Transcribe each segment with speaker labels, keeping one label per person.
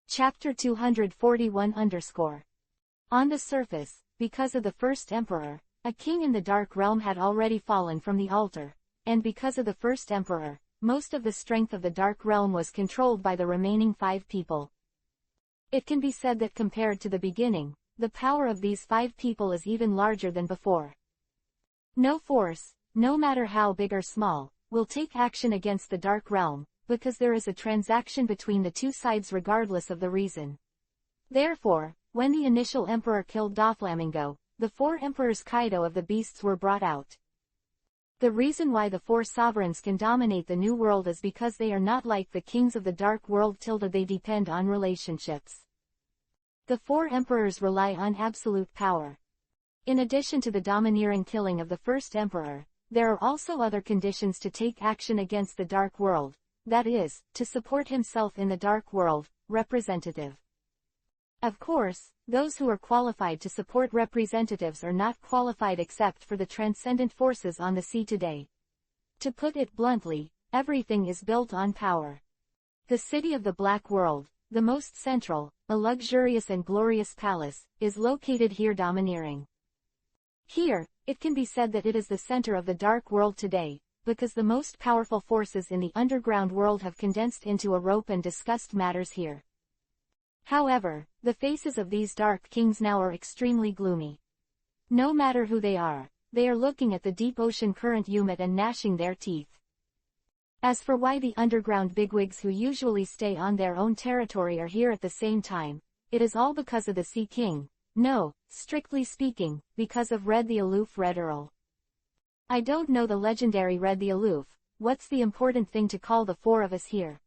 Speaker 1: Chapter 241 _ On the surface, because of the first emperor, a king in the Dark Realm had already fallen from the altar, and because of the first emperor, most of the strength of the Dark Realm was controlled by the remaining 5 people. It can be said that compared to the beginning, the power of these 5 people is even larger than before. No force, no matter how big or small, will take action against the Dark Realm, because there is a transaction between the two sides regardless of the reason. Therefore, when the initial emperor killed Doflamingo, the 4 emperors Kaido of the beasts were brought out. The reason why the 4 sovereigns can dominate the New World is because they are not like the kings of the Dark World -- they depend on relationships. The 4 emperors rely on absolute power. In addition to the domineering killing of the first emperor, there are also other conditions to take action against the Dark World, that is, to support himself in the Dark World, representative. Of course, those who are qualified to support representatives are not qualified except for the transcendent forces on the sea today. To put it bluntly, everything is built on power. The city of the Black World, the most central, a luxurious and glorious palace, is located here domineering. Here, it can be said that it is the center of the Dark World today, because the most powerful forces in the underground world have condensed into a rope and discussed matters here. However, the faces of these dark kings now are extremely gloomy. No matter who they are looking at the deep ocean current humid and gnashing their teeth. As for why the underground bigwigs who usually stay on their own territory are here at the same time, it is all because of the Sea King. No, strictly speaking, because of Red the Aloof Red Earl. I don't know the legendary Red the Aloof, what's the important thing to call the 4 of us here?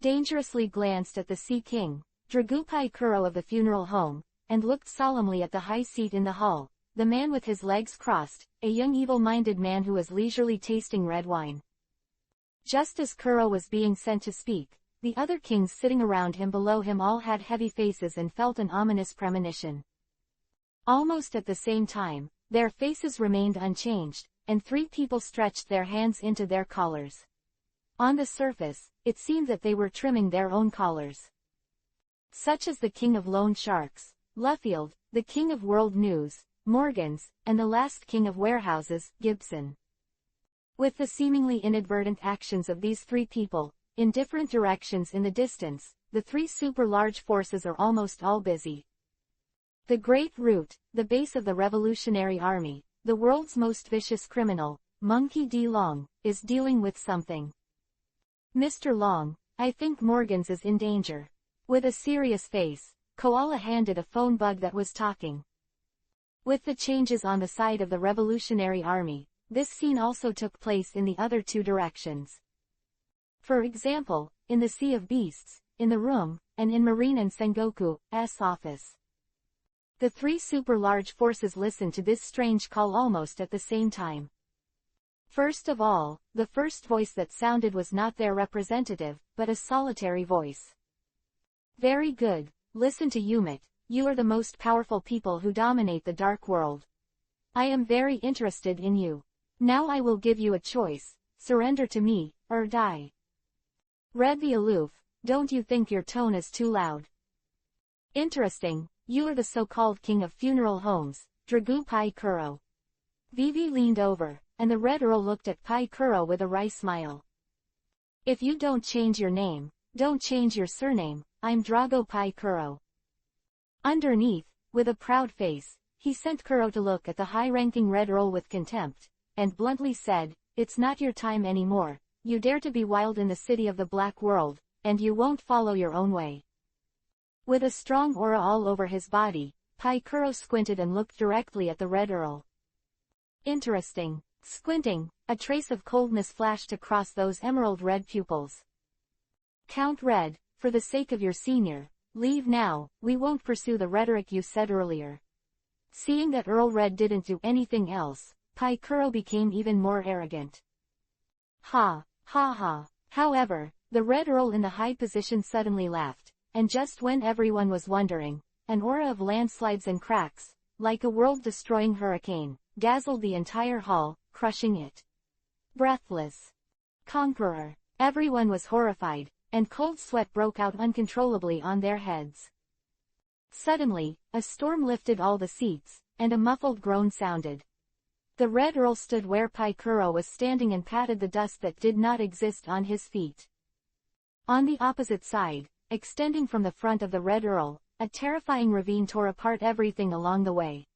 Speaker 1: Dangerously glanced at the Sea King, Dragupai Kuro of the funeral home, and looked solemnly at the high seat in the hall, the man with his legs crossed, a young evil-minded man who was leisurely tasting red wine. Just as Kuro was being sent to speak, the other kings sitting around him below him all had heavy faces and felt an ominous premonition. Almost at the same time, their faces remained unchanged, and 3 people stretched their hands into their collars. On the surface, it seemed that they were trimming their own collars. Such as the king of loan sharks, Luffield, the king of world news, Morgans, and the last king of warehouses, Gibson. With the seemingly inadvertent actions of these 3 people, in different directions in the distance, the 3 super-large forces are almost all busy. The Great Root, the base of the Revolutionary Army, the world's most vicious criminal, Monkey D. Long, is dealing with something. Mr. Long, I think Morgans is in danger. With a serious face, Koala handed a phone bug that was talking. With the changes on the side of the Revolutionary Army, this scene also took place in the other 2 directions. For example, in the Sea of Beasts, in the room, and in Marine and Sengoku's office. The 3 super-large forces listened to this strange call almost at the same time. First of all, the first voice that sounded was not their representative, but a solitary voice. Very good, listen to Umit, you are the most powerful people who dominate the Dark World. I am very interested in you. Now I will give you a choice, surrender to me, or die. Red the Aloof, don't you think your tone is too loud? Interesting, you are the so-called king of funeral homes, Dragupai Kuro. Vivi leaned over, and the Red Earl looked at Pai Kuro with a wry smile. If you don't change your name, don't change your surname, I'm Dragupai Kuro. Underneath, with a proud face, he sent Kuro to look at the high-ranking Red Earl with contempt, and bluntly said, it's not your time anymore, you dare to be wild in the city of the Black World, and you won't follow your own way. With a strong aura all over his body, Pai Kuro squinted and looked directly at the Red Earl. Interesting. Squinting, a trace of coldness flashed across those emerald red pupils. Count Red, for the sake of your senior, leave now, we won't pursue the rhetoric you said earlier. Seeing that Earl Red didn't do anything else, Pai Kuro became even more arrogant. Ha, ha ha. However, the Red Earl in the high position suddenly laughed, and just when everyone was wondering, an aura of landslides and cracks, like a world-destroying hurricane, dazzled the entire hall, crushing it. Breathless. Conqueror. Everyone was horrified, and cold sweat broke out uncontrollably on their heads. Suddenly, a storm lifted all the seats, and a muffled groan sounded. The Red Earl stood where Kuro was standing and patted the dust that did not exist on his feet. On the opposite side, extending from the front of the Red Earl, a terrifying ravine tore apart everything along the way.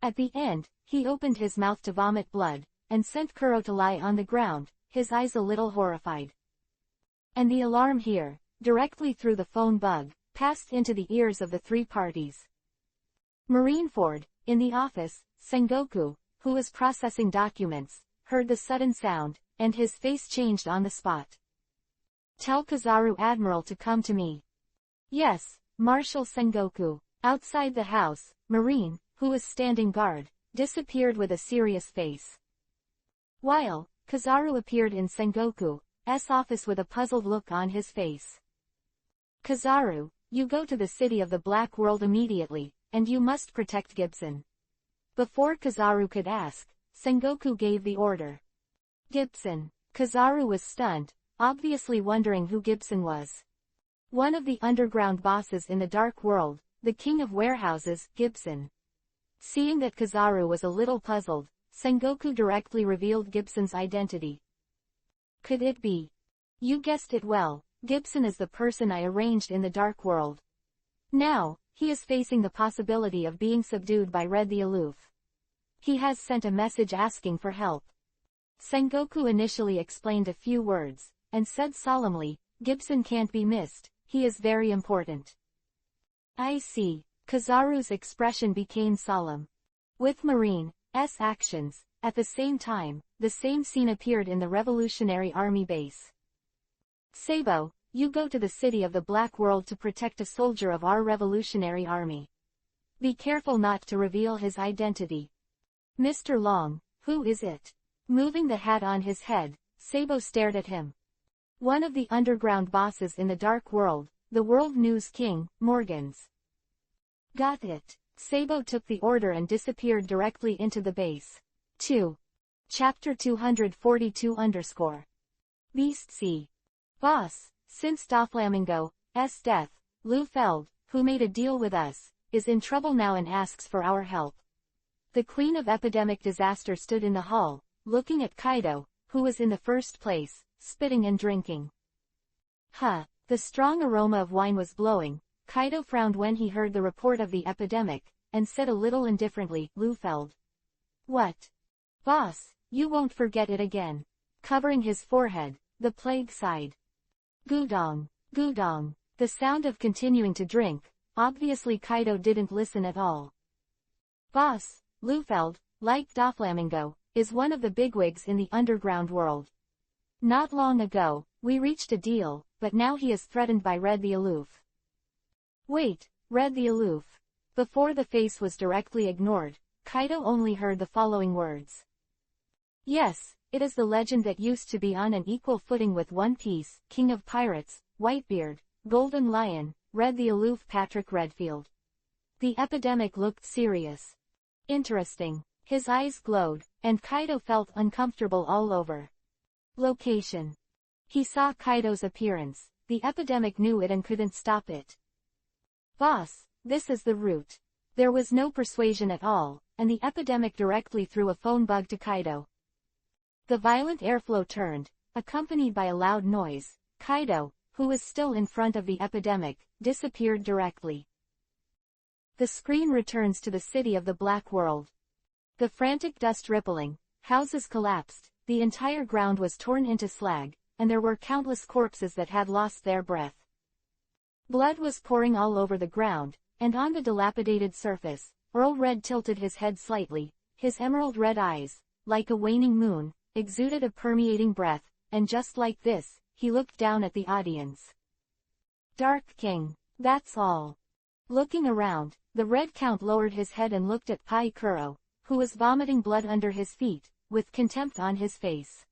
Speaker 1: At the end, he opened his mouth to vomit blood, and sent Kuro to lie on the ground, his eyes a little horrified. And the alarm here, directly through the phone bug, passed into the ears of the three parties. Marineford, in the office, Sengoku, who was processing documents, heard the sudden sound, and his face changed on the spot. "Tell Kizaru Admiral to come to me." "Yes, Marshal Sengoku." Outside the house, Marine, who was standing guard, disappeared with a serious face. While Kizaru appeared in Sengoku's office with a puzzled look on his face. "Kizaru, you go to the city of the Black World immediately, and you must protect Gibson." Before Kizaru could ask, Sengoku gave the order. Gibson. Kizaru was stunned, obviously wondering who Gibson was. One of the underground bosses in the Dark World, the king of warehouses, Gibson. Seeing that Kizaru was a little puzzled, Sengoku directly revealed Gibson's identity. "Could it be?" "You guessed it well, Gibson is the person I arranged in the Dark World. Now, he is facing the possibility of being subdued by Red the Aloof. He has sent a message asking for help." Sengoku initially explained a few words, and said solemnly, "Gibson can't be missed, he is very important." "I see." Kizaru's expression became solemn. With Marine's actions, at the same time, the same scene appeared in the Revolutionary Army base. "Sabo, you go to the city of the Black World to protect a soldier of our Revolutionary Army. Be careful not to reveal his identity." "Mr. Long, who is it?" Moving the hat on his head, Sabo stared at him. "One of the underground bosses in the Dark World, the World News King, Morgans." "Got it." Sabo took the order and disappeared directly into the base. 2. Chapter 242 Beast C. Boss, since Doflamingo's death, Lou Feld, who made a deal with us, is in trouble now and asks for our help. The Queen of Epidemic Disaster stood in the hall, looking at Kaido, who was in the first place, spitting and drinking. The strong aroma of wine was blowing. Kaido frowned when he heard the report of the epidemic, and said a little indifferently, "Lou Feld." "What?" "Boss, you won't forget it again." Covering his forehead, the plague sighed. Gudong, gudong. The sound of continuing to drink. Obviously Kaido didn't listen at all. "Boss, Lou Feld, like Doflamingo, is one of the bigwigs in the underground world. Not long ago, we reached a deal, but now he is threatened by Red the Aloof." "Wait, Red the Aloof." Before the face was directly ignored, Kaido only heard the following words. "Yes, it is the legend that used to be on an equal footing with One Piece, King of Pirates, Whitebeard, Golden Lion, Red the Aloof Patrick Redfield." The epidemic looked serious. Interesting. His eyes glowed, and Kaido felt uncomfortable all over. Location. He saw Kaido's appearance. The epidemic knew it and couldn't stop it. "Boss, this is the route." There was no persuasion at all, and the epidemic directly threw a phone bug to Kaido. The violent airflow turned, accompanied by a loud noise. Kaido, who was still in front of the epidemic, disappeared directly. The screen returns to the city of the Black World. The frantic dust rippling, houses collapsed, the entire ground was torn into slag, and there were countless corpses that had lost their breath. Blood was pouring all over the ground, and on the dilapidated surface, Earl Red tilted his head slightly, his emerald red eyes, like a waning moon, exuded a permeating breath, and just like this, he looked down at the audience. "Dark King, that's all." Looking around, the Red Count lowered his head and looked at Kuro, who was vomiting blood under his feet, with contempt on his face.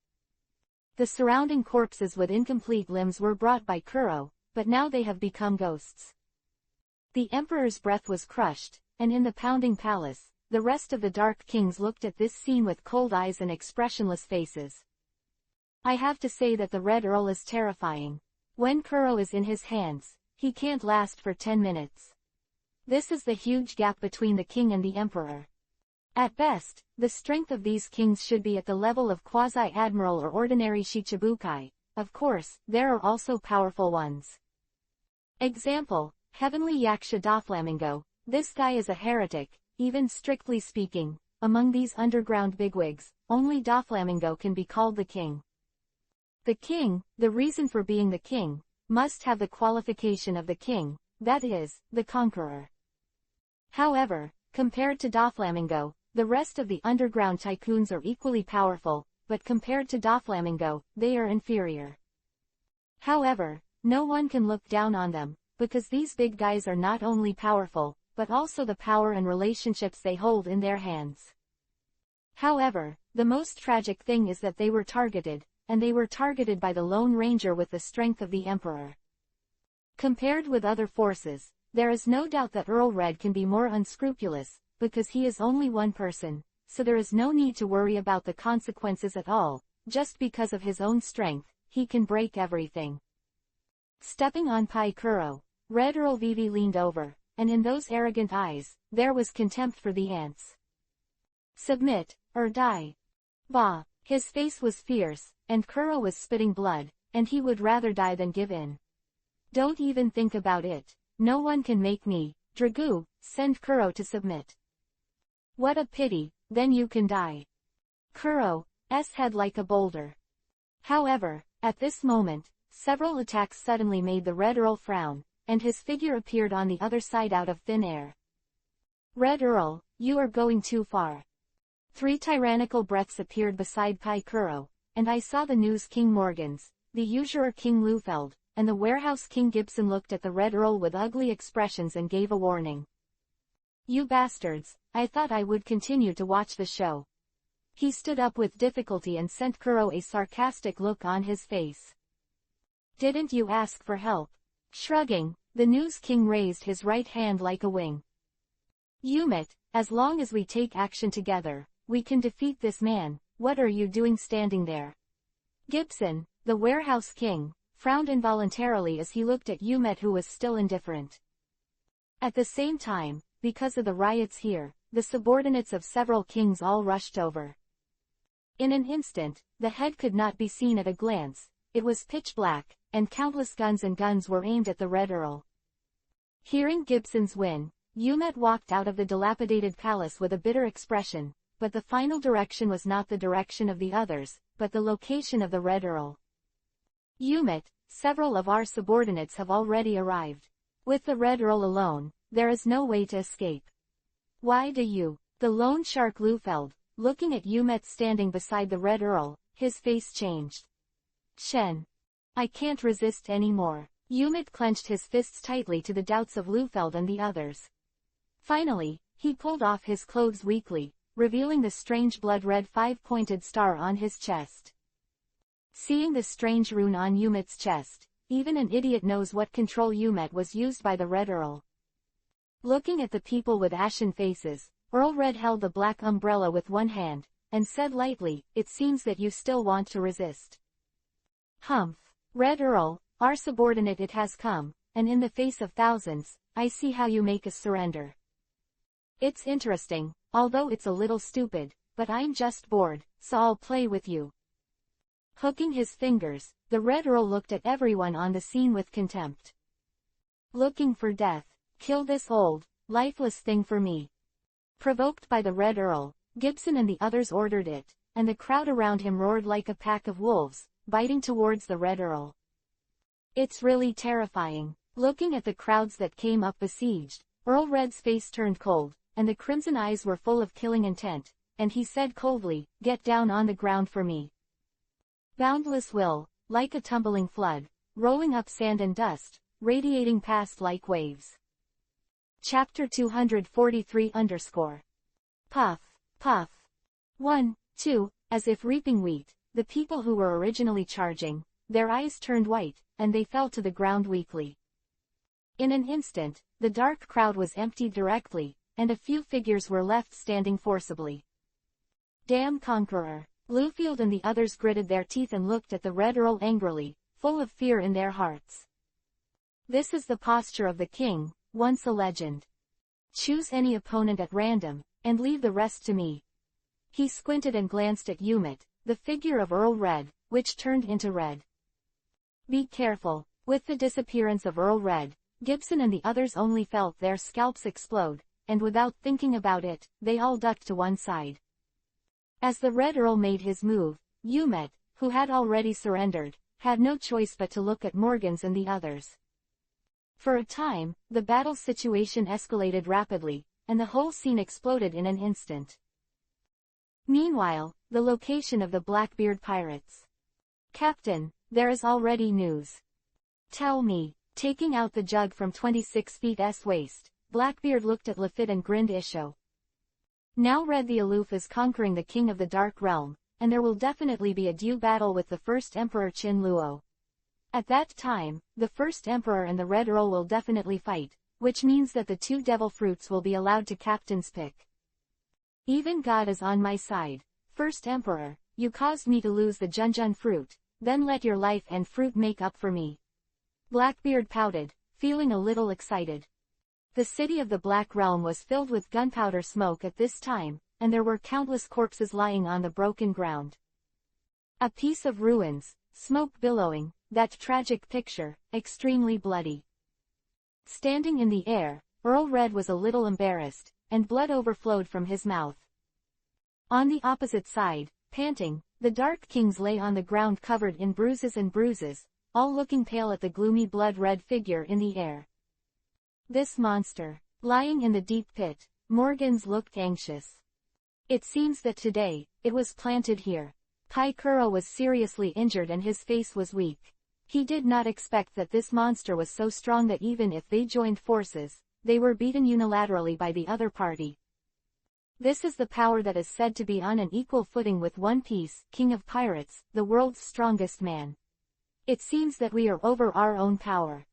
Speaker 1: The surrounding corpses with incomplete limbs were brought by Kuro, but now they have become ghosts. The Emperor's breath was crushed, and in the pounding palace, the rest of the Dark Kings looked at this scene with cold eyes and expressionless faces. I have to say that the Red Earl is terrifying. When Kuro is in his hands, he can't last for 10 minutes. This is the huge gap between the king and the emperor. At best, the strength of these kings should be at the level of quasi-admiral or ordinary shichibukai. Of course, there are also powerful ones. Example, Heavenly Yaksha Doflamingo. This guy is a heretic, even strictly speaking. Among these underground bigwigs, only Doflamingo can be called the king. The king, the reason for being the king, must have the qualification of the king, that is, the conqueror. However, compared to Doflamingo, the rest of the underground tycoons are equally powerful, but compared to Doflamingo, they are inferior. However, no one can look down on them, because these big guys are not only powerful, but also the power and relationships they hold in their hands. However, the most tragic thing is that they were targeted, and they were targeted by the Lone Ranger with the strength of the Emperor. Compared with other forces, there is no doubt that Earl Red can be more unscrupulous, because he is only one person, so there is no need to worry about the consequences at all. Just because of his own strength, he can break everything. Stepping on Pai Kuro, Red Earl Vivi leaned over, and in those arrogant eyes, there was contempt for the ants. Submit, or die. Bah! His face was fierce, and Kuro was spitting blood, and he would rather die than give in. Don't even think about it. No one can make me, Dragu, send Kuro to submit. What a pity, then you can die. Kuro's head like a boulder. However, at this moment, several attacks suddenly made the Red Earl frown, and his figure appeared on the other side out of thin air. Red Earl, you are going too far. 3 tyrannical breaths appeared beside Pai Kuro, and I saw the News King Morgans, the Usurer King Lufeld, and the Warehouse King Gibson looked at the Red Earl with ugly expressions and gave a warning. You bastards, I thought I would continue to watch the show. He stood up with difficulty and sent Kuro a sarcastic look on his face. Didn't you ask for help? Shrugging, the News King raised his right hand like a wing. Yumit, as long as we take action together, we can defeat this man. What are you doing standing there? Gibson, the Warehouse King, frowned involuntarily as he looked at Yumet, who was still indifferent. At the same time, because of the riots here, the subordinates of several kings all rushed over. In an instant, the head could not be seen at a glance. It was pitch black, and countless guns were aimed at the Red Earl. Hearing Gibson's win, Yumet walked out of the dilapidated palace with a bitter expression, but the final direction was not the direction of the others, but the location of the Red Earl. Yumet, several of our subordinates have already arrived. With the Red Earl alone, there is no way to escape. Why do you? The lone shark Lufeld, looking at Yumet standing beside the Red Earl, his face changed. Shen. I can't resist anymore. Yumet clenched his fists tightly to the doubts of Lufeld and the others. Finally, he pulled off his clothes weakly, revealing the strange blood-red 5-pointed star on his chest. Seeing the strange rune on Yumet's chest, even an idiot knows what control Yumet was used by the Red Earl. Looking at the people with ashen faces, Earl Red held the black umbrella with one hand, and said lightly, "It seems that you still want to resist." Humph. Red Earl, our subordinate, it has come, and in the face of thousands, I see how you make us surrender. It's interesting, although it's a little stupid, but I'm just bored, so I'll play with you. Hooking his fingers, the Red Earl looked at everyone on the scene with contempt. Looking for death. Kill this old, lifeless thing for me. Provoked by the Red Earl, Gibson and the others ordered it, and the crowd around him roared like a pack of wolves, biting towards the Red Earl. It's really terrifying. Looking at the crowds that came up besieged, Earl Red's face turned cold, and the crimson eyes were full of killing intent, and he said coldly, "Get down on the ground for me." Boundless will, like a tumbling flood, rolling up sand and dust, radiating past like waves. Chapter 243 Puff, puff. 1, 2, as if reaping wheat, the people who were originally charging, their eyes turned white, and they fell to the ground weakly. In an instant, the dark crowd was emptied directly, and a few figures were left standing forcibly. Damn conqueror! Bluefield and the others gritted their teeth and looked at the Red Earl angrily, full of fear in their hearts. This is the posture of the king, once a legend. Choose any opponent at random, and leave the rest to me. He squinted and glanced at Umit, the figure of Earl Red, which turned into red. Be careful. With the disappearance of Earl Red, Gibson and the others only felt their scalps explode, and without thinking about it, they all ducked to one side. As the Red Earl made his move, Umit, who had already surrendered, had no choice but to look at Morgans and the others. For a time, the battle situation escalated rapidly, and the whole scene exploded in an instant. Meanwhile, the location of the Blackbeard pirates. Captain, there is already news. Tell me. Taking out the jug from 26 feet's waist, Blackbeard looked at Lafitte and grinned Isho. Now Red the Aloof is conquering the King of the Dark Realm, and there will definitely be a due battle with the first Emperor Chin Luo. At that time, the first Emperor and the Red Earl will definitely fight, which means that the two devil fruits will be allowed to captain's pick. Even God is on my side. First Emperor, you caused me to lose the Junjun fruit, then let your life and fruit make up for me. Blackbeard pouted, feeling a little excited. The city of the Black Realm was filled with gunpowder smoke at this time, and there were countless corpses lying on the broken ground. A piece of ruins, smoke billowing, that tragic picture, extremely bloody. Standing in the air, Earl Red was a little embarrassed, and blood overflowed from his mouth. On the opposite side, panting, the Dark Kings lay on the ground covered in bruises and bruises, all looking pale at the gloomy blood-red figure in the air. This monster, lying in the deep pit, Morgans looked anxious. It seems that today, it was planted here. Pai Kuro was seriously injured and his face was weak. He did not expect that this monster was so strong that even if they joined forces, they were beaten unilaterally by the other party. This is the power that is said to be on an equal footing with One Piece, King of Pirates, the world's strongest man. It seems that we are over our own power.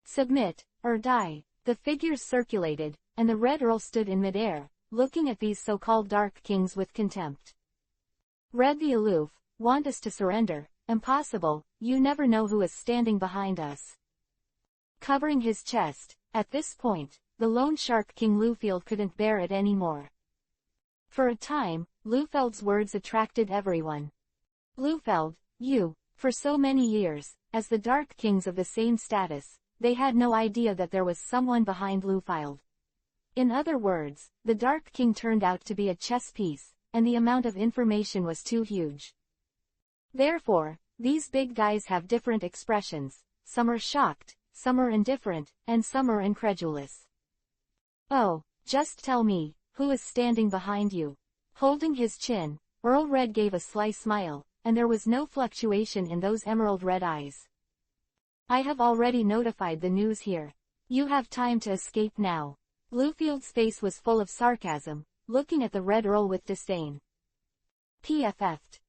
Speaker 1: Submit, or die. The figures circulated, and the Red Earl stood in midair, looking at these so-called Dark Kings with contempt. Red the Aloof, want us to surrender? Impossible, you never know who is standing behind us. Covering his chest, at this point, the lone Shark King Lufield couldn't bear it anymore. For a time, Lufeld's words attracted everyone. Lufeld, you, for so many years, as the Dark Kings of the same status, they had no idea that there was someone behind Lufield. In other words, the Dark King turned out to be a chess piece, and the amount of information was too huge. Therefore, these big guys have different expressions, some are shocked, some are indifferent, and some are incredulous. Oh, just tell me, who is standing behind you? Holding his chin, Earl Red gave a sly smile, and there was no fluctuation in those emerald red eyes. I have already notified the news here. You have time to escape now. Lufield's face was full of sarcasm, looking at the Red Earl with disdain. PFF'd.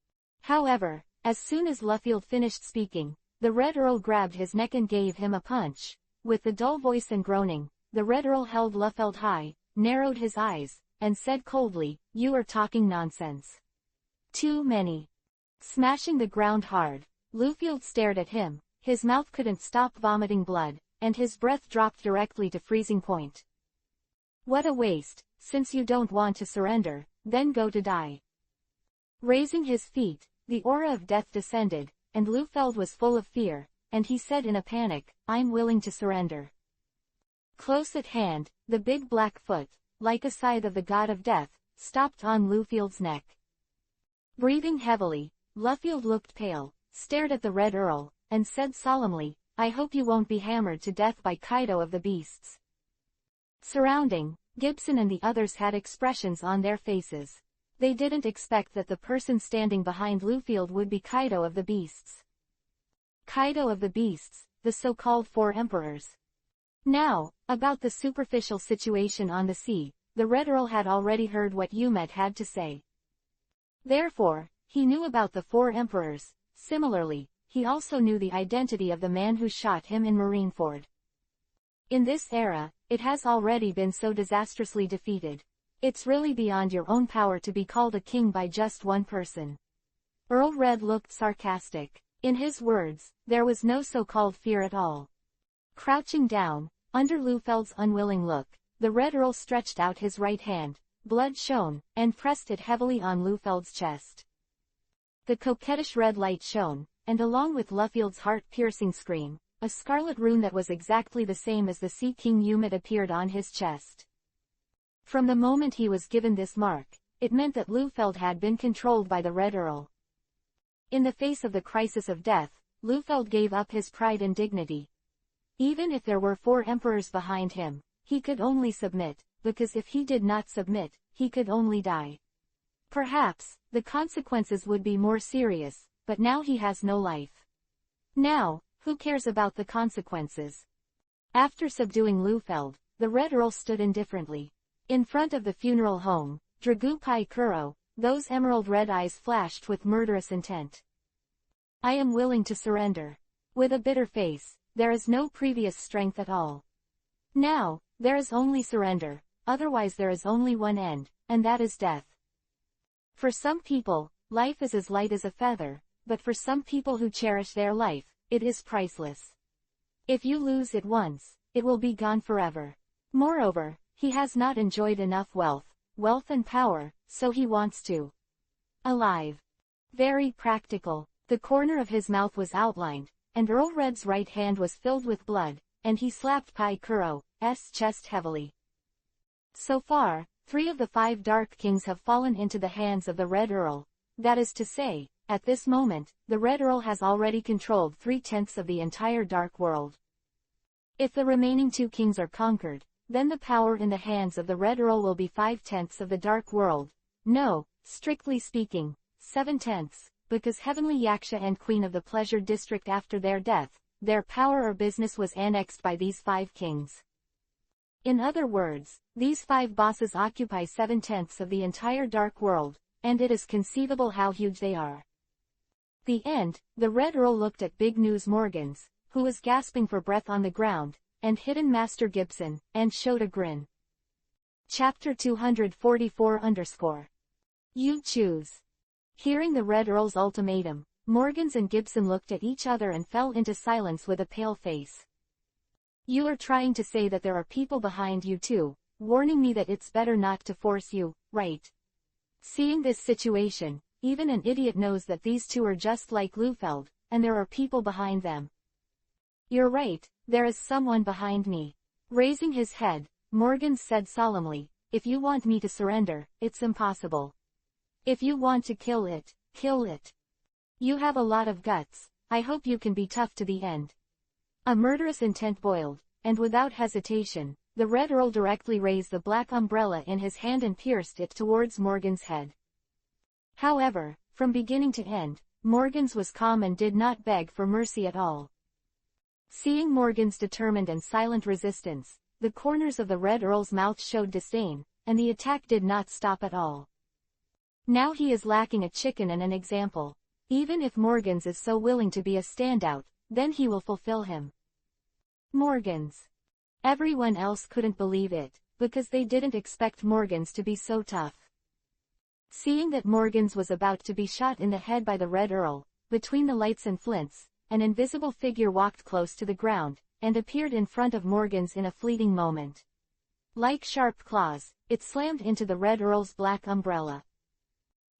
Speaker 1: However, as soon as Lufield finished speaking, the Red Earl grabbed his neck and gave him a punch. With the dull voice and groaning, the Red Earl held Lufeld high, narrowed his eyes, and said coldly, "You are talking nonsense. Too many." Smashing the ground hard, Lufield stared at him, his mouth couldn't stop vomiting blood, and his breath dropped directly to freezing point. What a waste, since you don't want to surrender, then go to die. Raising his feet, the aura of death descended, and Lufeld was full of fear, and he said in a panic, "I'm willing to surrender." Close at hand, the big black foot, like a scythe of the god of death, stopped on Lufield's neck. Breathing heavily, Lufield looked pale, stared at the Red Earl, and said solemnly, "I hope you won't be hammered to death by Kaido of the Beasts." Surrounding, Gibson and the others had expressions on their faces. They didn't expect that the person standing behind Lufield would be Kaido of the Beasts. Kaido of the Beasts, the so-called Four Emperors. Now, about the superficial situation on the sea, the Red Earl had already heard what Umit had to say. Therefore, he knew about the Four Emperors. Similarly, he also knew the identity of the man who shot him in Marineford. In this era, it has already been so disastrously defeated. It's really beyond your own power to be called a king by just one person. Earl Red looked sarcastic. In his words, there was no so-called fear at all. Crouching down, under Lufeld's unwilling look, the Red Earl stretched out his right hand, blood shone, and pressed it heavily on Lufeld's chest. The coquettish red light shone, and along with Lufeld's heart-piercing scream, a scarlet rune that was exactly the same as the Sea King Umid appeared on his chest. From the moment he was given this mark, it meant that Lufeld had been controlled by the Red Earl. In the face of the crisis of death, Lufeld gave up his pride and dignity. Even if there were 4 emperors behind him, he could only submit, because if he did not submit, he could only die. Perhaps, the consequences would be more serious, but now he has no life. Now, who cares about the consequences? After subduing Lufeld, the Red Earl stood indifferently. In front of the funeral home, Dragu Pai Kuro, those emerald red eyes flashed with murderous intent. I am willing to surrender. With a bitter face, there is no previous strength at all. Now, there is only surrender, otherwise there is only one end, and that is death. For some people, life is as light as a feather, but for some people who cherish their life, it is priceless. If you lose it once, it will be gone forever. Moreover, he has not enjoyed enough wealth and power, so he wants to. Alive. Very practical. The corner of his mouth was outlined, and Earl Red's right hand was filled with blood, and he slapped Pai Kuro's chest heavily. So far, 3 of the 5 Dark Kings have fallen into the hands of the Red Earl. That is to say, at this moment, the Red Earl has already controlled 3/10 of the entire Dark World. If the remaining 2 kings are conquered, then the power in the hands of the Red Earl will be 5/10 of the Dark World. No, strictly speaking, 7/10, because Heavenly Yaksha and Queen of the Pleasure District after their death, their power or business was annexed by these 5 kings. In other words, these 5 bosses occupy 7/10 of the entire Dark World, and it is conceivable how huge they are. The end, the Red Earl looked at Big News Morgans, who was gasping for breath on the ground, and Hidden Master Gibson, and showed a grin. Chapter 244 You choose. Hearing the Red Earl's ultimatum, Morgans and Gibson looked at each other and fell into silence with a pale face. You are trying to say that there are people behind you too, warning me that it's better not to force you, right? Seeing this situation, even an idiot knows that these 2 are just like Lufeld, and there are people behind them. You're right, there is someone behind me. Raising his head, Morgan said solemnly, if you want me to surrender, it's impossible. If you want to kill it, kill it. You have a lot of guts, I hope you can be tough to the end. A murderous intent boiled, and without hesitation, the Red Earl directly raised the black umbrella in his hand and pierced it towards Morgan's head. However, from beginning to end, Morgan's was calm and did not beg for mercy at all. Seeing Morgan's determined and silent resistance, the corners of the Red Earl's mouth showed disdain, and the attack did not stop at all. Now he is lacking a chicken and an example. Even if Morgan's is so willing to be a standout, then he will fulfill him. Morgan's. Everyone else couldn't believe it, because they didn't expect Morgan's to be so tough. Seeing that Morgan's was about to be shot in the head by the Red Earl, between the lights and flints, an invisible figure walked close to the ground, and appeared in front of Morgan's in a fleeting moment. Like sharp claws, it slammed into the Red Earl's black umbrella.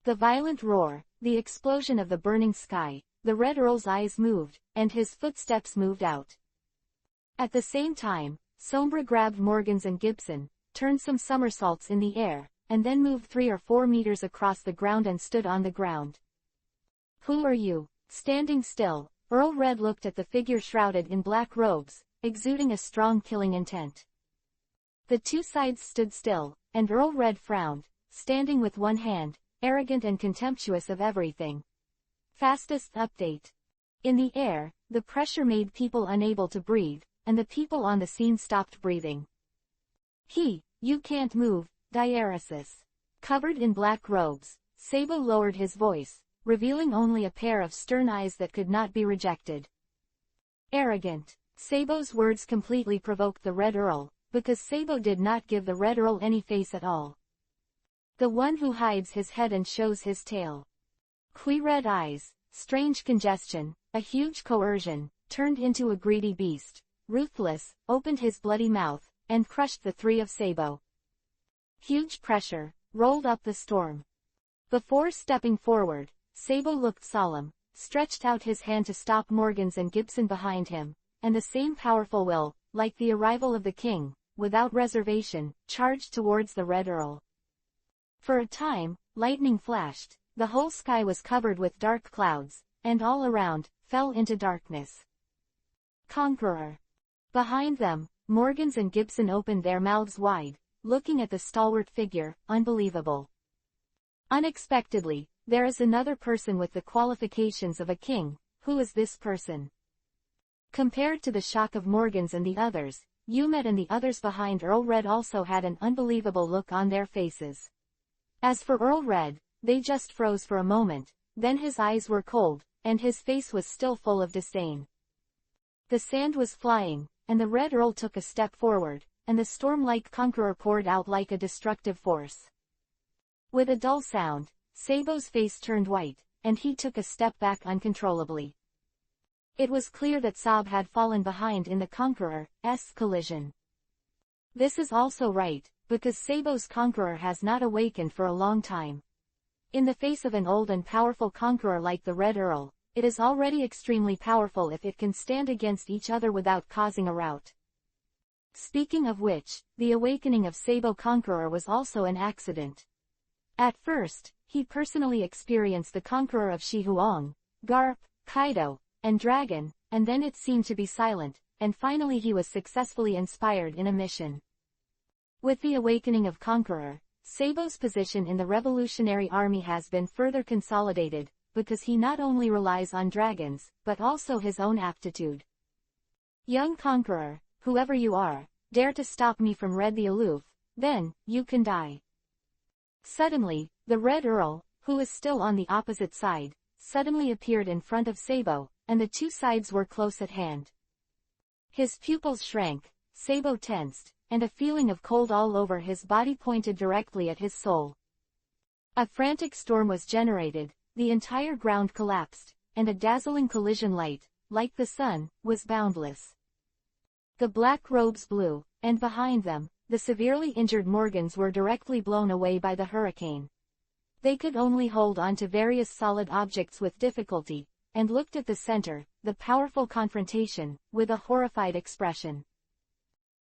Speaker 1: The violent roar, the explosion of the burning sky, the Red Earl's eyes moved, and his footsteps moved out. At the same time, Sombra grabbed Morgan's and Gibson, turned some somersaults in the air, and then moved 3 or 4 meters across the ground and stood on the ground. Who are you? Standing still, Earl Red looked at the figure shrouded in black robes, exuding a strong killing intent. The 2 sides stood still, and Earl Red frowned, standing with one hand, arrogant and contemptuous of everything. Fastest update. In the air, the pressure made people unable to breathe, and the people on the scene stopped breathing. You can't move, Diaresis. Covered in black robes, Sabo lowered his voice, revealing only a pair of stern eyes that could not be rejected. Arrogant. Sabo's words completely provoked the Red Earl, because Sabo did not give the Red Earl any face at all. The one who hides his head and shows his tail. Red eyes, strange congestion, a huge coercion, turned into a greedy beast, ruthless, opened his bloody mouth, and crushed the three of Sabo. Huge pressure, rolled up the storm. Before stepping forward, Sabo looked solemn, stretched out his hand to stop Morgans and Gibson behind him, and the same powerful will, like the arrival of the king, without reservation, charged towards the Red Earl. For a time, lightning flashed, the whole sky was covered with dark clouds, and all around, fell into darkness. Conqueror. Behind them, Morgans and Gibson opened their mouths wide, looking at the stalwart figure, unbelievable. Unexpectedly, there is another person with the qualifications of a king. Who is this person? Compared to the shock of Morgans and the others, Umet and the others behind Earl Red also had an unbelievable look on their faces. As for Earl Red, they just froze for a moment, then his eyes were cold, and his face was still full of disdain. The sand was flying, and the Red Earl took a step forward, and the storm-like conqueror poured out like a destructive force. With a dull sound, Sabo's face turned white, and he took a step back uncontrollably. It was clear that Sab had fallen behind in the conqueror's collision. This is also right, because Sabo's conqueror has not awakened for a long time. In the face of an old and powerful conqueror like the Red Earl, it is already extremely powerful if it can stand against each other without causing a rout. Speaking of which, the awakening of Sabo Conqueror was also an accident. At first, he personally experienced the conqueror of Shihuang, Garp, Kaido, and Dragon, and then it seemed to be silent, and finally he was successfully inspired in a mission. With the awakening of Conqueror, Sabo's position in the Revolutionary Army has been further consolidated, because he not only relies on dragons, but also his own aptitude. Young Conqueror, whoever you are, dare to stop me from Red the Aloof, then, you can die. Suddenly, the Red Earl, who is still on the opposite side, suddenly appeared in front of Sabo, and the two sides were close at hand. His pupils shrank, Sabo tensed, and a feeling of cold all over his body pointed directly at his soul. A frantic storm was generated, the entire ground collapsed, and a dazzling collision light, like the sun, was boundless. The black robes blew, and behind them, the severely injured Morgans were directly blown away by the hurricane. They could only hold on to various solid objects with difficulty, and looked at the center, the powerful confrontation, with a horrified expression.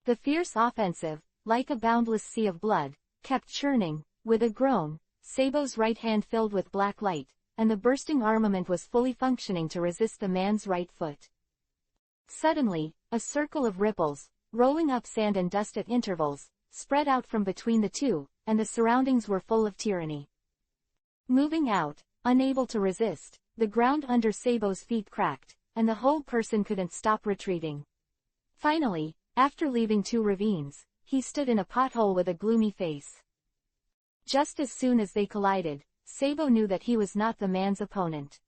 Speaker 1: The fierce offensive, like a boundless sea of blood, kept churning. With a groan, Sabo's right hand filled with black light, and the bursting armament was fully functioning to resist the man's right foot. Suddenly, a circle of ripples, rolling up sand and dust at intervals, spread out from between the two, and the surroundings were full of tyranny. Moving out, unable to resist, the ground under Sabo's feet cracked, and the whole person couldn't stop retreating. Finally, after leaving two ravines, he stood in a pothole with a gloomy face. Just as soon as they collided, Sabo knew that he was not the man's opponent.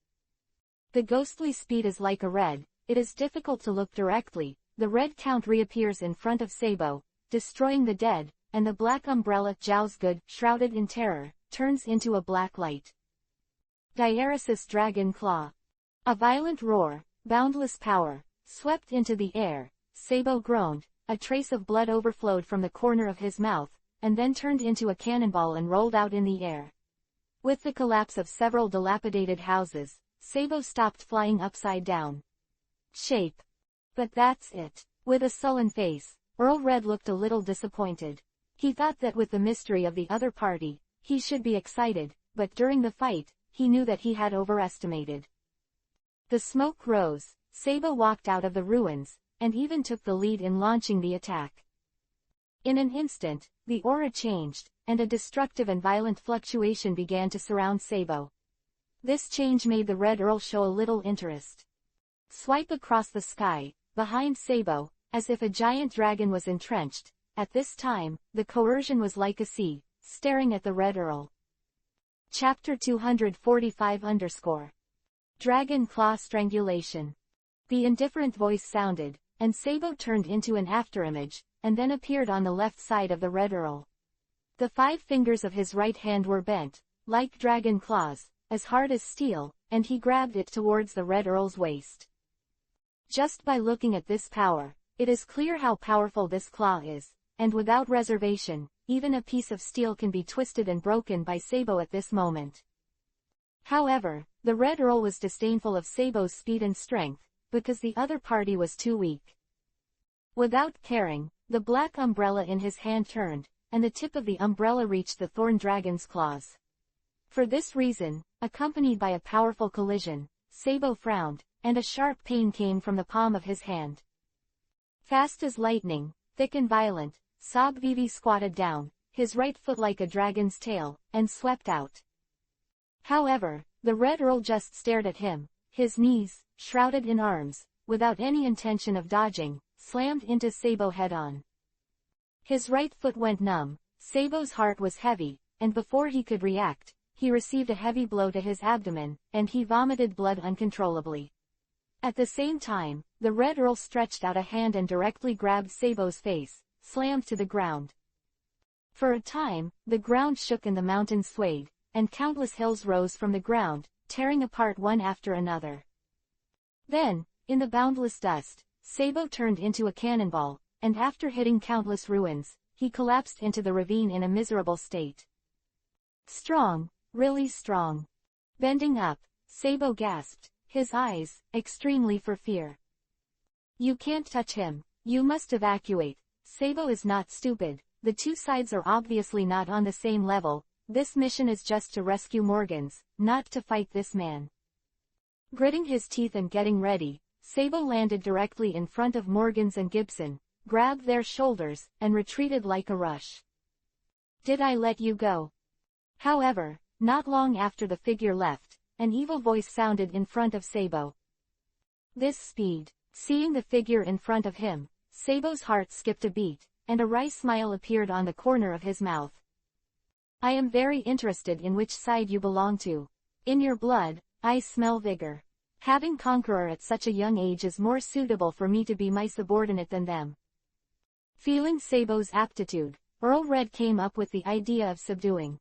Speaker 1: The ghostly speed is like a red, it is difficult to look directly. The Red Count reappears in front of Sabo, destroying the dead, and the black umbrella Zhao's good, shrouded in terror, turns into a black light. Diaresis Dragon Claw. A violent roar, boundless power, swept into the air. Sabo groaned, a trace of blood overflowed from the corner of his mouth, and then turned into a cannonball and rolled out in the air. With the collapse of several dilapidated houses, Sabo stopped flying upside down. Shape. But that's it. With a sullen face, Earl Red looked a little disappointed. He thought that with the mystery of the other party, he should be excited, but during the fight, he knew that he had overestimated. The smoke rose, Sabo walked out of the ruins, and even took the lead in launching the attack. In an instant, the aura changed, and a destructive and violent fluctuation began to surround Sabo. This change made the Red Earl show a little interest. Swipe across the sky, behind Sabo, as if a giant dragon was entrenched. At this time, the coercion was like a sea, staring at the Red Earl. Chapter 245 Dragon Claw Strangulation. The indifferent voice sounded, and Sabo turned into an afterimage, and then appeared on the left side of the Red Earl. The 5 fingers of his right hand were bent, like dragon claws, as hard as steel, and he grabbed it towards the Red Earl's waist. Just by looking at this power, it is clear how powerful this claw is, and without reservation, even a piece of steel can be twisted and broken by Sabo at this moment. However, the Red Earl was disdainful of Sabo's speed and strength, because the other party was too weak. Without caring, the black umbrella in his hand turned, and the tip of the umbrella reached the thorn dragon's claws. For this reason, accompanied by a powerful collision, Sabo frowned, and a sharp pain came from the palm of his hand. Fast as lightning, thick and violent, Sobvivi squatted down, his right foot like a dragon's tail, and swept out. However, the Red Earl just stared at him, his knees, shrouded in arms, without any intention of dodging, slammed into Sabo head-on. His right foot went numb, Sabo's heart was heavy, and before he could react, he received a heavy blow to his abdomen, and he vomited blood uncontrollably. At the same time, the Red Earl stretched out a hand and directly grabbed Sabo's face, slammed to the ground. For a time, the ground shook and the mountains swayed, and countless hills rose from the ground, tearing apart one after another. Then, in the boundless dust, Sabo turned into a cannonball, and after hitting countless ruins, he collapsed into the ravine in a miserable state. Strong, really strong. Bending up, Sabo gasped, his eyes, extremely for fear. You can't touch him, you must evacuate. Sabo is not stupid, the two sides are obviously not on the same level, this mission is just to rescue Morgans, not to fight this man. Gritting his teeth and getting ready, Sabo landed directly in front of Morgans and Gibson, grabbed their shoulders, and retreated like a rush. Did I let you go? However, not long after the figure left, an evil voice sounded in front of Sabo. This speed. Seeing the figure in front of him, Sabo's heart skipped a beat, and a wry smile appeared on the corner of his mouth. I am very interested in which side you belong to. In your blood, I smell vigor. Having Conqueror at such a young age is more suitable for me to be my subordinate than them. Feeling Sabo's aptitude, Earl Red came up with the idea of subduing.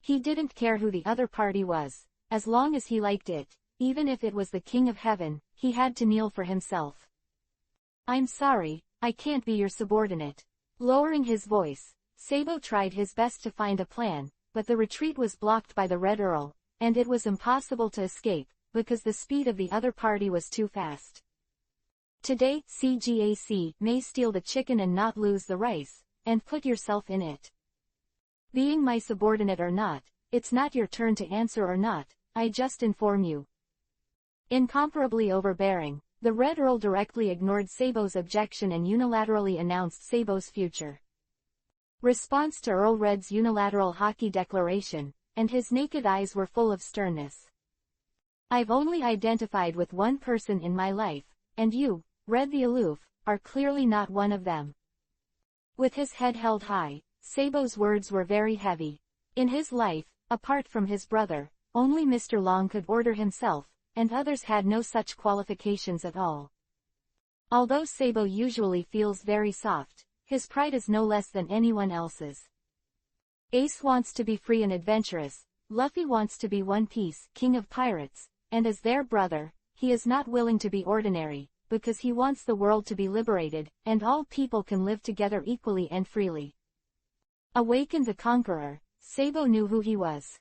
Speaker 1: He didn't care who the other party was, as long as he liked it, even if it was the King of Heaven, he had to kneel for himself. I'm sorry, I can't be your subordinate. Lowering his voice, Sabo tried his best to find a plan, but the retreat was blocked by the Red Earl, and it was impossible to escape, because the speed of the other party was too fast. Today, CGAC may steal the chicken and not lose the rice, and put yourself in it. Being my subordinate or not, it's not your turn to answer or not, I just inform you. Incomparably overbearing, the Red Earl directly ignored Sabo's objection and unilaterally announced Sabo's future. Response to Earl Red's unilateral hockey declaration, and his naked eyes were full of sternness. I've only identified with one person in my life, and you, Red the Aloof, are clearly not one of them. With his head held high, Sabo's words were very heavy. In his life, apart from his brother, only Mr. Long could order himself, and others had no such qualifications at all. Although Sabo usually feels very soft, his pride is no less than anyone else's. Ace wants to be free and adventurous, Luffy wants to be One Piece, King of Pirates, and as their brother, he is not willing to be ordinary, because he wants the world to be liberated, and all people can live together equally and freely. Awakened the Conqueror, Sabo knew who he was.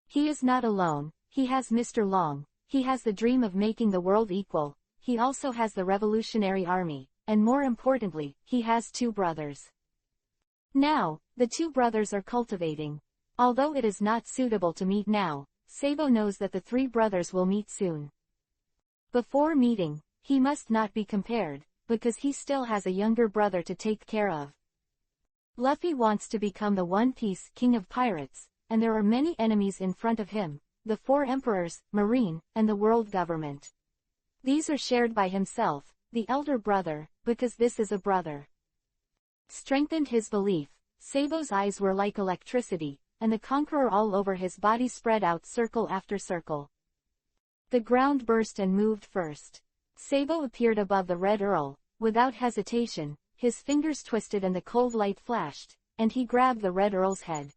Speaker 1: He is not alone, he has Mr. Long, he has the dream of making the world equal, he also has the Revolutionary Army, and more importantly, he has two brothers. Now, the two brothers are cultivating. Although it is not suitable to meet now, Sabo knows that the three brothers will meet soon. Before meeting, he must not be compared, because he still has a younger brother to take care of. Luffy wants to become the One Piece King of Pirates, and there are many enemies in front of him, the four emperors, Marine, and the world government. These are shared by himself, the elder brother, because this is a brother. Strengthened his belief, Sabo's eyes were like electricity, and the Conqueror all over his body spread out circle after circle. The ground burst and moved first. Sabo appeared above the Red Earl, without hesitation, his fingers twisted and the cold light flashed, and he grabbed the Red Earl's head.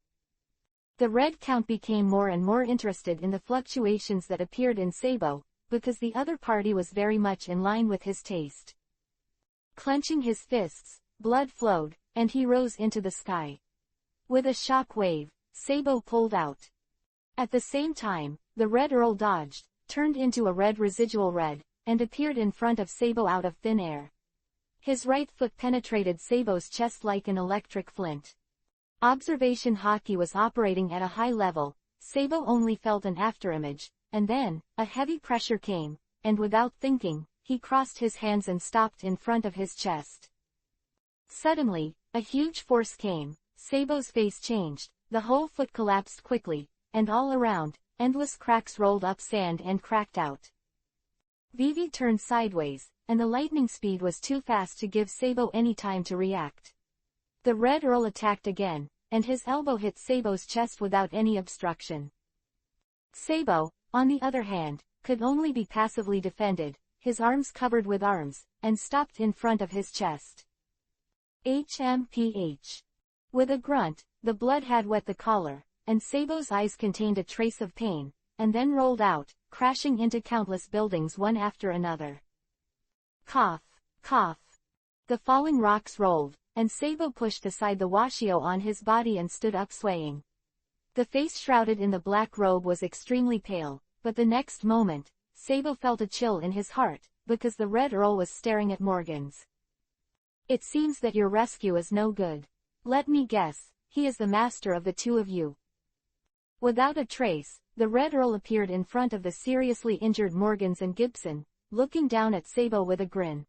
Speaker 1: The Red Count became more and more interested in the fluctuations that appeared in Sabo, because the other party was very much in line with his taste. Clenching his fists, blood flowed, and he rose into the sky. With a shock wave, Sabo pulled out. At the same time, the Red Earl dodged, turned into a red residual red, and appeared in front of Sabo out of thin air. His right foot penetrated Sabo's chest like an electric flint. Observation hockey was operating at a high level. Sabo only felt an afterimage, and then, a heavy pressure came, and without thinking, he crossed his hands and stopped in front of his chest. Suddenly, a huge force came, Sabo's face changed, the whole foot collapsed quickly, and all around, endless cracks rolled up sand and cracked out. Vivi turned sideways, and the lightning speed was too fast to give Sabo any time to react. The Red Earl attacked again, and his elbow hit Sabo's chest without any obstruction. Sabo, on the other hand, could only be passively defended, his arms covered with arms, and stopped in front of his chest. HMPH. With a grunt, the blood had wet the collar, and Sabo's eyes contained a trace of pain, and then rolled out, crashing into countless buildings one after another. Cough, cough. The falling rocks rolled, and Sabo pushed aside the washio on his body and stood up swaying. The face shrouded in the black robe was extremely pale, but the next moment, Sabo felt a chill in his heart, because the Red Earl was staring at Morgans. It seems that your rescue is no good. Let me guess, he is the master of the two of you. Without a trace, the Red Earl appeared in front of the seriously injured Morgans and Gibson, looking down at Sabo with a grin.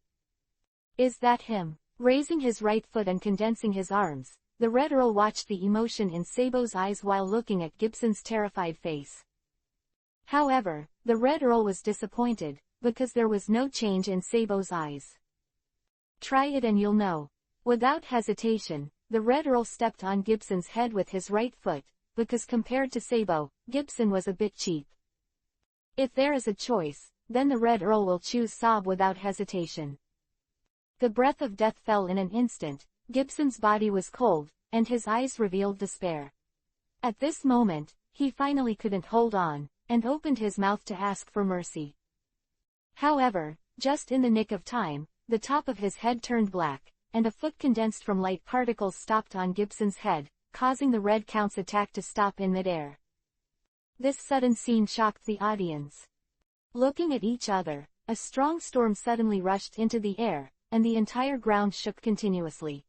Speaker 1: Is that him? Raising his right foot and condensing his arms, the Red Earl watched the emotion in Sabo's eyes while looking at Gibson's terrified face. However, the Red Earl was disappointed, because there was no change in Sabo's eyes. Try it and you'll know. Without hesitation, the Red Earl stepped on Gibson's head with his right foot, because compared to Sabo, Gibson was a bit cheap. If there is a choice, then the Red Earl will choose Sob without hesitation. The breath of death fell in an instant, Gibson's body was cold, and his eyes revealed despair. At this moment, he finally couldn't hold on, and opened his mouth to ask for mercy. However, just in the nick of time, the top of his head turned black, and a foot condensed from light particles stopped on Gibson's head, causing the Red Count's attack to stop in midair. This sudden scene shocked the audience. Looking at each other, a strong storm suddenly rushed into the air, and the entire ground shook continuously.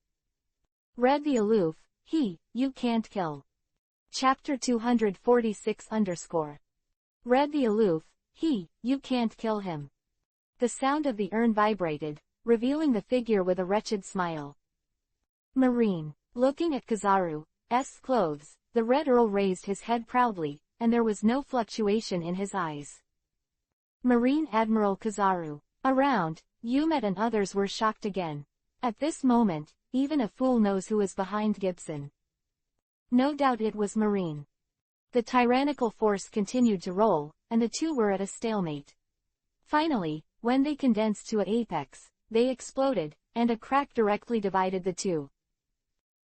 Speaker 1: Read the aloof, you can't kill. Chapter 246_. Read the aloof, you can't kill him. The sound of the urn vibrated, revealing the figure with a wretched smile. Marine. Looking at Kizaru's clothes, the Red Earl raised his head proudly, and there was no fluctuation in his eyes. Marine Admiral Kizaru. Around, Yumet and others were shocked again. At this moment, even a fool knows who is behind Gibson. No doubt it was Marine. The tyrannical force continued to roll, and the two were at a stalemate. Finally, when they condensed to an apex, they exploded, and a crack directly divided the two.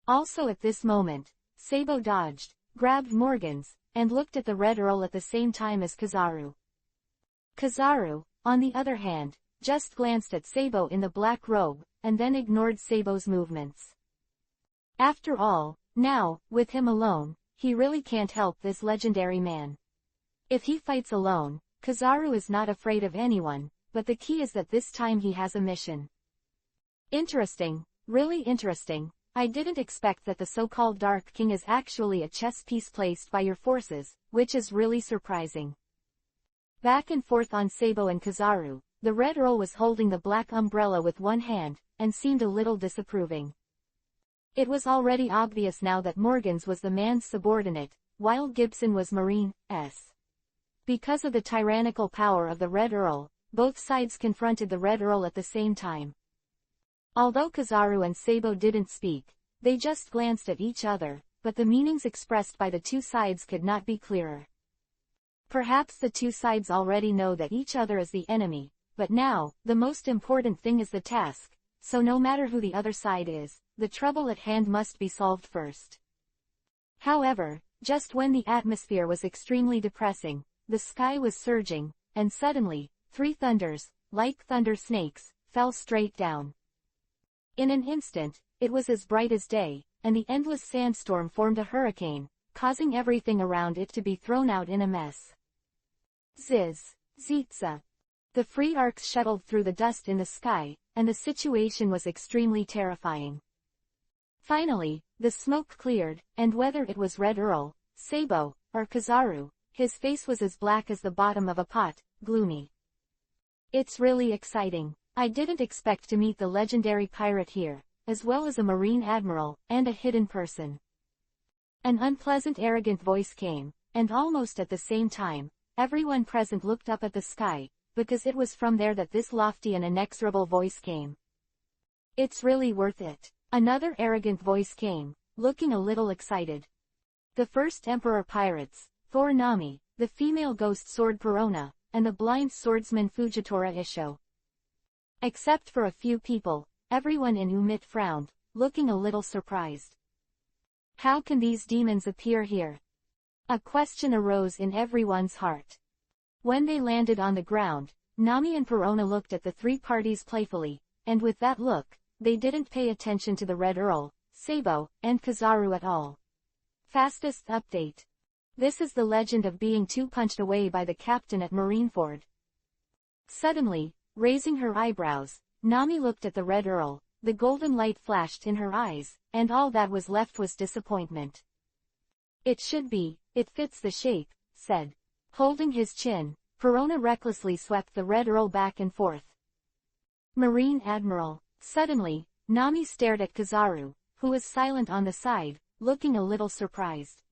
Speaker 1: Also at this moment, Sabo dodged, grabbed Morgans, and looked at the Red Earl at the same time as Kizaru. Kizaru, on the other hand, just glanced at Sabo in the black robe, and then ignored Sabo's movements. After all, now, with him alone, he really can't help this legendary man. If he fights alone, Kizaru is not afraid of anyone, but the key is that this time he has a mission. Interesting, really interesting. I didn't expect that the so-called Dark King is actually a chess piece placed by your forces, which is really surprising. Back and forth on Sabo and Kizaru, the Red Earl was holding the black umbrella with one hand, and seemed a little disapproving. It was already obvious now that Morgans was the man's subordinate, while Gibson was Marine's. Because of the tyrannical power of the Red Earl, both sides confronted the Red Earl at the same time. Although Kizaru and Sabo didn't speak, they just glanced at each other, but the meanings expressed by the two sides could not be clearer. Perhaps the two sides already know that each other is the enemy, but now, the most important thing is the task, so no matter who the other side is, the trouble at hand must be solved first. However, Just when the atmosphere was extremely depressing, the sky was surging, and suddenly, 3 thunders, like thunder snakes, fell straight down. In an instant, it was as bright as day, and the endless sandstorm formed a hurricane, causing everything around it to be thrown out in a mess. Ziz, zitza. The free arcs shuttled through the dust in the sky, and the situation was extremely terrifying. Finally, the smoke cleared, and whether it was Red Earl, Sabo, or Kizaru, his face was as black as the bottom of a pot, gloomy. It's really exciting. I didn't expect to meet the legendary pirate here, as well as a marine admiral, and a hidden person. An unpleasant arrogant voice came, and almost at the same time, everyone present looked up at the sky, because it was from there that this lofty and inexorable voice came. It's really worth it. Another arrogant voice came, looking a little excited. The first Emperor pirates, Thor Nami, the female ghost sword Perona, and the blind swordsman Fujitora Isho. Except for a few people, everyone in Umit frowned, looking a little surprised. How can these demons appear here? A question arose in everyone's heart. When they landed on the ground, Nami and Perona looked at the 3 parties playfully, and with that look, they didn't pay attention to the Red Earl, Sabo, and Kizaru at all. Fastest update. This is the legend of being punched away by the captain at Marineford. Suddenly, raising her eyebrows, Nami looked at the Red Earl, the golden light flashed in her eyes, and all that was left was disappointment. It fits the shape, said. Holding his chin, Perona recklessly swept the Red Earl back and forth. Marine Admiral. Suddenly, Nami stared at Kizaru, who was silent on the side, looking a little surprised.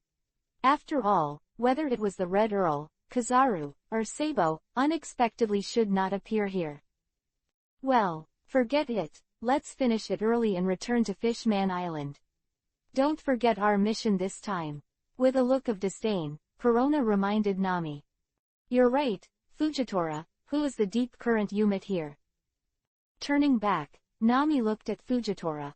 Speaker 1: After all, whether it was the Red Earl, Kizaru, or Sabo, unexpectedly should not appear here. Well, forget it, let's finish it early and return to Fishman Island. Don't forget our mission this time. With a look of disdain, Perona reminded Nami. You're right, Fujitora, who is the deep current Umit here? Turning back, Nami looked at Fujitora.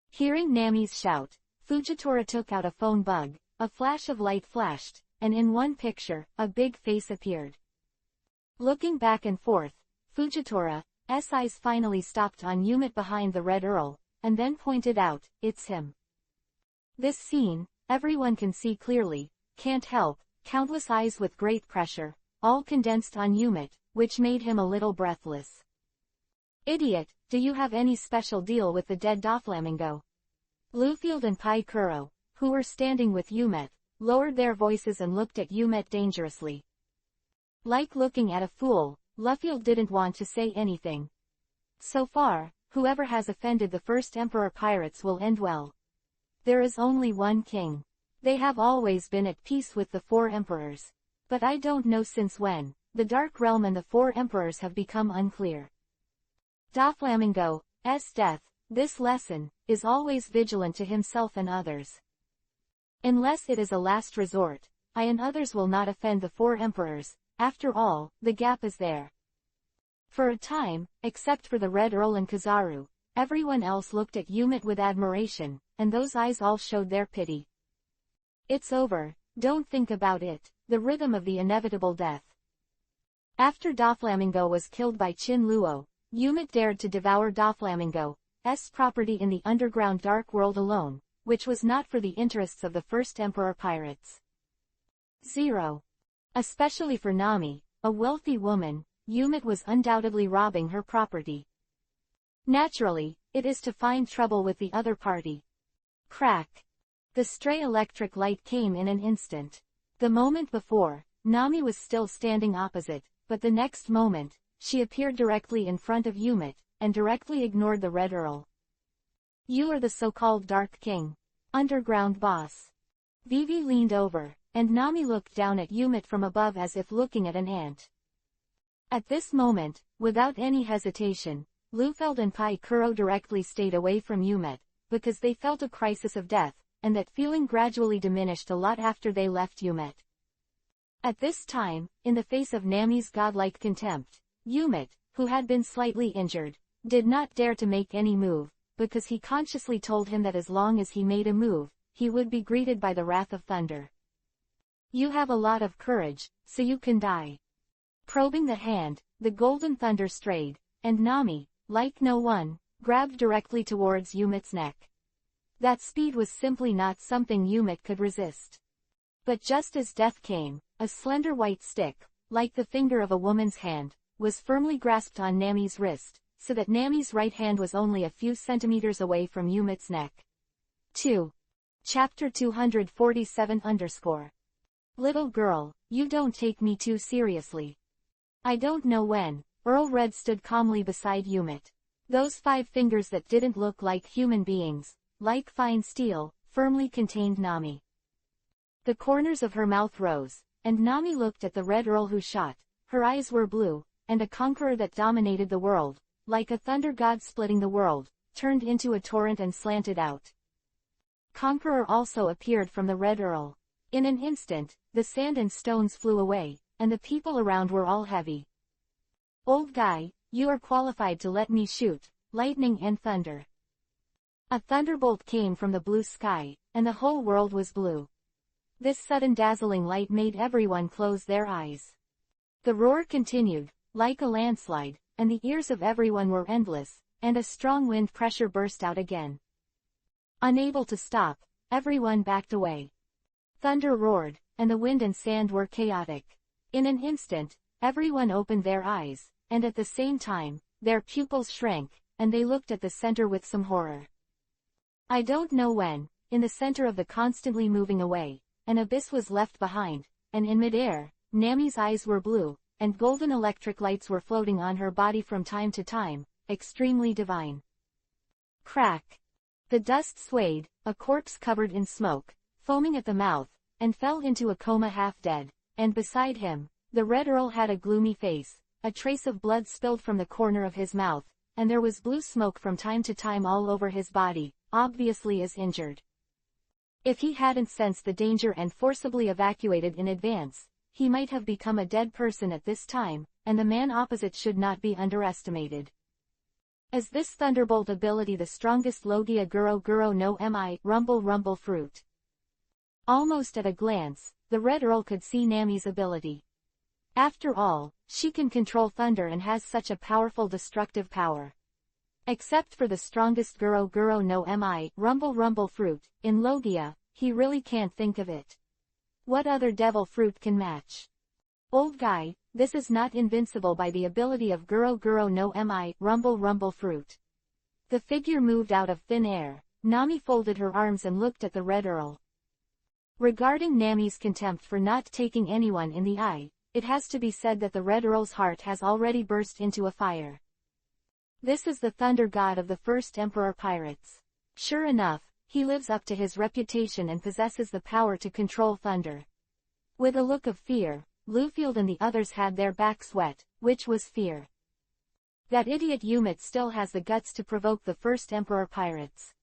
Speaker 1: Hearing Nami's shout, Fujitora took out a phone bug, a flash of light flashed, and in one picture, a big face appeared. Looking back and forth, Fujitora's eyes finally stopped on Umit behind the Red Earl, and then pointed out, it's him. This scene, everyone can see clearly, can't help, countless eyes with great pressure, all condensed on Umit, which made him a little breathless. Idiot, do you have any special deal with the dead Doflamingo? Lufield and Pai Kuro, who were standing with Umit, lowered their voices and looked at Umit dangerously. Like looking at a fool, Lufield didn't want to say anything. So far, whoever has offended the first Emperor pirates will end well. There is only one king. They have always been at peace with the 4 emperors. But I don't know since when, the Dark Realm and the 4 emperors have become unclear. Doflamingo's death, this lesson, is always vigilant to himself and others. Unless it is a last resort, I and others will not offend the 4 emperors, after all, the gap is there. For a time, except for the Red Earl and Kizaru, everyone else looked at Umit with admiration, and those eyes all showed their pity. It's over, don't think about it, the rhythm of the inevitable death. After Doflamingo was killed by Chin Luo, Umit dared to devour Doflamingo's property in the underground dark world alone, which was not for the interests of the first Emperor pirates. 0. Especially for Nami, a wealthy woman, Umit was undoubtedly robbing her property. Naturally, it is to find trouble with the other party. Crack. The stray electric light came in an instant. The moment before, Nami was still standing opposite, but the next moment, she appeared directly in front of Umit, and directly ignored the Red Earl. You are the so-called Dark King. Underground boss. Vivi leaned over, and Nami looked down at Umit from above as if looking at an ant. At this moment, without any hesitation, Lufeld and Pai Kuro directly stayed away from Umit, because they felt a crisis of death, and that feeling gradually diminished a lot after they left Umit. At this time, in the face of Nami's godlike contempt, Umit, who had been slightly injured, did not dare to make any move, because he consciously told him that as long as he made a move, he would be greeted by the wrath of thunder. You have a lot of courage, so you can die. Probing the hand, the golden thunder strayed, and Nami, like no one, grabbed directly towards Yumit's neck. That speed was simply not something Yumit could resist. But just as death came, a slender white stick, like the finger of a woman's hand, was firmly grasped on Nami's wrist, so that Nami's right hand was only a few centimeters away from Yumit's neck. 2. Chapter 247 _ Little girl, you don't take me too seriously. I don't know when. Earl Red stood calmly beside Yumit. Those 5 fingers that didn't look like human beings, like fine steel, firmly contained Nami. The corners of her mouth rose, and Nami looked at the Red Earl who shot. Her eyes were blue, and a conqueror that dominated the world, like a thunder god splitting the world, turned into a torrent and slanted out. Conqueror also appeared from the Red Earl. In an instant, the sand and stones flew away, and the people around were all heavy. Old guy, you are qualified to let me shoot, lightning and thunder. A thunderbolt came from the blue sky, and the whole world was blue. This sudden dazzling light made everyone close their eyes. The roar continued, like a landslide, and the ears of everyone were endless, and a strong wind pressure burst out again. Unable to stop, everyone backed away. Thunder roared, and the wind and sand were chaotic. In an instant, everyone opened their eyes, and at the same time, their pupils shrank, and they looked at the center with some horror. I don't know when, in the center of the constantly moving away, an abyss was left behind, and in midair, Nami's eyes were blue, and golden electric lights were floating on her body from time to time, extremely divine. Crack! The dust swayed, a corpse covered in smoke, foaming at the mouth, and fell into a coma half dead, and beside him, the Red Earl had a gloomy face, a trace of blood spilled from the corner of his mouth, and there was blue smoke from time to time all over his body, obviously as injured. If he hadn't sensed the danger and forcibly evacuated in advance, he might have become a dead person at this time, and the man opposite should not be underestimated. As this thunderbolt ability the strongest Logia Guro no Mi, rumble fruit. Almost at a glance, the Red Earl could see Nami's ability. After all, she can control thunder and has such a powerful destructive power. Except for the strongest Guro no Mi, rumble fruit, in Logia, he really can't think of it. What other devil fruit can match? Old guy, this is not invincible by the ability of Guro no Mi, rumble fruit. The figure moved out of thin air. Nami folded her arms and looked at the Red Earl. Regarding Nami's contempt for not taking anyone in the eye, it has to be said that the Red Earl's heart has already burst into a fire. This is the thunder god of the first Emperor Pirates. Sure enough, he lives up to his reputation and possesses the power to control thunder. With a look of fear, Lufield and the others had their backs wet, which was fear. That idiot Yumit still has the guts to provoke the first Emperor Pirates.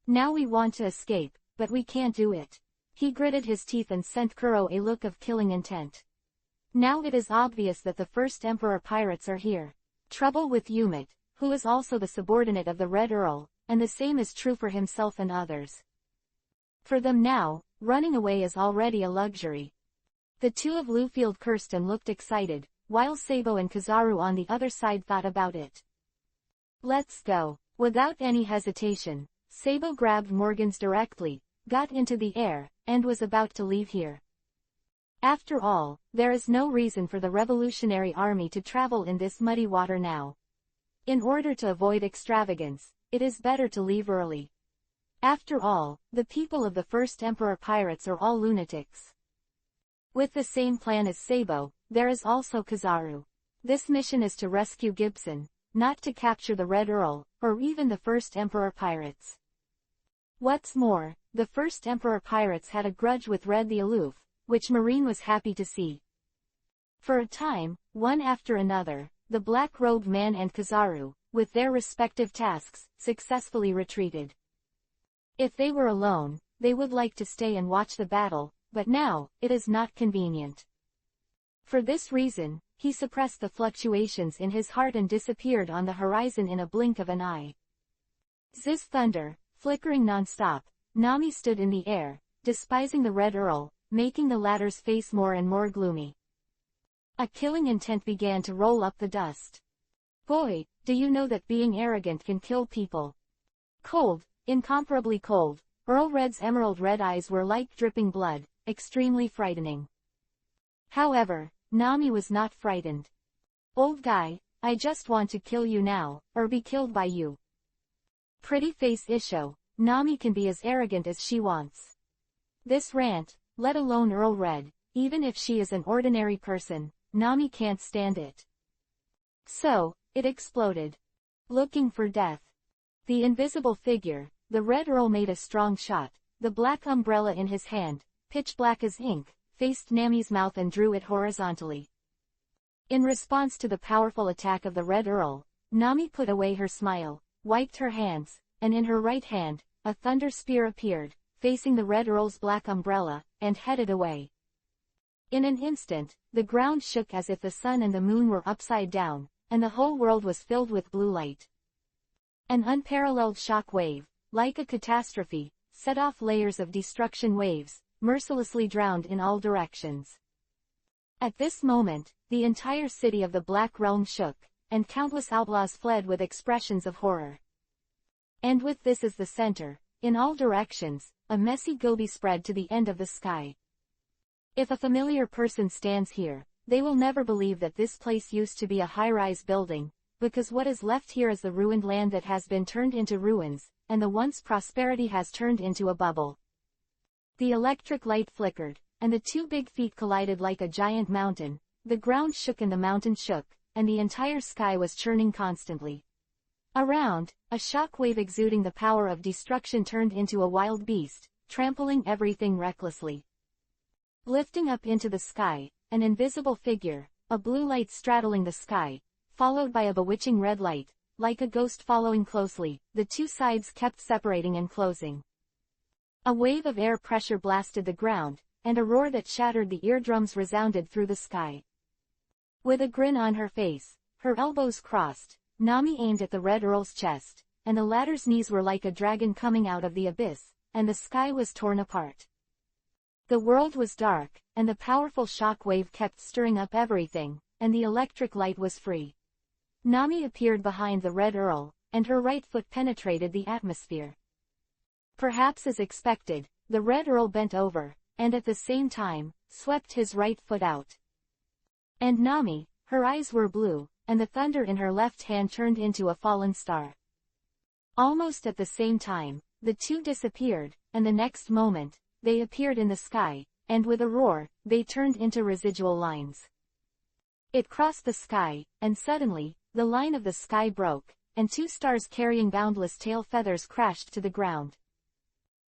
Speaker 1: Now we want to escape, but we can't do it. He gritted his teeth and sent Kuro a look of killing intent. Now it is obvious that the first Emperor Pirates are here. Trouble with Yumit, who is also the subordinate of the Red Earl, and the same is true for himself and others. For them now, running away is already a luxury. The two of Lufield cursed and looked excited, while Sabo and Kizaru on the other side thought about it. Let's go. Without any hesitation, Sabo grabbed Morgans directly, got into the air, and was about to leave here. After all, there is no reason for the Revolutionary Army to travel in this muddy water now. In order to avoid extravagance, it is better to leave early. After all, the people of the first Emperor Pirates are all lunatics. With the same plan as Sabo, there is also Kizaru. This mission is to rescue Gibson, not to capture the Red Earl, or even the first Emperor Pirates. What's more, the first Emperor Pirates had a grudge with Red the Aloof, which Marine was happy to see. For a time, one after another, the Black-Robed Man and Kizaru, with their respective tasks, successfully retreated. If they were alone, they would like to stay and watch the battle, but now, it is not convenient. For this reason, he suppressed the fluctuations in his heart and disappeared on the horizon in a blink of an eye. Ziz thunder, flickering non-stop, Nami stood in the air, despising the Red Earl, making the latter's face more and more gloomy. A killing intent began to roll up the dust. Boy, do you know that being arrogant can kill people. Cold, incomparably cold, Earl Red's emerald red eyes were like dripping blood, extremely frightening. However, Nami was not frightened. Old guy, I just want to kill you now, or be killed by you. Pretty face Isho, Nami can be as arrogant as she wants. This rant, let alone Earl Red, even if she is an ordinary person, Nami can't stand it. So, it exploded. Looking for death. The invisible figure, the Red Earl made a strong shot, the black umbrella in his hand, pitch black as ink, faced Nami's mouth and drew it horizontally. In response to the powerful attack of the Red Earl, Nami put away her smile, wiped her hands, and in her right hand, a thunder spear appeared, facing the Red Earl's black umbrella, and headed away. In an instant, the ground shook as if the sun and the moon were upside down, and the whole world was filled with blue light. An unparalleled shock wave, like a catastrophe, set off layers of destruction waves, mercilessly drowned in all directions. At this moment, the entire city of the Black Realm shook, and countless outlaws fled with expressions of horror. And with this as the center, in all directions, a messy goby spread to the end of the sky. If a familiar person stands here, they will never believe that this place used to be a high-rise building, because what is left here is the ruined land that has been turned into ruins, and the once prosperity has turned into a bubble. The electric light flickered, and the two big feet collided like a giant mountain, the ground shook and the mountain shook, and the entire sky was churning constantly. Around, a shock wave exuding the power of destruction turned into a wild beast, trampling everything recklessly. Lifting up into the sky, an invisible figure, a blue light straddling the sky, followed by a bewitching red light, like a ghost following closely, the two sides kept separating and closing. A wave of air pressure blasted the ground, and a roar that shattered the eardrums resounded through the sky. With a grin on her face, her elbows crossed, Nami aimed at the Red Earl's chest, and the latter's knees were like a dragon coming out of the abyss, and the sky was torn apart. The world was dark, and the powerful shock wave kept stirring up everything, and the electric light was free. Nami appeared behind the Red Earl, and her right foot penetrated the atmosphere. Perhaps as expected, the Red Earl bent over, and at the same time, swept his right foot out. And Nami, her eyes were blue, and the thunder in her left hand turned into a fallen star. Almost at the same time, the two disappeared, and the next moment, they appeared in the sky, and with a roar, they turned into residual lines. It crossed the sky, and suddenly, the line of the sky broke, and two stars carrying boundless tail feathers crashed to the ground.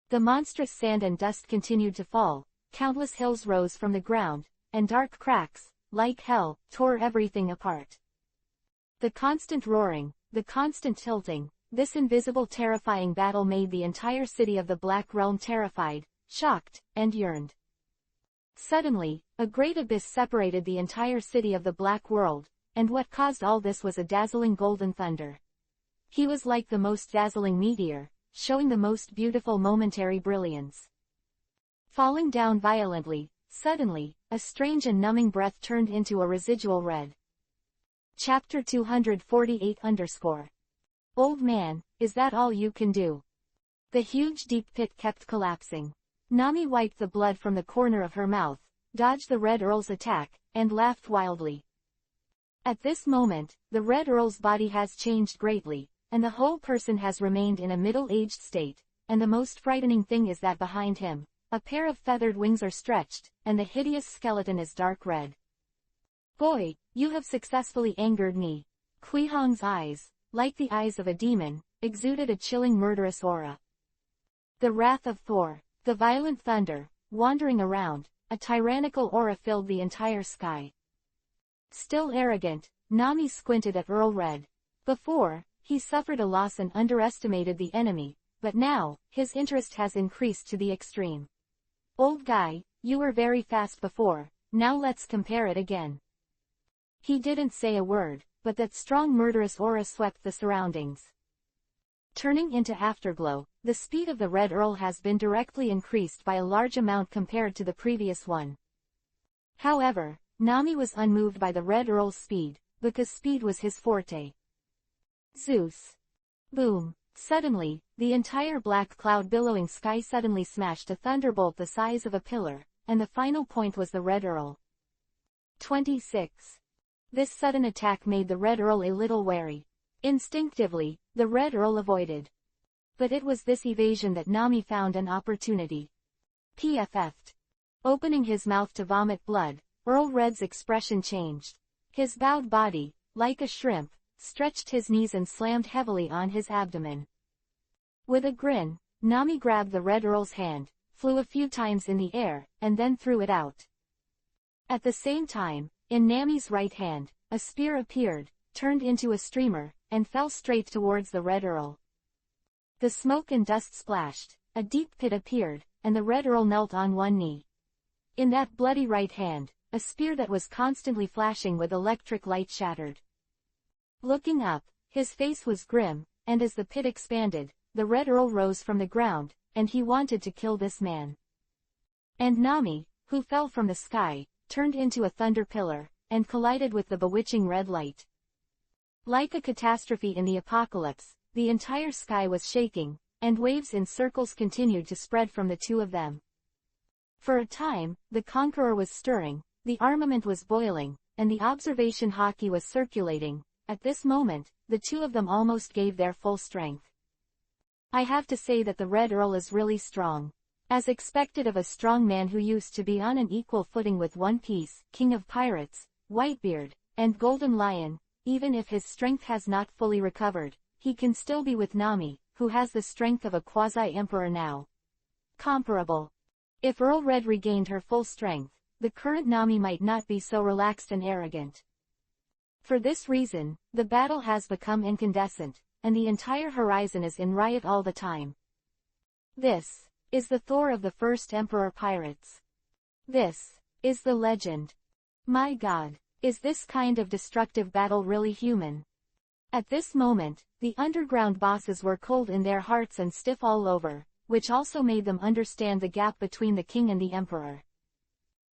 Speaker 1: The monstrous sand and dust continued to fall, countless hills rose from the ground, and dark cracks, like hell, tore everything apart. The constant roaring, the constant tilting, this invisible terrifying battle made the entire city of the Black Realm terrified, shocked, and yearned. Suddenly, a great abyss separated the entire city of the Black World, and what caused all this was a dazzling golden thunder. He was like the most dazzling meteor, showing the most beautiful momentary brilliance. Falling down violently, suddenly, a strange and numbing breath turned into a residual red. Chapter 248 _ Old man, is that all you can do? The huge deep pit kept collapsing. Nami wiped the blood from the corner of her mouth, dodged the Red Earl's attack, and laughed wildly. At this moment, the Red Earl's body has changed greatly, and the whole person has remained in a middle-aged state, and the most frightening thing is that behind him, a pair of feathered wings are stretched, and the hideous skeleton is dark red. Boy, you have successfully angered me. Kuihong's eyes, like the eyes of a demon, exuded a chilling murderous aura. The wrath of Thor, the violent thunder, wandering around, a tyrannical aura filled the entire sky. Still arrogant, Nami squinted at Earl Red. Before, he suffered a loss and underestimated the enemy, but now, his interest has increased to the extreme. Old guy, you were very fast before, now let's compare it again. He didn't say a word, but that strong murderous aura swept the surroundings. Turning into afterglow, the speed of the Red Earl has been directly increased by a large amount compared to the previous one. However, Nami was unmoved by the Red Earl's speed, because speed was his forte. Zeus. Boom. Suddenly, the entire black cloud billowing sky suddenly smashed a thunderbolt the size of a pillar, and the final point was the Red Earl. 26. This sudden attack made the Red Earl a little wary. Instinctively, the Red Earl avoided. But it was this evasion that Nami found an opportunity. PFF'd. Opening his mouth to vomit blood, Earl Red's expression changed. His bowed body, like a shrimp, stretched his knees and slammed heavily on his abdomen. With a grin, Nami grabbed the Red Earl's hand, flew a few times in the air, and then threw it out. At the same time, in Nami's right hand, a spear appeared, turned into a streamer, and fell straight towards the Red Earl. The smoke and dust splashed, a deep pit appeared, and the Red Earl knelt on one knee. In that bloody right hand, a spear that was constantly flashing with electric light shattered. Looking up, his face was grim, and as the pit expanded, the Red Earl rose from the ground, and he wanted to kill this man. And Nami, who fell from the sky, turned into a thunder pillar, and collided with the bewitching red light. Like a catastrophe in the apocalypse, the entire sky was shaking, and waves in circles continued to spread from the two of them. For a time, the Conqueror was stirring, the armament was boiling, and the observation hockey was circulating. At this moment, the two of them almost gave their full strength. I have to say that the Red Earl is really strong. As expected of a strong man who used to be on an equal footing with One Piece, King of Pirates, Whitebeard, and Golden Lion, even if his strength has not fully recovered, he can still be with Nami, who has the strength of a quasi-emperor now. Comparable. If Earl Red regained her full strength, the current Nami might not be so relaxed and arrogant. For this reason, the battle has become incandescent, and the entire horizon is in riot all the time. This is the Thor of the First Emperor Pirates. This is the legend. My God, is this kind of destructive battle really human? At this moment, the underground bosses were cold in their hearts and stiff all over, which also made them understand the gap between the king and the emperor.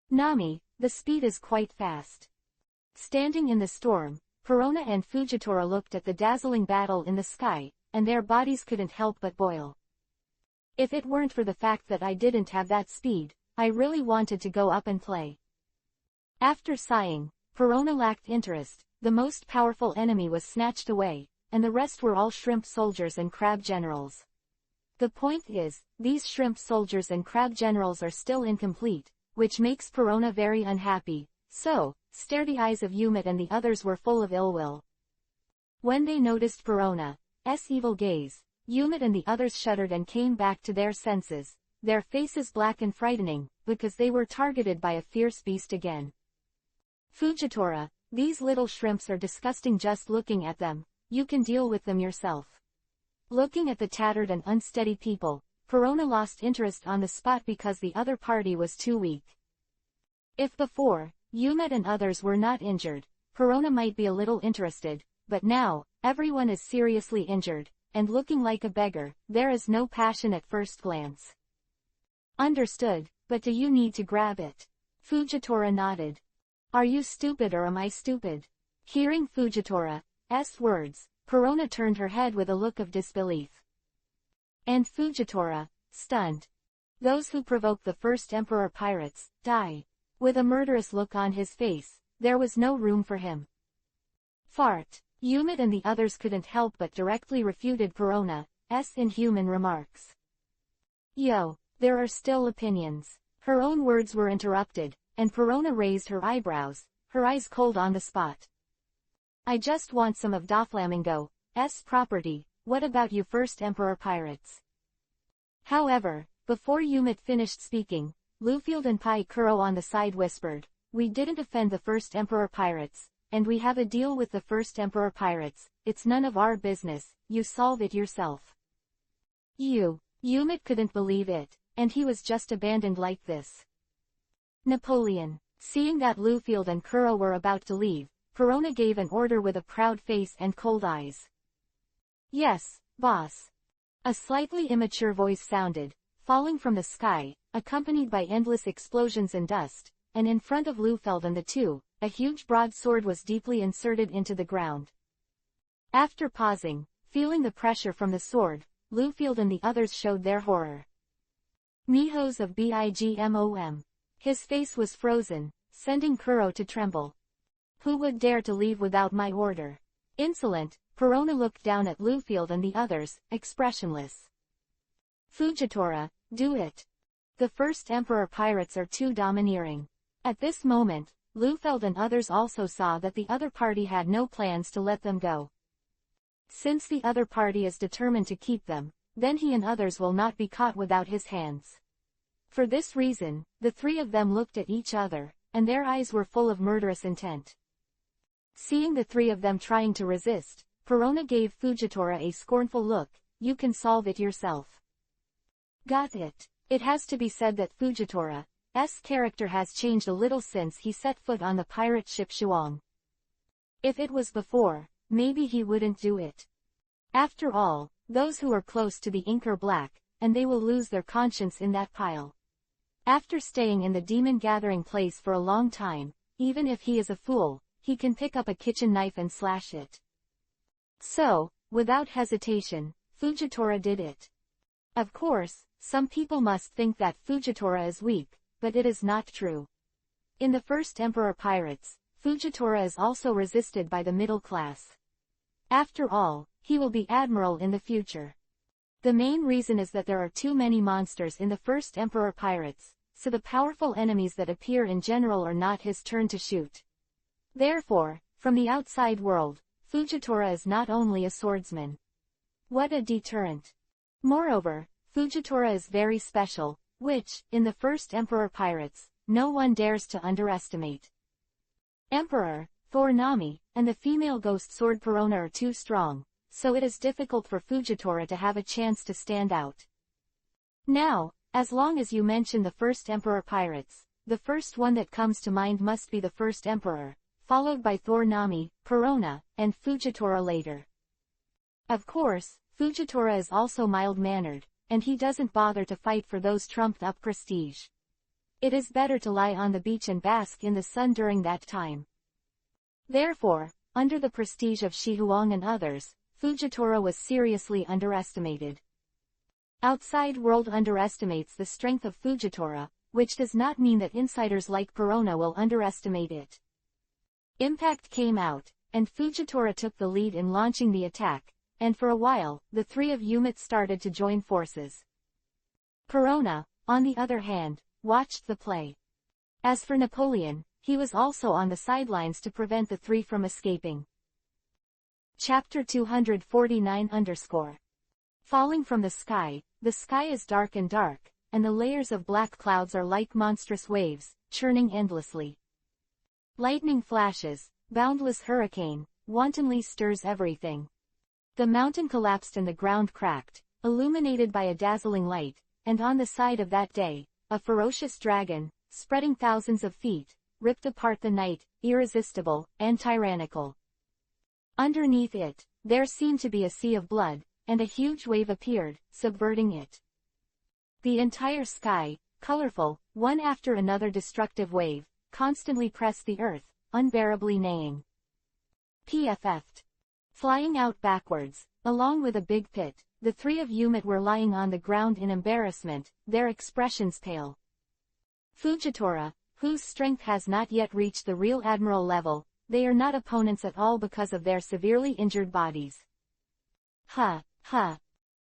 Speaker 1: Nami, the speed is quite fast. Standing in the storm, Perona and Fujitora looked at the dazzling battle in the sky, and their bodies couldn't help but boil. If it weren't for the fact that I didn't have that speed, I really wanted to go up and play. After sighing, Perona lacked interest, the most powerful enemy was snatched away, and the rest were all shrimp soldiers and crab generals. The point is, these shrimp soldiers and crab generals are still incomplete, which makes Perona very unhappy, so, sturdy eyes of Yumit and the others were full of ill will. When they noticed Perona's evil gaze, Yumit and the others shuddered and came back to their senses, their faces black and frightening, because they were targeted by a fierce beast again. Fujitora, these little shrimps are disgusting just looking at them, you can deal with them yourself. Looking at the tattered and unsteady people, Perona lost interest on the spot because the other party was too weak. If before, Yumit and others were not injured, Perona might be a little interested, but now, everyone is seriously injured, and looking like a beggar, there is no passion at first glance. Understood, but do you need to grab it? Fujitora nodded. Are you stupid or am I stupid? Hearing Fujitora's words, Perona turned her head with a look of disbelief. And Fujitora, stunned. Those who provoke the first Emperor Pirates, die. With a murderous look on his face, there was no room for him. Fart. Yumit and the others couldn't help but directly refuted Perona's inhuman remarks. Yo, there are still opinions. Her own words were interrupted, and Perona raised her eyebrows, her eyes cold on the spot. I just want some of Doflamingo's property, what about you first Emperor Pirates? However, before Yumit finished speaking, Lufield and Pai Kuro on the side whispered, we didn't offend the first Emperor Pirates, and we have a deal with the first Emperor Pirates, it's none of our business, you solve it yourself. Yumit couldn't believe it, and he was just abandoned like this. Napoleon, seeing that Lufield and Kuro were about to leave, Perona gave an order with a proud face and cold eyes. Yes, boss. A slightly immature voice sounded, falling from the sky, accompanied by endless explosions and dust, and in front of Lufeld and the two, a huge broadsword was deeply inserted into the ground. After pausing, feeling the pressure from the sword, Lufeld and the others showed their horror. Mijos of Bigmom. His face was frozen, sending Kuro to tremble. Who would dare to leave without my order? Insolent, Perona looked down at Lufeld and the others, expressionless. Fujitora, do it. The First Emperor pirates are too domineering. At this moment, Lufeld and others also saw that the other party had no plans to let them go. Since the other party is determined to keep them, then he and others will not be caught without his hands. For this reason, the three of them looked at each other, and their eyes were full of murderous intent. Seeing the three of them trying to resist, Perona gave Fujitora a scornful look. You can solve it yourself. Got it. It has to be said that Fujitora's character has changed a little since he set foot on the pirate ship Shuang. If it was before, maybe he wouldn't do it. After all, those who are close to the ink are black, and they will lose their conscience in that pile. After staying in the demon gathering place for a long time, even if he is a fool, he can pick up a kitchen knife and slash it. So, without hesitation, Fujitora did it. Of course, some people must think that Fujitora is weak, but it is not true. In the First Emperor Pirates, Fujitora is also resisted by the middle class. After all, he will be admiral in the future. The main reason is that there are too many monsters in the First Emperor Pirates, so the powerful enemies that appear in general are not his turn to shoot. Therefore, from the outside world, Fujitora is not only a swordsman. What a deterrent. Moreover, Fujitora is very special, which, in the First Emperor Pirates, no one dares to underestimate. Emperor, Thor Nami, and the female ghost sword Perona are too strong, so it is difficult for Fujitora to have a chance to stand out. Now, as long as you mention the First Emperor Pirates, the first one that comes to mind must be the First Emperor, followed by Thor Nami, Perona, and Fujitora later. Of course, Fujitora is also mild-mannered, and he doesn't bother to fight for those trumped-up prestige. It is better to lie on the beach and bask in the sun during that time. Therefore, under the prestige of Shi Huang and others, Fujitora was seriously underestimated. Outside world underestimates the strength of Fujitora, which does not mean that insiders like Perona will underestimate it. Impact came out, and Fujitora took the lead in launching the attack, and for a while, the three of Yumit started to join forces. Perona, on the other hand, watched the play. As for Napoleon, he was also on the sidelines to prevent the three from escaping. Chapter 249 Falling from the sky is dark and dark, and the layers of black clouds are like monstrous waves, churning endlessly. Lightning flashes, boundless hurricane, wantonly stirs everything. The mountain collapsed and the ground cracked, illuminated by a dazzling light, and on the side of that day, a ferocious dragon, spreading thousands of feet, ripped apart the night, irresistible and tyrannical. Underneath it, there seemed to be a sea of blood, and a huge wave appeared, subverting it. The entire sky, colorful, one after another destructive wave, constantly pressed the earth, unbearably neighing. PFF'd. Flying out backwards, along with a big pit, the three of Yumit were lying on the ground in embarrassment, their expressions pale. Fujitora, whose strength has not yet reached the real admiral level, they are not opponents at all because of their severely injured bodies. Ha, ha.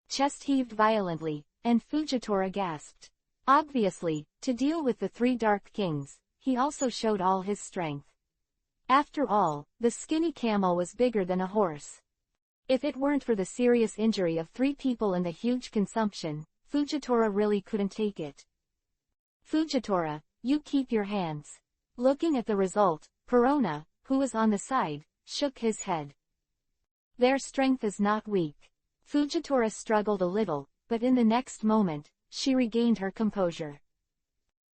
Speaker 1: Chest heaved violently, and Fujitora gasped. Obviously, to deal with the three Dark Kings, he also showed all his strength. After all, the skinny camel was bigger than a horse. If it weren't for the serious injury of three people and the huge consumption, Fujitora really couldn't take it. Fujitora, you keep your hands. Looking at the result, Perona, who was on the side, shook his head. Their strength is not weak. Fujitora struggled a little, but in the next moment, she regained her composure.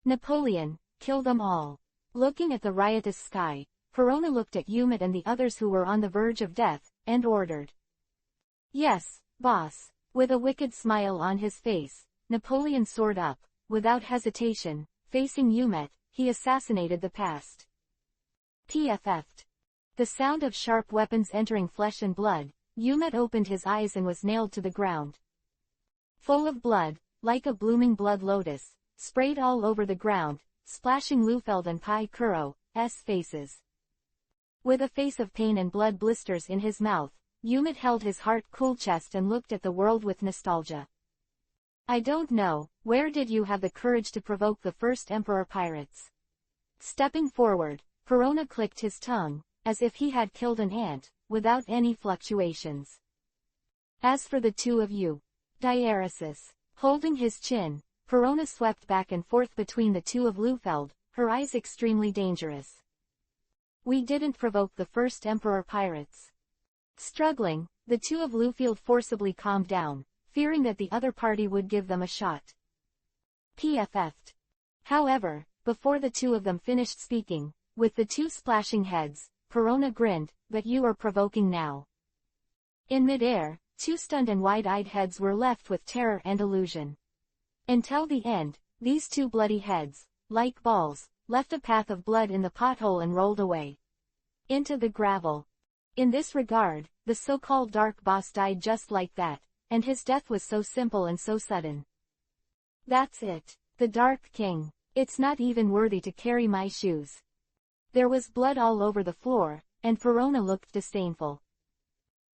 Speaker 1: Napoleon, kill them all. Looking at the riotous sky, Perona looked at Yumit and the others who were on the verge of death, and ordered. Yes, boss. With a wicked smile on his face, Napoleon soared up. Without hesitation, facing Yumet, he assassinated the past. PFF'd. The sound of sharp weapons entering flesh and blood, Yumet opened his eyes and was nailed to the ground. Full of blood, like a blooming blood lotus, sprayed all over the ground, splashing Lufeld and Pai Kuro's faces. With a face of pain and blood blisters in his mouth, Yumet held his heart-cool chest and looked at the world with nostalgia. I don't know, where did you have the courage to provoke the first Emperor pirates? Stepping forward, Perona clicked his tongue, as if he had killed an ant, without any fluctuations. As for the two of you, Diaresis, holding his chin, Perona swept back and forth between the two of Lufeld, her eyes extremely dangerous. We didn't provoke the first Emperor pirates. Struggling, the two of Lufeld forcibly calmed down, fearing that the other party would give them a shot. PFF'd. However, before the two of them finished speaking, with the two splashing heads, Perona grinned, but you are provoking now. In midair, two stunned and wide-eyed heads were left with terror and illusion. Until the end, these two bloody heads, like balls, left a path of blood in the pothole and rolled away. Into the gravel. In this regard, the so-called Dark Boss died just like that, and his death was so simple and so sudden. That's it. The Dark King. It's not even worthy to carry my shoes. There was blood all over the floor, and Perona looked disdainful.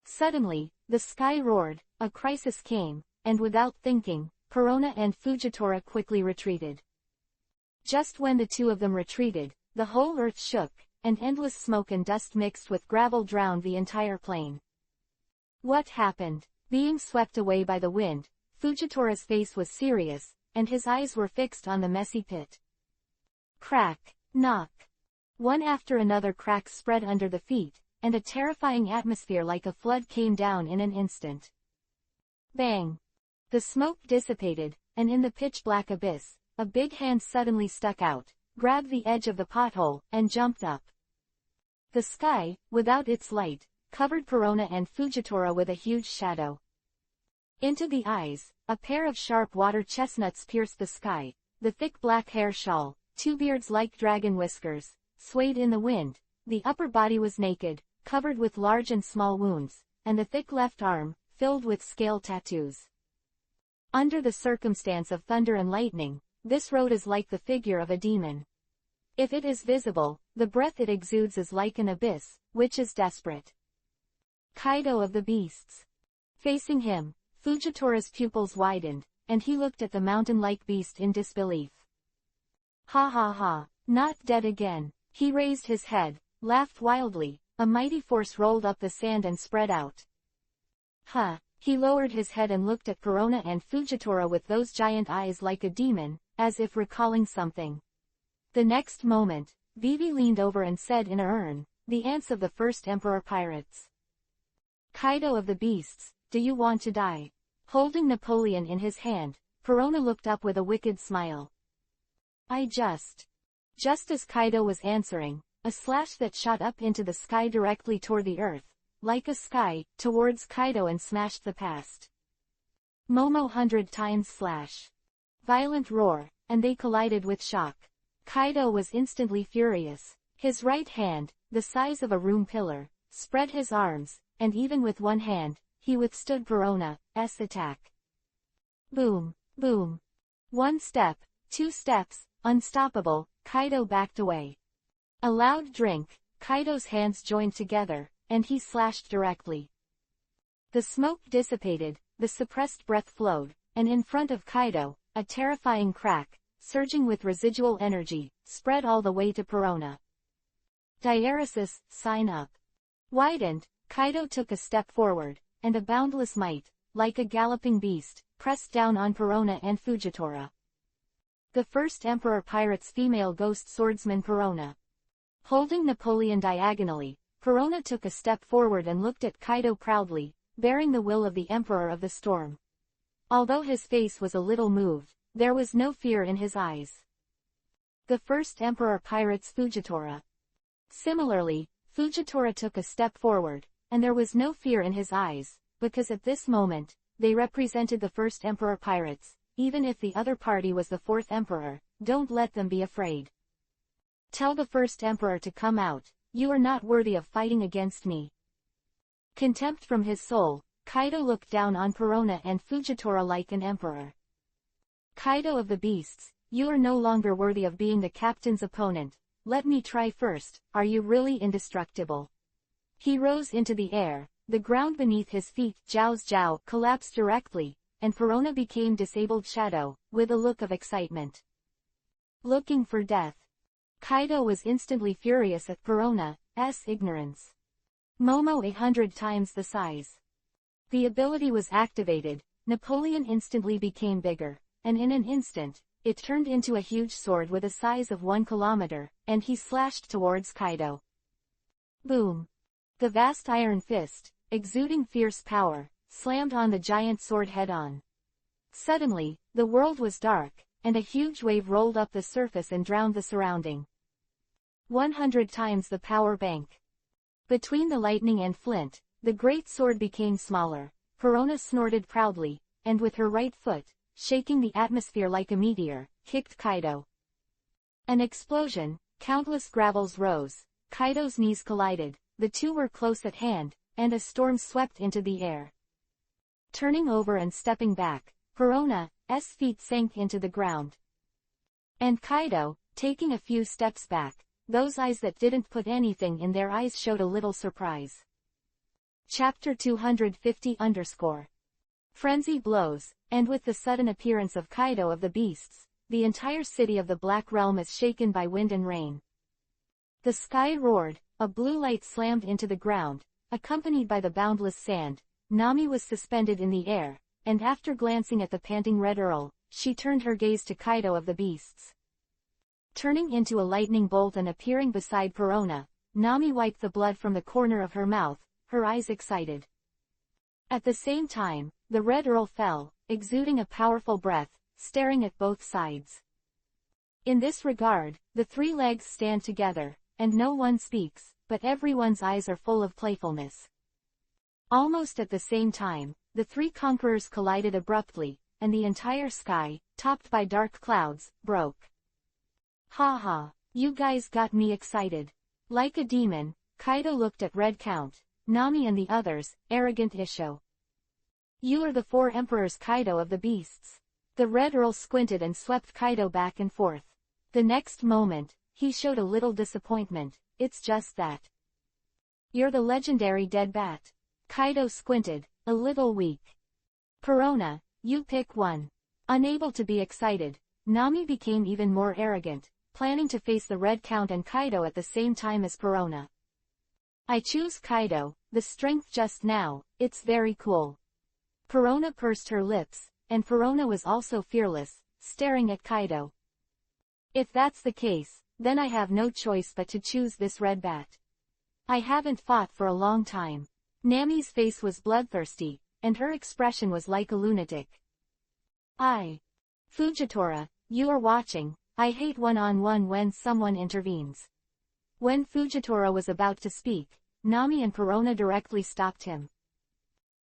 Speaker 1: Suddenly, the sky roared, a crisis came, and without thinking, Perona and Fujitora quickly retreated. Just when the two of them retreated, the whole earth shook, and endless smoke and dust mixed with gravel drowned the entire plain. What happened? Being swept away by the wind, Fujitora's face was serious, and his eyes were fixed on the messy pit. Crack, knock. One after another cracks spread under the feet, and a terrifying atmosphere like a flood came down in an instant. Bang! The smoke dissipated, and in the pitch-black abyss, a big hand suddenly stuck out, grabbed the edge of the pothole, and jumped up. The sky, without its light, covered Perona and Fujitora with a huge shadow. Into the eyes, a pair of sharp water chestnuts pierced the sky, the thick black hair shawl, two beards like dragon whiskers, swayed in the wind, the upper body was naked, covered with large and small wounds, and the thick left arm, filled with scale tattoos. Under the circumstance of thunder and lightning, this road is like the figure of a demon. If it is visible, the breath it exudes is like an abyss, which is desperate. Kaido of the Beasts. Facing him, Fujitora's pupils widened, and he looked at the mountain-like beast in disbelief. Ha ha ha, not dead again. He raised his head, laughed wildly, a mighty force rolled up the sand and spread out. Huh. He lowered his head and looked at Perona and Fujitora with those giant eyes like a demon, as if recalling something. The next moment, Vivi leaned over and said in a urn, the ants of the first Emperor pirates. Kaido of the Beasts, do you want to die? Holding Napoleon in his hand, Perona looked up with a wicked smile. Just as Kaido was answering, a slash that shot up into the sky directly toward the earth, like a sky, towards Kaido and smashed the past. Momo 100 times slash. Violent roar, and they collided with shock. Kaido was instantly furious. His right hand, the size of a room pillar, spread his arms, and even with one hand, he withstood Perona's attack. Boom, boom. One step, two steps, unstoppable, Kaido backed away. A loud drink, Kaido's hands joined together, and he slashed directly. The smoke dissipated, the suppressed breath flowed, and in front of Kaido, a terrifying crack, surging with residual energy, spread all the way to Perona. Diaresis, sign up. Widened, Kaido took a step forward, and a boundless might, like a galloping beast, pressed down on Perona and Fujitora. The first Emperor Pirate's female ghost swordsman Perona. Holding Napoleon diagonally, Perona took a step forward and looked at Kaido proudly, bearing the will of the Emperor of the Storm. Although his face was a little moved, there was no fear in his eyes. The first Emperor Pirate's Fujitora. Similarly, Fujitora took a step forward, and there was no fear in his eyes, because at this moment, they represented the first Emperor pirates. Even if the other party was the fourth Emperor, don't let them be afraid. Tell the first Emperor to come out. You are not worthy of fighting against me. Contempt from his soul, Kaido looked down on Perona and Fujitora like an emperor. Kaido of the Beasts, you are no longer worthy of being the captain's opponent. Let me try first. Are you really indestructible? He rose into the air. The ground beneath his feet, Zhao's Zhao, collapsed directly, and Perona became disabled shadow, with a look of excitement. Looking for death. Kaido was instantly furious at Perona's ignorance. Momo 100 times the size. The ability was activated. Napoleon instantly became bigger, and in an instant, it turned into a huge sword with a size of 1 kilometer, and he slashed towards Kaido. Boom! The vast iron fist, exuding fierce power, slammed on the giant sword head-on. Suddenly, the world was dark, and a huge wave rolled up the surface and drowned the surrounding. 100 times the power bank. Between the lightning and flint, the great sword became smaller. Perona snorted proudly, and with her right foot, shaking the atmosphere like a meteor, kicked Kaido. An explosion, countless gravels rose, Kaido's knees collided, the two were close at hand, and a storm swept into the air. Turning over and stepping back, Perona's feet sank into the ground. And Kaido, taking a few steps back, those eyes that didn't put anything in their eyes showed a little surprise. Chapter 250 Frenzy blows, and with the sudden appearance of Kaido of the Beasts, the entire city of the Black Realm is shaken by wind and rain. The sky roared, a blue light slammed into the ground, accompanied by the boundless sand. Nami was suspended in the air, and after glancing at the panting Red Earl, she turned her gaze to Kaido of the Beasts. Turning into a lightning bolt and appearing beside Perona, Nami wiped the blood from the corner of her mouth, her eyes excited. At the same time, the Red Earl fell, exuding a powerful breath, staring at both sides. In this regard, the three legs stand together, and no one speaks, but everyone's eyes are full of playfulness. Almost at the same time, the three conquerors collided abruptly, and the entire sky, topped by dark clouds, broke. Ha ha, you guys got me excited. Like a demon, Kaido looked at Red Count, Nami and the others, arrogant Isho. You are the four emperors, Kaido of the Beasts. The Red Earl squinted and swept Kaido back and forth. The next moment, he showed a little disappointment. It's just that. You're the legendary Dead Bat. Kaido squinted, a little weak. Perona, you pick one. Unable to be excited, Nami became even more arrogant, planning to face the Red Count and Kaido at the same time as Perona. I choose Kaido, the strength just now, it's very cool. Perona pursed her lips, and Perona was also fearless, staring at Kaido. If that's the case, then I have no choice but to choose this Red Bat. I haven't fought for a long time. Nami's face was bloodthirsty, and her expression was like a lunatic. Fujitora, you are watching. I hate one-on-one when someone intervenes. When Fujitora was about to speak, Nami and Perona directly stopped him.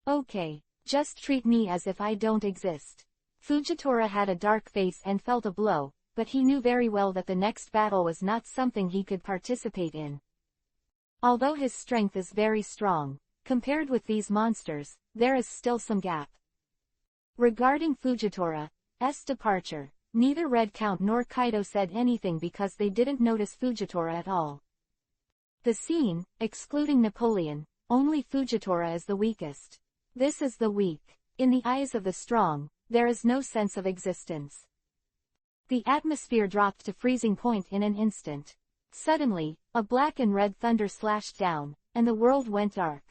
Speaker 1: Okay, just treat me as if I don't exist. Fujitora had a dark face and felt a blow, but he knew very well that the next battle was not something he could participate in. Although his strength is very strong, compared with these monsters, there is still some gap. Regarding Fujitora's departure, neither Red Count nor Kaido said anything because they didn't notice Fujitora at all. The scene, excluding Napoleon, only Fujitora is the weakest. This is the weak. In the eyes of the strong, there is no sense of existence. The atmosphere dropped to freezing point in an instant. Suddenly, a black and red thunder slashed down, and the world went dark.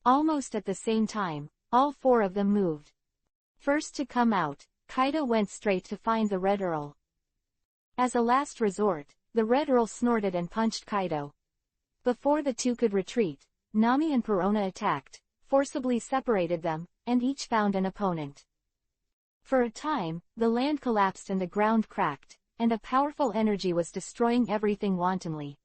Speaker 1: Almost at the same time, all four of them moved. First to come out, Kaido went straight to find the Red Earl. As a last resort, the Red Earl snorted and punched Kaido. Before the two could retreat, Nami and Perona attacked, forcibly separated them, and each found an opponent. For a time, the land collapsed and the ground cracked, and a powerful energy was destroying everything wantonly.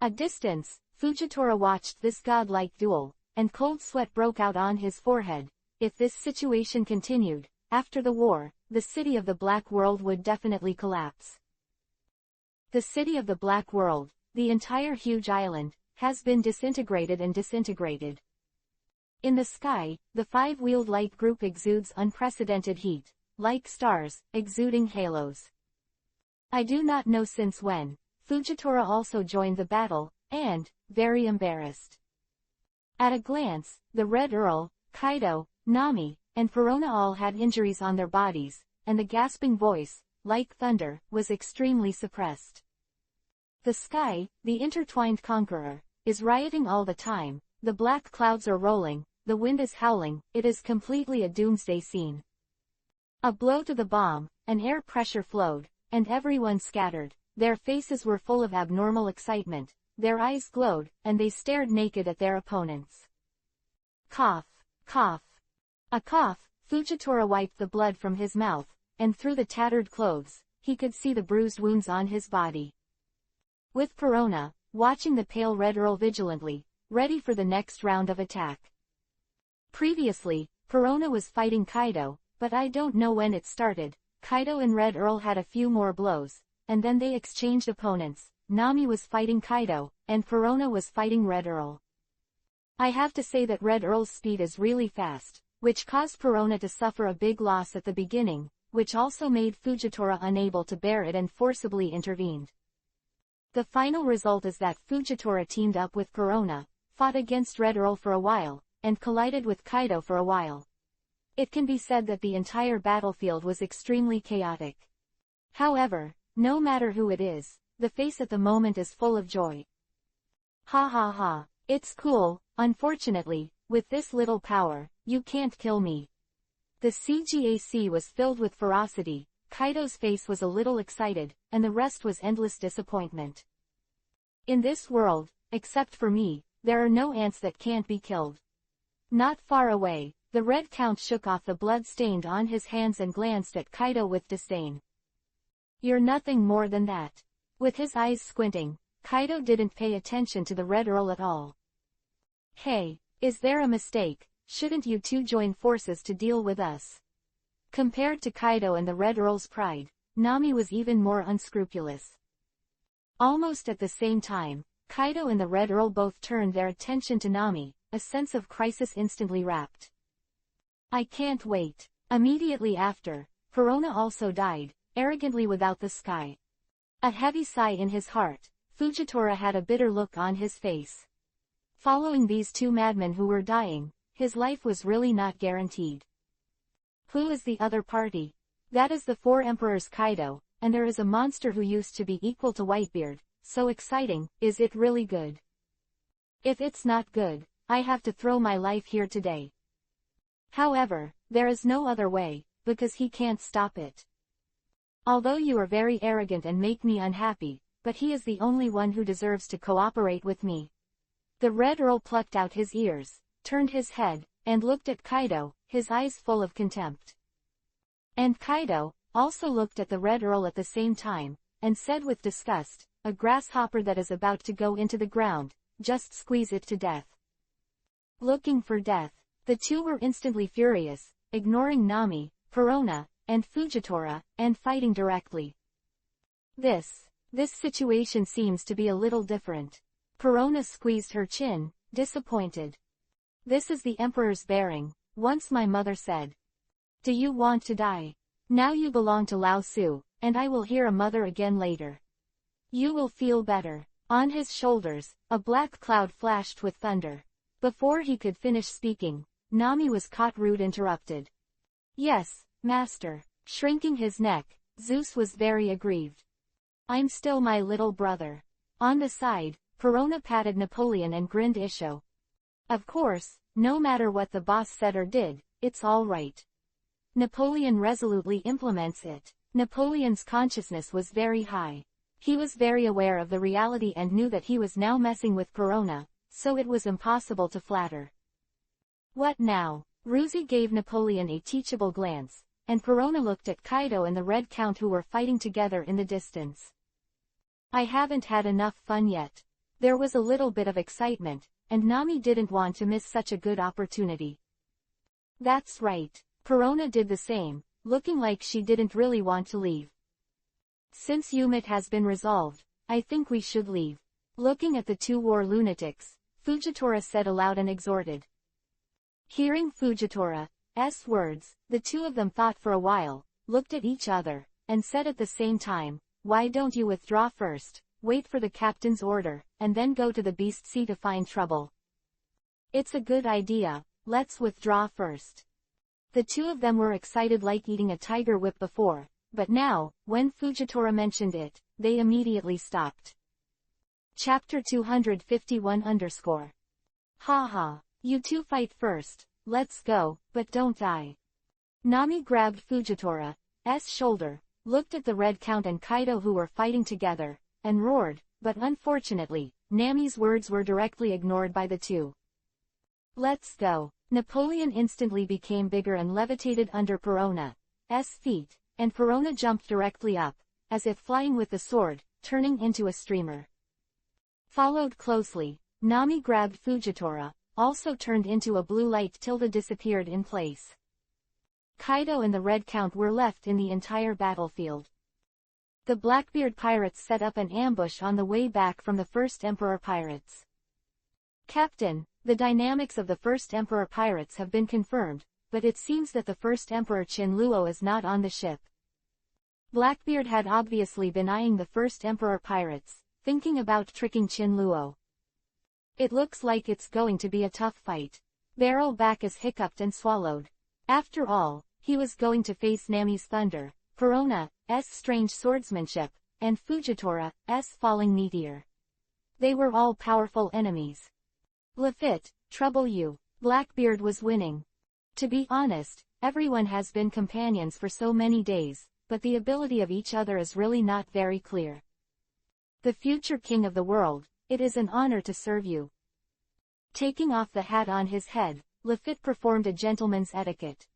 Speaker 1: At distance, Fujitora watched this godlike duel, and cold sweat broke out on his forehead. if this situation continued, after the war, the city of the Black World would definitely collapse. The city of the Black World, the entire huge island, has been disintegrated and disintegrated. In the sky, the five-wheeled light group exudes unprecedented heat, like stars, exuding halos. I do not know since when, Fujitora also joined the battle, and, very embarrassed. At a glance, the Red Earl, Kaido, Nami, and Perona all had injuries on their bodies, and the gasping voice, like thunder, was extremely suppressed. The sky, the intertwined conqueror, is rioting all the time, the black clouds are rolling, the wind is howling, it is completely a doomsday scene. A blow to the bomb, an air pressure flowed, and everyone scattered, their faces were full of abnormal excitement, their eyes glowed, and they stared naked at their opponents. Cough, cough. A cough, Fujitora wiped the blood from his mouth, and through the tattered clothes, he could see the bruised wounds on his body. With Perona, watching the pale Red Earl vigilantly, ready for the next round of attack. Previously, Perona was fighting Kaido, but I don't know when it started. Kaido and Red Earl had a few more blows, and then they exchanged opponents. Nami was fighting Kaido, and Perona was fighting Red Earl. I have to say that Red Earl's speed is really fast, which caused Perona to suffer a big loss at the beginning, which also made Fujitora unable to bear it and forcibly intervened. The final result is that Fujitora teamed up with Perona, fought against Red Earl for a while, and collided with Kaido for a while. It can be said that the entire battlefield was extremely chaotic. However, no matter who it is, the face at the moment is full of joy. Ha ha ha, it's cool, unfortunately, with this little power, you can't kill me. The CGAC was filled with ferocity, Kaido's face was a little excited, and the rest was endless disappointment. In this world, except for me, there are no ants that can't be killed. Not far away, the Red Count shook off the blood stained on his hands and glanced at Kaido with disdain. You're nothing more than that. With his eyes squinting, Kaido didn't pay attention to the Red Earl at all. Hey, is there a mistake? Shouldn't you two join forces to deal with us? Compared to Kaido and the Red Earl's pride, Nami was even more unscrupulous. Almost at the same time, Kaido and the Red Earl both turned their attention to Nami, a sense of crisis instantly wrapped. I can't wait. Immediately after, Perona also died, arrogantly without the sky. A heavy sigh in his heart, Fujitora had a bitter look on his face. Following these two madmen who were dying, his life was really not guaranteed. Who is the other party? That is the Four Emperors Kaido, and there is a monster who used to be equal to Whitebeard. So exciting, is it really good? If it's not good, I have to throw my life here today. However, there is no other way, because he can't stop it. Although you are very arrogant and make me unhappy, but he is the only one who deserves to cooperate with me. The Red Earl plucked out his ears, turned his head, and looked at Kaido, his eyes full of contempt. And Kaido also looked at the Red Earl at the same time, and said with disgust, a grasshopper that is about to go into the ground, just squeeze it to death. Looking for death, the two were instantly furious, ignoring Nami, Perona, and Fujitora, and fighting directly. This situation seems to be a little different. Perona squeezed her chin, disappointed. This is the Emperor's bearing, once my mother said. Do you want to die? Now you belong to Lao Su, and I will hear a mother again later. You will feel better. On his shoulders, a black cloud flashed with thunder. Before he could finish speaking, Nami was caught rude interrupted. Yes, master. Shrinking his neck, Zeus was very aggrieved. I'm still my little brother. On the side, Perona patted Napoleon and grinned Isho. Of course, no matter what the boss said or did, it's all right. Napoleon resolutely implements it. Napoleon's consciousness was very high. He was very aware of the reality and knew that he was now messing with Perona, so it was impossible to flatter. What now? Ruzi gave Napoleon a teachable glance, and Perona looked at Kaido and the Red Count who were fighting together in the distance. I haven't had enough fun yet. There was a little bit of excitement, and Nami didn't want to miss such a good opportunity. That's right. Perona did the same, looking like she didn't really want to leave. Since Umit has been resolved, I think we should leave. Looking at the two war lunatics, Fujitora said aloud and exhorted. Hearing Fujitora's words, the two of them thought for a while, looked at each other, and said at the same time, "Why don't you withdraw first, wait for the captain's order, and then go to the beast sea to find trouble?" "It's a good idea, let's withdraw first." The two of them were excited like eating a tiger whip before, but now, when Fujitora mentioned it, they immediately stopped. Chapter 241 _ Haha, you two fight first, let's go, but don't die. Nami grabbed Fujitora's shoulder, looked at the Red Count and Kaido who were fighting together, and roared, but unfortunately, Nami's words were directly ignored by the two. "Let's go." Napoleon instantly became bigger and levitated under Perona's feet, and Perona jumped directly up, as if flying with the sword, turning into a streamer. Followed closely, Nami grabbed Fujitora, also turned into a blue light till the disappeared in place. Kaido and the Red Count were left in the entire battlefield. The Blackbeard pirates set up an ambush on the way back from the First Emperor pirates. "Captain, the dynamics of the First Emperor pirates have been confirmed, but it seems that the First Emperor Chinluo is not on the ship." Blackbeard had obviously been eyeing the First Emperor pirates, thinking about tricking Chinluo. "It looks like it's going to be a tough fight." Barrel Bacchus hiccuped and swallowed. After all, he was going to face Nami's thunder, Perona's strange swordsmanship, and Fujitora's falling meteor. They were all powerful enemies. Lafitte, trouble you. Blackbeard was winning. To be honest, everyone has been companions for so many days, but the ability of each other is really not very clear. The future king of the world, it is an honor to serve you. Taking off the hat on his head, Lafitte performed a gentleman's etiquette.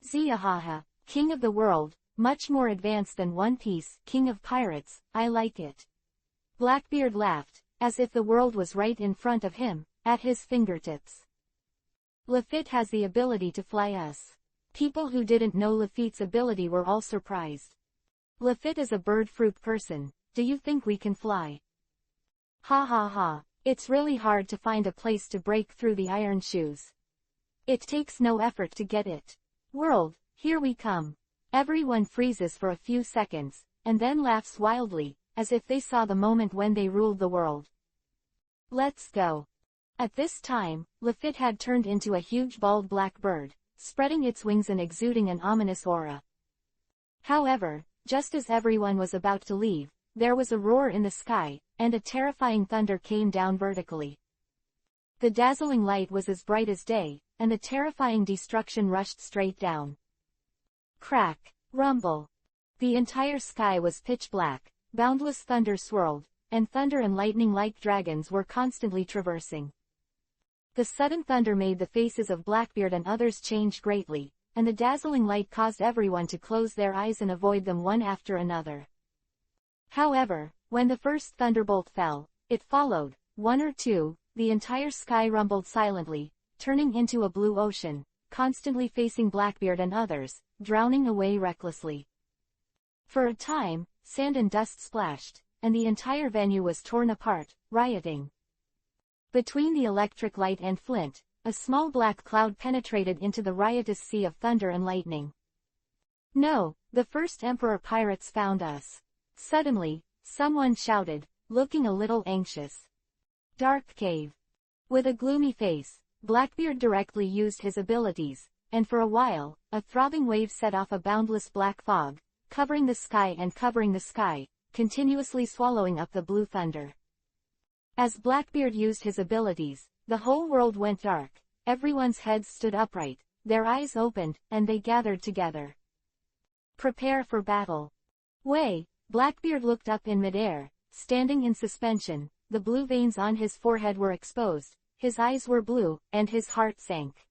Speaker 1: Ziahaha, king of the world, much more advanced than One Piece, king of pirates, I like it. Blackbeard laughed, as if the world was right in front of him, at his fingertips. Lafitte has the ability to fly us. People who didn't know Lafitte's ability were all surprised. Lafitte is a bird fruit person, do you think we can fly? Ha ha ha, it's really hard to find a place to break through the iron shoes. It takes no effort to get it. World, here we come. Everyone freezes for a few seconds, and then laughs wildly, as if they saw the moment when they ruled the world. Let's go. At this time, Lafitte had turned into a huge bald black bird, spreading its wings and exuding an ominous aura. However, just as everyone was about to leave, there was a roar in the sky, and a terrifying thunder came down vertically. The dazzling light was as bright as day, and the terrifying destruction rushed straight down. Crack, rumble. The entire sky was pitch black, boundless thunder swirled, and thunder and lightning like dragons were constantly traversing. The sudden thunder made the faces of Blackbeard and others change greatly, and the dazzling light caused everyone to close their eyes and avoid them one after another. However, when the first thunderbolt fell, it followed, one or two, the entire sky rumbled silently, turning into a blue ocean, constantly facing Blackbeard and others, drowning away recklessly. For a time, sand and dust splashed, and the entire venue was torn apart, rioting. Between the electric light and flint, a small black cloud penetrated into the riotous sea of thunder and lightning. No, the First Emperor pirates found us. Suddenly, someone shouted, looking a little anxious. Dark cave. With a gloomy face, Blackbeard directly used his abilities, and for a while, a throbbing wave set off a boundless black fog, covering the sky and covering the sky, continuously swallowing up the blue thunder. As Blackbeard used his abilities, the whole world went dark, everyone's heads stood upright, their eyes opened, and they gathered together. Prepare for battle. Way, Blackbeard looked up in midair, standing in suspension, the blue veins on his forehead were exposed, his eyes were blue, and his heart sank.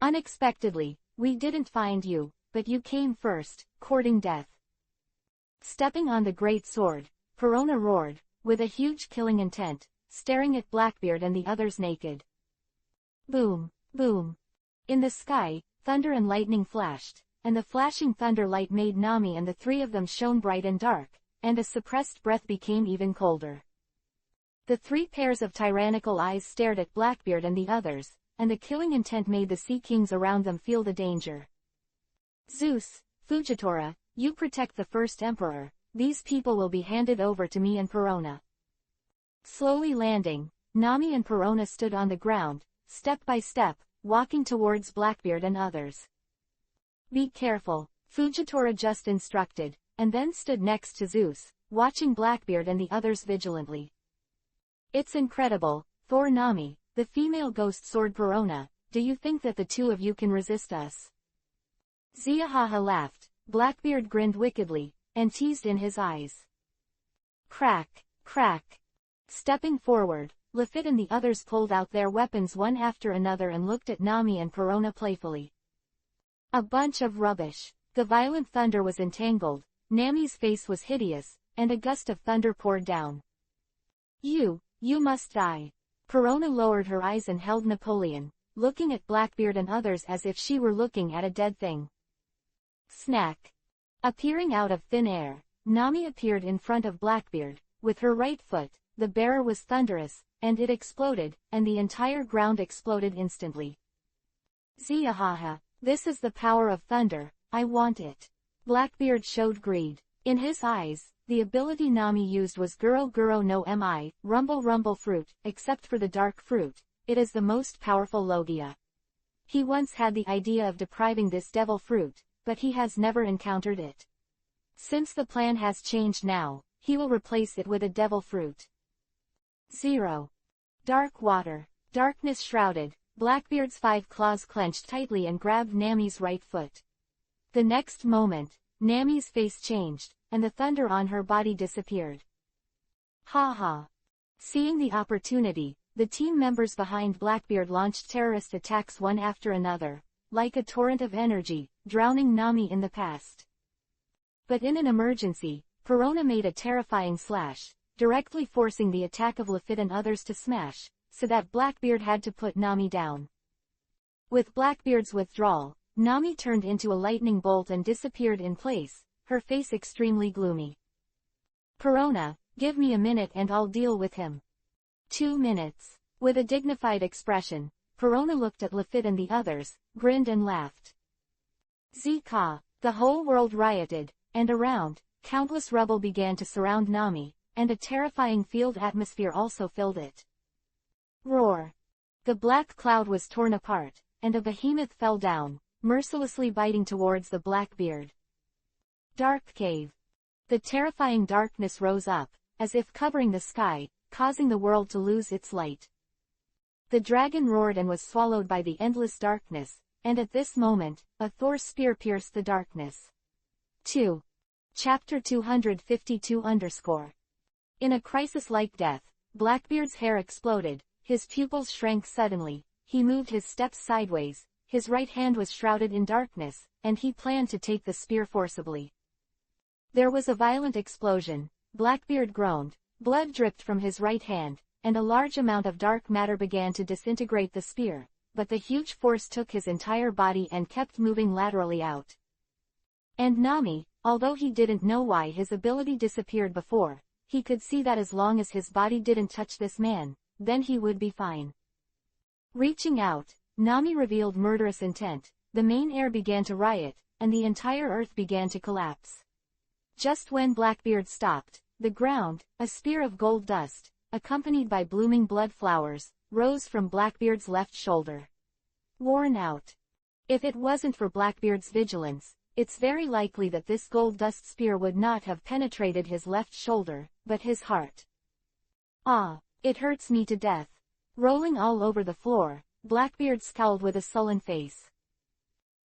Speaker 1: Unexpectedly, we didn't find you, but you came first, courting death. Stepping on the great sword, Perona roared, with a huge killing intent, staring at Blackbeard and the others naked. Boom, boom. In the sky, thunder and lightning flashed, and the flashing thunder light made Nami and the three of them shone bright and dark, and a suppressed breath became even colder. The three pairs of tyrannical eyes stared at Blackbeard and the others, and the killing intent made the sea kings around them feel the danger. Zeus, Fujitora, you protect the first emperor, these people will be handed over to me and Perona. Slowly landing, Nami and Perona stood on the ground, step by step, walking towards Blackbeard and others. Be careful, Fujitora just instructed, and then stood next to Zeus, watching Blackbeard and the others vigilantly. It's incredible, Thor Nami, the female ghost sword Perona, do you think that the two of you can resist us? Ziahaha laughed, Blackbeard grinned wickedly, and teased in his eyes. Crack, crack. Stepping forward, Lafitte and the others pulled out their weapons one after another and looked at Nami and Perona playfully. A bunch of rubbish. The violent thunder was entangled, Nami's face was hideous, and a gust of thunder poured down. You must die. Perona lowered her eyes and held Napoleon, looking at Blackbeard and others as if she were looking at a dead thing. Snack. Appearing out of thin air, Nami appeared in front of Blackbeard, with her right foot. The bearer was thunderous, and it exploded, and the entire ground exploded instantly. Ziahaha, this is the power of thunder, I want it. Blackbeard showed greed. In his eyes, the ability Nami used was Guro Guro no Mi, Rumble Rumble Fruit, except for the dark fruit, it is the most powerful Logia. He once had the idea of depriving this devil fruit, but he has never encountered it. Since the plan has changed now, he will replace it with a devil fruit. 0. Dark water. Darkness shrouded, Blackbeard's 5 claws clenched tightly and grabbed Nami's right foot. The next moment, Nami's face changed, and the thunder on her body disappeared. Ha ha. Seeing the opportunity, the team members behind Blackbeard launched terrorist attacks one after another, like a torrent of energy, drowning Nami in the past. But in an emergency, Perona made a terrifying slash, directly forcing the attack of Lafitte and others to smash, so that Blackbeard had to put Nami down. With Blackbeard's withdrawal, Nami turned into a lightning bolt and disappeared in place, her face extremely gloomy. Perona, give me a minute and I'll deal with him. 2 minutes. With a dignified expression, Perona looked at Lafitte and the others, grinned and laughed. Zika, the whole world rioted, and around, countless rubble began to surround Nami, and a terrifying field atmosphere also filled it. Roar. The black cloud was torn apart, and a behemoth fell down, mercilessly biting towards the Blackbeard. Dark cave. The terrifying darkness rose up, as if covering the sky, causing the world to lose its light. The dragon roared and was swallowed by the endless darkness, and at this moment, a Thor spear pierced the darkness. 2. Chapter 242 In a crisis-like death, Blackbeard's hair exploded, his pupils shrank suddenly, he moved his steps sideways, his right hand was shrouded in darkness, and he planned to take the spear forcibly. There was a violent explosion, Blackbeard groaned, blood dripped from his right hand, and a large amount of dark matter began to disintegrate the spear, but the huge force took his entire body and kept moving laterally out. And Nami, although he didn't know why his ability disappeared before, he could see that as long as his body didn't touch this man, then he would be fine. Reaching out, Nami revealed murderous intent, the main air began to riot, and the entire earth began to collapse. Just when Blackbeard stopped, the ground, a spear of gold dust, accompanied by blooming blood flowers, rose from Blackbeard's left shoulder. Worn out. If it wasn't for Blackbeard's vigilance, it's very likely that this gold dust spear would not have penetrated his left shoulder, but his heart. Ah, it hurts me to death. Rolling all over the floor, Blackbeard scowled with a sullen face.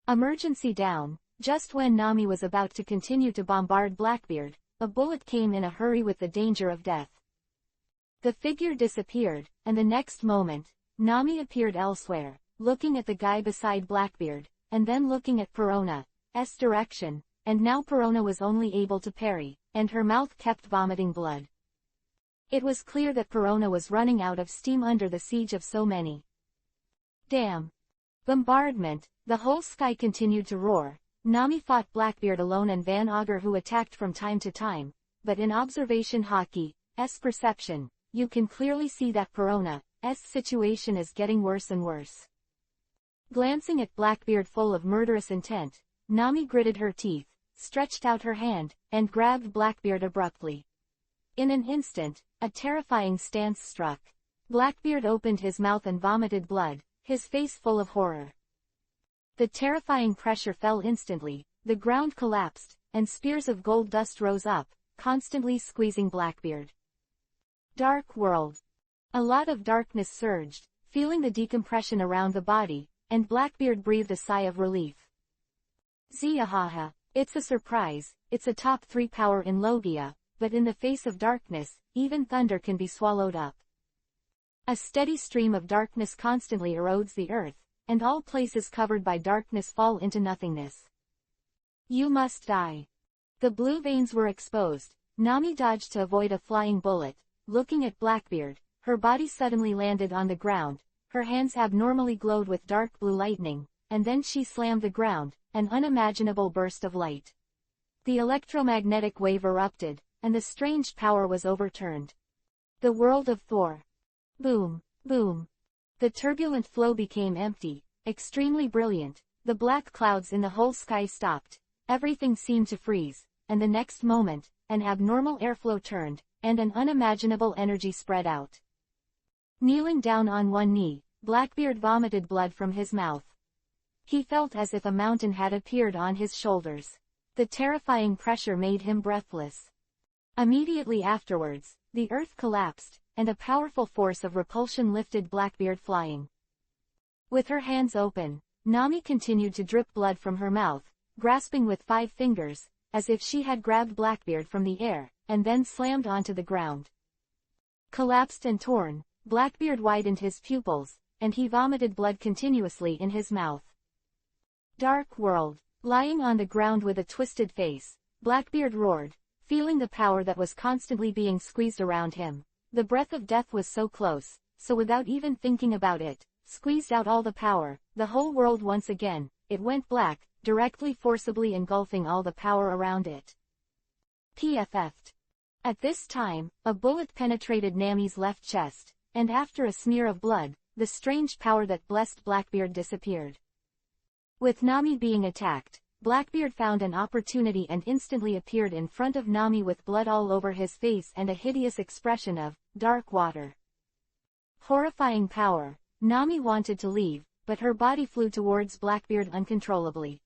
Speaker 1: Emergency down. Just when Nami was about to continue to bombard Blackbeard, a bullet came in a hurry with the danger of death. The figure disappeared, and the next moment, Nami appeared elsewhere, looking at the guy beside Blackbeard, and then looking at Perona's direction, and now Perona was only able to parry, and her mouth kept vomiting blood. It was clear that Perona was running out of steam under the siege of so many. Damn. Bombardment. The whole sky continued to roar. Nami fought Blackbeard alone and Van Augur, who attacked from time to time, but in observation Haki's perception, you can clearly see that Perona's situation is getting worse and worse. Glancing at Blackbeard full of murderous intent, Nami gritted her teeth, stretched out her hand, and grabbed Blackbeard abruptly. In an instant, a terrifying stance struck. Blackbeard opened his mouth and vomited blood, his face full of horror. The terrifying pressure fell instantly, the ground collapsed, and spears of gold dust rose up, constantly squeezing Blackbeard. Dark world. A lot of darkness surged, feeling the decompression around the body, and Blackbeard breathed a sigh of relief. Ziahaha. It's a surprise, it's a top 3 power in Logia, but in the face of darkness, even thunder can be swallowed up. A steady stream of darkness constantly erodes the earth, and all places covered by darkness fall into nothingness. You must die. The blue veins were exposed. Nami dodged to avoid a flying bullet. Looking at Blackbeard, her body suddenly landed on the ground, her hands abnormally glowed with dark blue lightning, and then she slammed the ground, an unimaginable burst of light. The electromagnetic wave erupted, and the strange power was overturned. The world of Thor. Boom, boom. The turbulent flow became empty, extremely brilliant. The black clouds in the whole sky stopped. Everything seemed to freeze, and the next moment, an abnormal airflow turned, and an unimaginable energy spread out. Kneeling down on one knee, Blackbeard vomited blood from his mouth. He felt as if a mountain had appeared on his shoulders. The terrifying pressure made him breathless. Immediately afterwards, the earth collapsed, and a powerful force of repulsion lifted Blackbeard flying. With her hands open, Nami continued to drip blood from her mouth, grasping with 5 fingers, as if she had grabbed Blackbeard from the air, and then slammed onto the ground. Collapsed and torn, Blackbeard widened his pupils, and he vomited blood continuously in his mouth. Dark world. Lying on the ground with a twisted face, Blackbeard roared, feeling the power that was constantly being squeezed around him. The breath of death was so close, so without even thinking about it, squeezed out all the power, the whole world once again, it went black, directly forcibly engulfing all the power around it. PFF'd. At this time, a bullet penetrated Nami's left chest, and after a smear of blood, the strange power that blessed Blackbeard disappeared. With Nami being attacked, Blackbeard found an opportunity and instantly appeared in front of Nami with blood all over his face and a hideous expression of dark water. Horrifying power. Nami wanted to leave, but her body flew towards Blackbeard uncontrollably.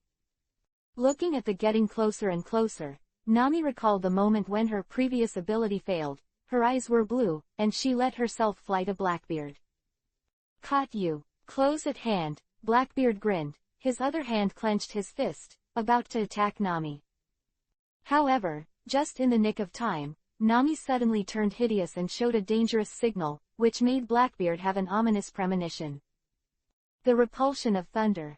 Speaker 1: Looking at the getting closer and closer, Nami recalled the moment when her previous ability failed. Her eyes were blue, and she let herself fly to Blackbeard. Caught you. Close at hand, Blackbeard grinned. His other hand clenched his fist, about to attack Nami. However, just in the nick of time, Nami suddenly turned hideous and showed a dangerous signal, which made Blackbeard have an ominous premonition. The repulsion of thunder.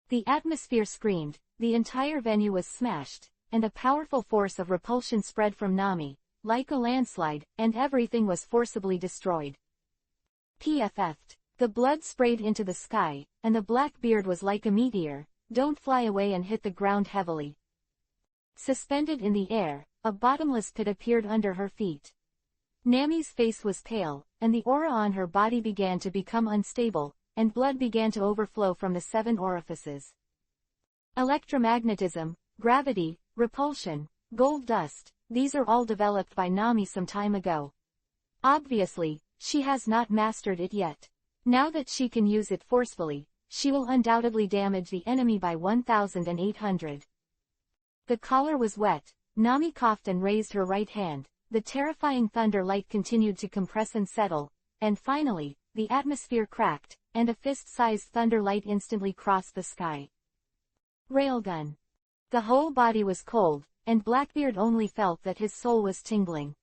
Speaker 1: The atmosphere screamed, the entire venue was smashed, and a powerful force of repulsion spread from Nami, like a landslide, and everything was forcibly destroyed. PFF'd. The blood sprayed into the sky, and the Blackbeard was like a meteor. Don't fly away and hit the ground heavily. Suspended in the air, a bottomless pit appeared under her feet. Nami's face was pale, and the aura on her body began to become unstable, and blood began to overflow from the 7 orifices. Electromagnetism, gravity, repulsion, gold dust, these are all developed by Nami some time ago. Obviously, she has not mastered it yet. Now that she can use it forcefully, she will undoubtedly damage the enemy by 1,800. The collar was wet. Nami coughed and raised her right hand. The terrifying thunder light continued to compress and settle, and finally, the atmosphere cracked, and a fist-sized thunder light instantly crossed the sky. Railgun. The whole body was cold, and Blackbeard only felt that his soul was tingling.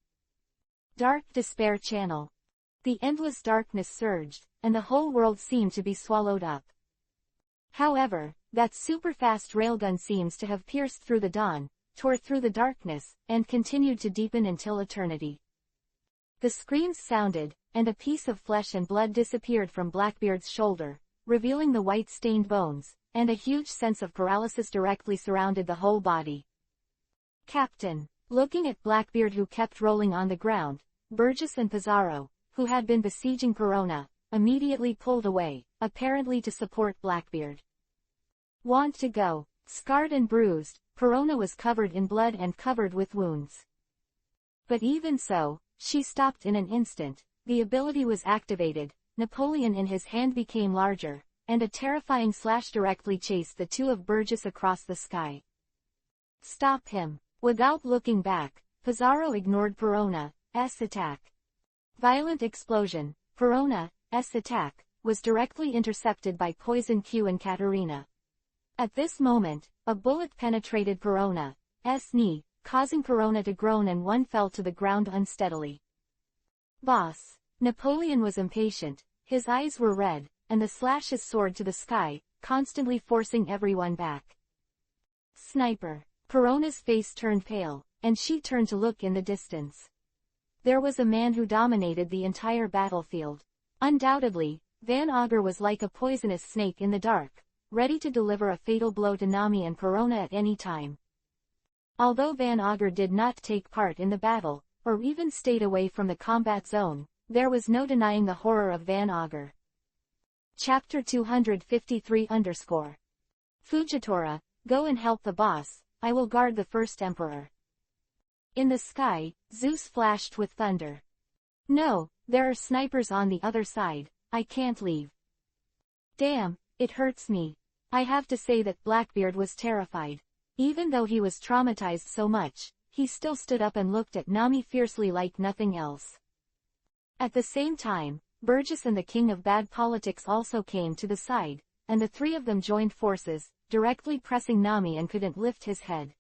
Speaker 1: Dark despair channel. The endless darkness surged, and the whole world seemed to be swallowed up. However, that super-fast railgun seems to have pierced through the dawn, tore through the darkness, and continued to deepen until eternity. The screams sounded, and a piece of flesh and blood disappeared from Blackbeard's shoulder. revealing the white-stained bones, and a huge sense of paralysis directly surrounded the whole body. Captain, looking at Blackbeard who kept rolling on the ground, Burgess and Pizarro, who had been besieging Perona, immediately pulled away, apparently to support Blackbeard. Want to go? Scarred and bruised, Perona was covered in blood and covered with wounds. But even so, she stopped in an instant. The ability was activated, Napoleon in his hand became larger, and a terrifying slash directly chased the two of Burgess across the sky. Stop him. Without looking back, Pizarro ignored Perona's attack. Violent explosion. Perona's attack was directly intercepted by Poison Q and Katarina. At this moment, a bullet penetrated Perona's knee, causing Perona to groan and one fell to the ground unsteadily. Boss. Napoleon was impatient, his eyes were red, and the slashes soared to the sky, constantly forcing everyone back. Sniper. Perona's face turned pale, and she turned to look in the distance. There was a man who dominated the entire battlefield. Undoubtedly, Van Augur was like a poisonous snake in the dark, ready to deliver a fatal blow to Nami and Perona at any time. Although Van Augur did not take part in the battle, or even stayed away from the combat zone, there was no denying the horror of Van Augur. Chapter 253 Fujitora, go and help the boss, I will guard the first emperor. In the sky, Zeus flashed with thunder. No, there are snipers on the other side, I can't leave. Damn, it hurts me. I have to say that Blackbeard was terrified. Even though he was traumatized so much, he still stood up and looked at Nami fiercely like nothing else. At the same time, Burgess and the King of Bad Politics also came to the side, and the three of them joined forces, directly pressing Nami and couldn't lift his head.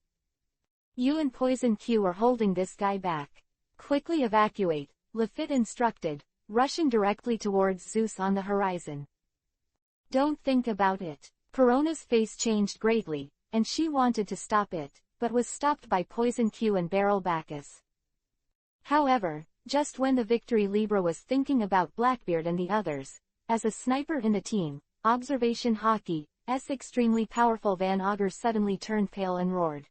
Speaker 1: You and Poison Q are holding this guy back. Quickly evacuate, Lafitte instructed, rushing directly towards Zeus on the horizon. Don't think about it. Perona's face changed greatly, and she wanted to stop it, but was stopped by Poison Q and Beryl Bacchus. However, just when the Victory Libra was thinking about Blackbeard and the others, as a sniper in the team, Observation Hockey's extremely powerful Van Augur suddenly turned pale and roared.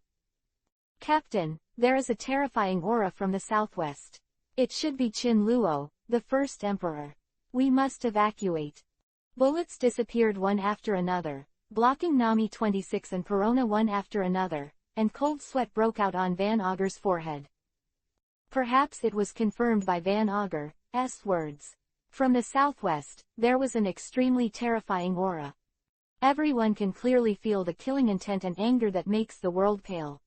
Speaker 1: Captain, there is a terrifying aura from the southwest. It should be Qin Luo, the first emperor. We must evacuate. Bullets disappeared one after another, blocking Nami 26 and Perona one after another, and cold sweat broke out on Van Augur's forehead. Perhaps it was confirmed by Van Augur's words. From the southwest, there was an extremely terrifying aura. Everyone can clearly feel the killing intent and anger that makes the world pale.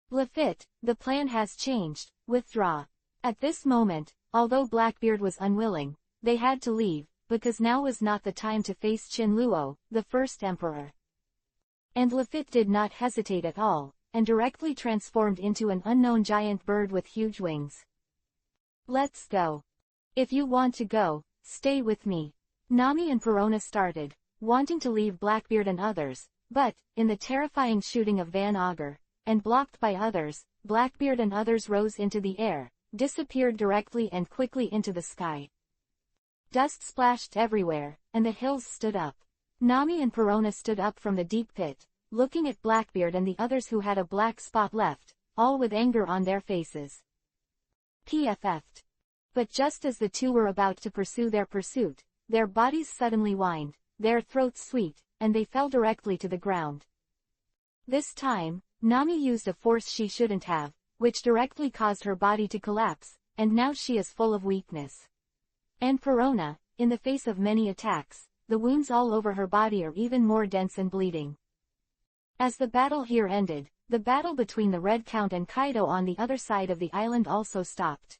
Speaker 1: Lafitte, the plan has changed, withdraw. At this moment, although Blackbeard was unwilling, they had to leave, because now was not the time to face Qin Luo, the first emperor. And Lafitte did not hesitate at all, and directly transformed into an unknown giant bird with huge wings. Let's go. If you want to go, stay with me. Nami and Perona started, wanting to leave Blackbeard and others, but, in the terrifying shooting of Van Augur, and blocked by others, Blackbeard and others rose into the air, disappeared directly and quickly into the sky. Dust splashed everywhere, and the hills stood up. Nami and Perona stood up from the deep pit, looking at Blackbeard and the others who had a black spot left, all with anger on their faces. PFF'd. But just as the two were about to pursue their pursuit, their bodies suddenly whined, their throats sweet, and they fell directly to the ground. This time, Nami used a force she shouldn't have, which directly caused her body to collapse, and now she is full of weakness. And Perona, in the face of many attacks, the wounds all over her body are even more dense and bleeding. As the battle here ended, the battle between the Red Count and Kaido on the other side of the island also stopped.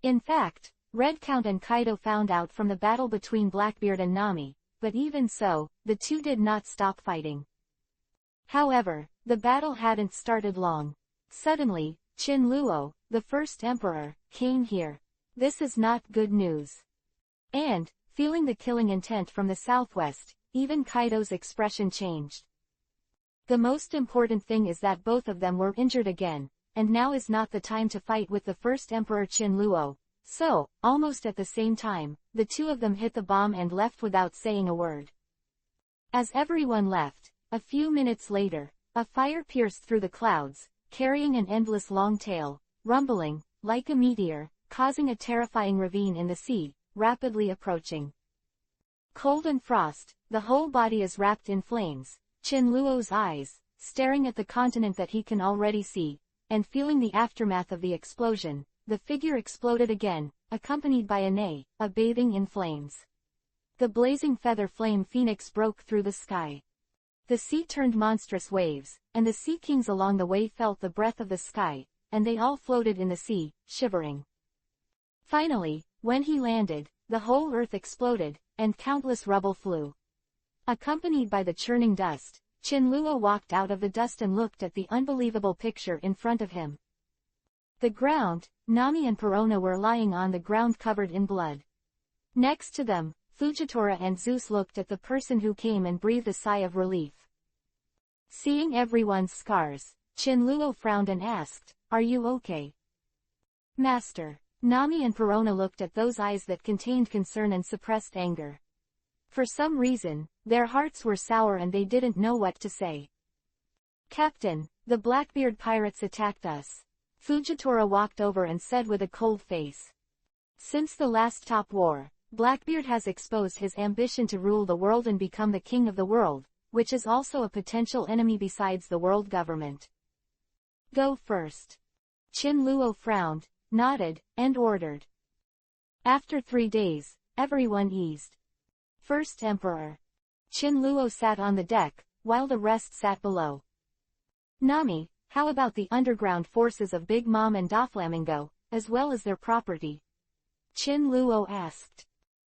Speaker 1: In fact, Red Count and Kaido found out from the battle between Blackbeard and Nami, but even so, the two did not stop fighting. However, the battle hadn't started long. Suddenly, Qin Luo, the first emperor, came here. This is not good news. And, feeling the killing intent from the southwest, even Kaido's expression changed. The most important thing is that both of them were injured again, and now is not the time to fight with the first emperor Qin Luo, So, almost at the same time, the two of them hit the bomb and left without saying a word. As everyone left, a few minutes later, a fire pierced through the clouds, carrying an endless long tail, rumbling, like a meteor, causing a terrifying ravine in the sea, rapidly approaching. Cold and frost, the whole body is wrapped in flames, Qin Luo's eyes, staring at the continent that he can already see, and feeling the aftermath of the explosion, the figure exploded again, accompanied by a neigh, a bathing in flames. The blazing feather flame phoenix broke through the sky. The sea turned monstrous waves, and the sea kings along the way felt the breath of the sky, and they all floated in the sea, shivering. Finally, when he landed, the whole earth exploded, and countless rubble flew. Accompanied by the churning dust, Qin Luo walked out of the dust and looked at the unbelievable picture in front of him. The ground, Nami and Perona were lying on the ground covered in blood. Next to them, Fujitora and Zeus looked at the person who came and breathed a sigh of relief. Seeing everyone's scars, Qin Luo frowned and asked, "Are you okay?" "Master." Nami and Perona looked at those eyes that contained concern and suppressed anger. For some reason, their hearts were sour and they didn't know what to say. "Captain, the Blackbeard pirates attacked us." Fujitora walked over and said with a cold face. Since the last top war, Blackbeard has exposed his ambition to rule the world and become the king of the world, which is also a potential enemy besides the world government. "Go first." Qin Luo frowned, nodded, and ordered. After 3 days, everyone eased. First Emperor. Qin Luo sat on the deck, while the rest sat below. "Nami, how about the underground forces of Big Mom and Doflamingo, as well as their property?" Qin Luo asked.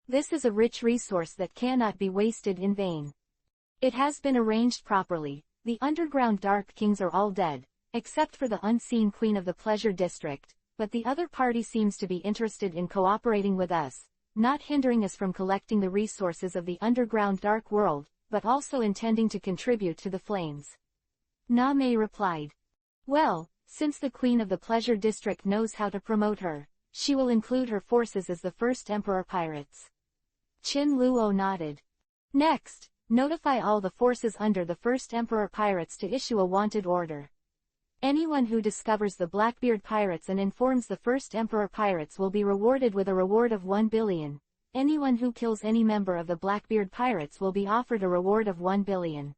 Speaker 1: "This is a rich resource that cannot be wasted in vain. It has been arranged properly. The underground Dark Kings are all dead, except for the unseen Queen of the Pleasure District, but the other party seems to be interested in cooperating with us, not hindering us from collecting the resources of the underground Dark World, but also intending to contribute to the flames." Name replied. "Well, since the Queen of the Pleasure District knows how to promote her, she will include her forces as the first Emperor Pirates." Qin Luo nodded. "Next, notify all the forces under the first Emperor Pirates to issue a wanted order. Anyone who discovers the Blackbeard Pirates and informs the first Emperor Pirates will be rewarded with a reward of 1 billion. Anyone who kills any member of the Blackbeard Pirates will be offered a reward of 1 billion.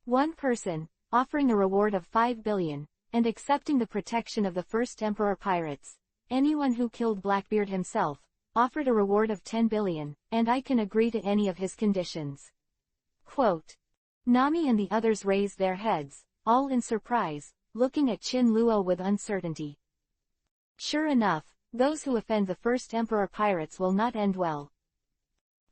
Speaker 1: One person, offering a reward of 5 billion, and accepting the protection of the first Emperor Pirates. Anyone who killed Blackbeard himself, offered a reward of 10 billion, and I can agree to any of his conditions." Quote. Nami and the others raised their heads, all in surprise, looking at Qin Luo with uncertainty. Sure enough, those who offend the first Emperor Pirates will not end well.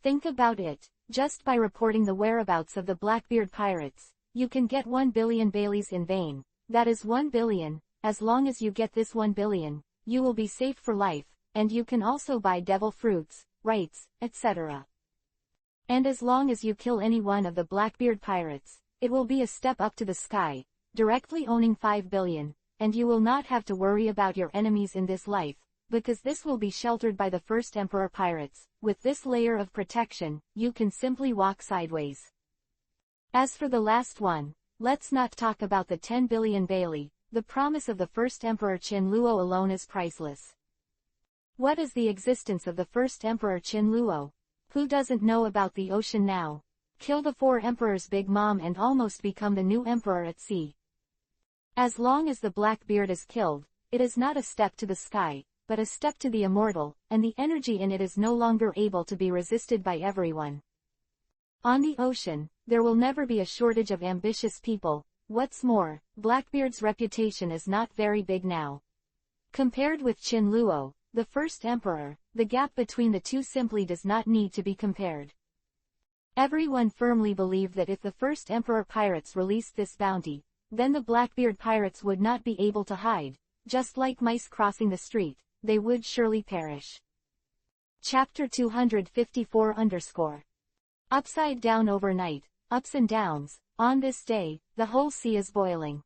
Speaker 1: Think about it, just by reporting the whereabouts of the Blackbeard Pirates, you can get 1 billion Baileys in vain. That is 1 billion, as long as you get this 1 billion, you will be safe for life, and you can also buy devil fruits, rights, etc. And as long as you kill any one of the Blackbeard Pirates, it will be a step up to the sky, directly owning 5 billion, and you will not have to worry about your enemies in this life, because this will be sheltered by the first Emperor Pirates. With this layer of protection, you can simply walk sideways. As for the last one, let's not talk about the 10 billion Bailey. The promise of the first Emperor Qin Luo alone is priceless. What is the existence of the first Emperor Qin Luo? Who doesn't know about the ocean now? Kill the 4 emperors Big Mom and almost become the new emperor at sea. As long as the Blackbeard is killed, it is not a step to the sky, but a step to the immortal, and the energy in it is no longer able to be resisted by everyone. On the ocean, there will never be a shortage of ambitious people. What's more, Blackbeard's reputation is not very big now. Compared with Qin Luo, the first emperor, the gap between the two simply does not need to be compared. Everyone firmly believed that if the first Emperor Pirates released this bounty, then the Blackbeard Pirates would not be able to hide. Just like mice crossing the street, they would surely perish. Chapter 254 Upside down overnight, ups and downs. On this day, the whole sea is boiling.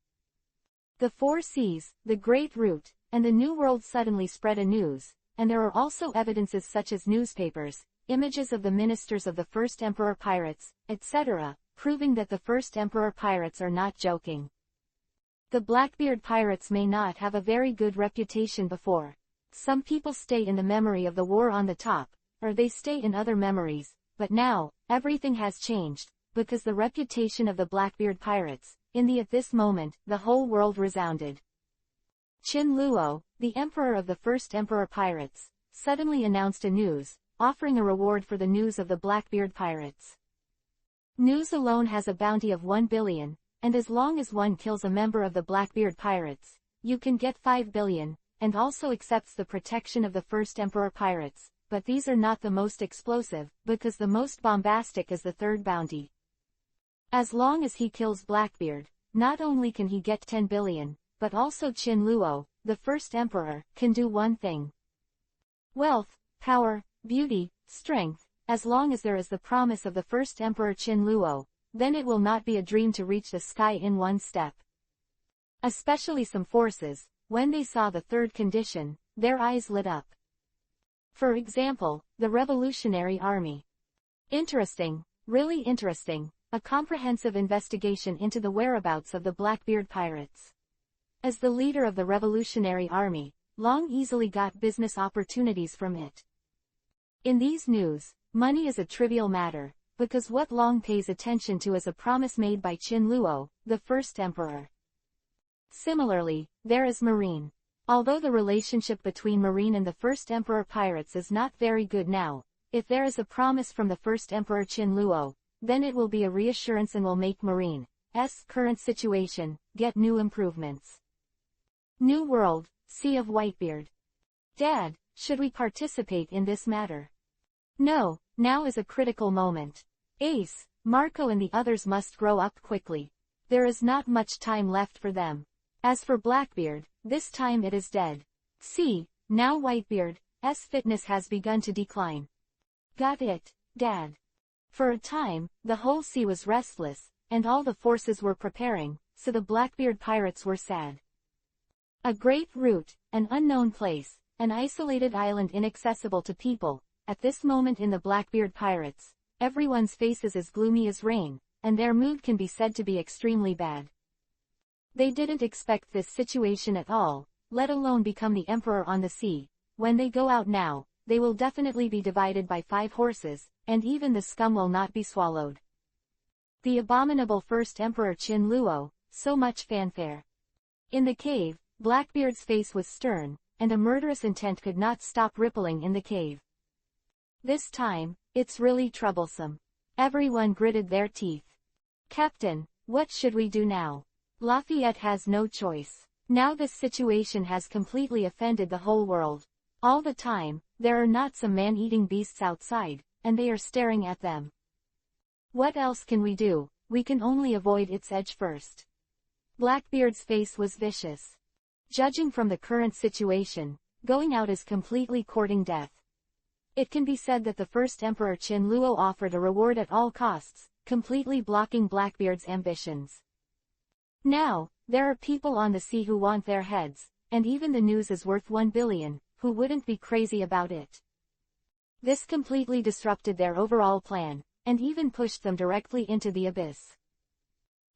Speaker 1: The 4 seas, the Great Root, and the New World suddenly spread a news, and there are also evidences such as newspapers, images of the ministers of the first emperor pirates, etc., proving that the first emperor pirates are not joking. The Blackbeard pirates may not have a very good reputation before. Some people stay in the memory of the war on the top, or they stay in other memories, but now, everything has changed, because the reputation of the Blackbeard pirates, at this moment, the whole world resounded. Qin Luo, the emperor of the first emperor pirates, suddenly announced a news, offering a reward for the news of the Blackbeard pirates. News alone has a bounty of 1 billion, and as long as one kills a member of the Blackbeard pirates, you can get 5 billion, and also accepts the protection of the first emperor pirates, but these are not the most explosive, because the most bombastic is the third bounty. As long as he kills Blackbeard, not only can he get 10 billion, but also Qin Luo, the first emperor, can do one thing. Wealth, power, beauty, strength, as long as there is the promise of the first emperor Qin Luo, then it will not be a dream to reach the sky in one step. Especially some forces, when they saw the third condition, their eyes lit up. For example, the Revolutionary Army. Interesting, really interesting, a comprehensive investigation into the whereabouts of the Blackbeard pirates. As the leader of the Revolutionary Army, Long easily got business opportunities from it. In these news, money is a trivial matter, because what Long pays attention to is a promise made by Qin Luo, the first emperor. Similarly, there is Marine. Although the relationship between Marine and the first emperor pirates is not very good now, if there is a promise from the first emperor Qin Luo, then it will be a reassurance and will make Marine's current situation get new improvements. New World, Sea of Whitebeard. Dad, should we participate in this matter? No, now is a critical moment. Ace, Marco and the others must grow up quickly. There is not much time left for them. As for Blackbeard, this time it is dead. See, now Whitebeard's fitness has begun to decline. Got it, Dad. For a time, the whole sea was restless, and all the forces were preparing, so the Blackbeard pirates were sad. A great route, an unknown place, an isolated island inaccessible to people, at this moment in the Blackbeard pirates, everyone's face is as gloomy as rain, and their mood can be said to be extremely bad. They didn't expect this situation at all, let alone become the emperor on the sea. When they go out now, they will definitely be divided by 5 horses, and even the scum will not be swallowed. The abominable first emperor Qin Luo, so much fanfare. In the cave, Blackbeard's face was stern, and a murderous intent could not stop rippling in the cave. This time, it's really troublesome. Everyone gritted their teeth. Captain, what should we do now? Lafayette has no choice. Now this situation has completely offended the whole world. All the time, there are not some man-eating beasts outside, and they are staring at them. What else can we do? We can only avoid its edge first. Blackbeard's face was vicious. Judging from the current situation, going out is completely courting death. It can be said that the first emperor Qin Luo offered a reward at all costs, completely blocking Blackbeard's ambitions. Now, there are people on the sea who want their heads, and even the news is worth 1 billion, who wouldn't be crazy about it. This completely disrupted their overall plan, and even pushed them directly into the abyss.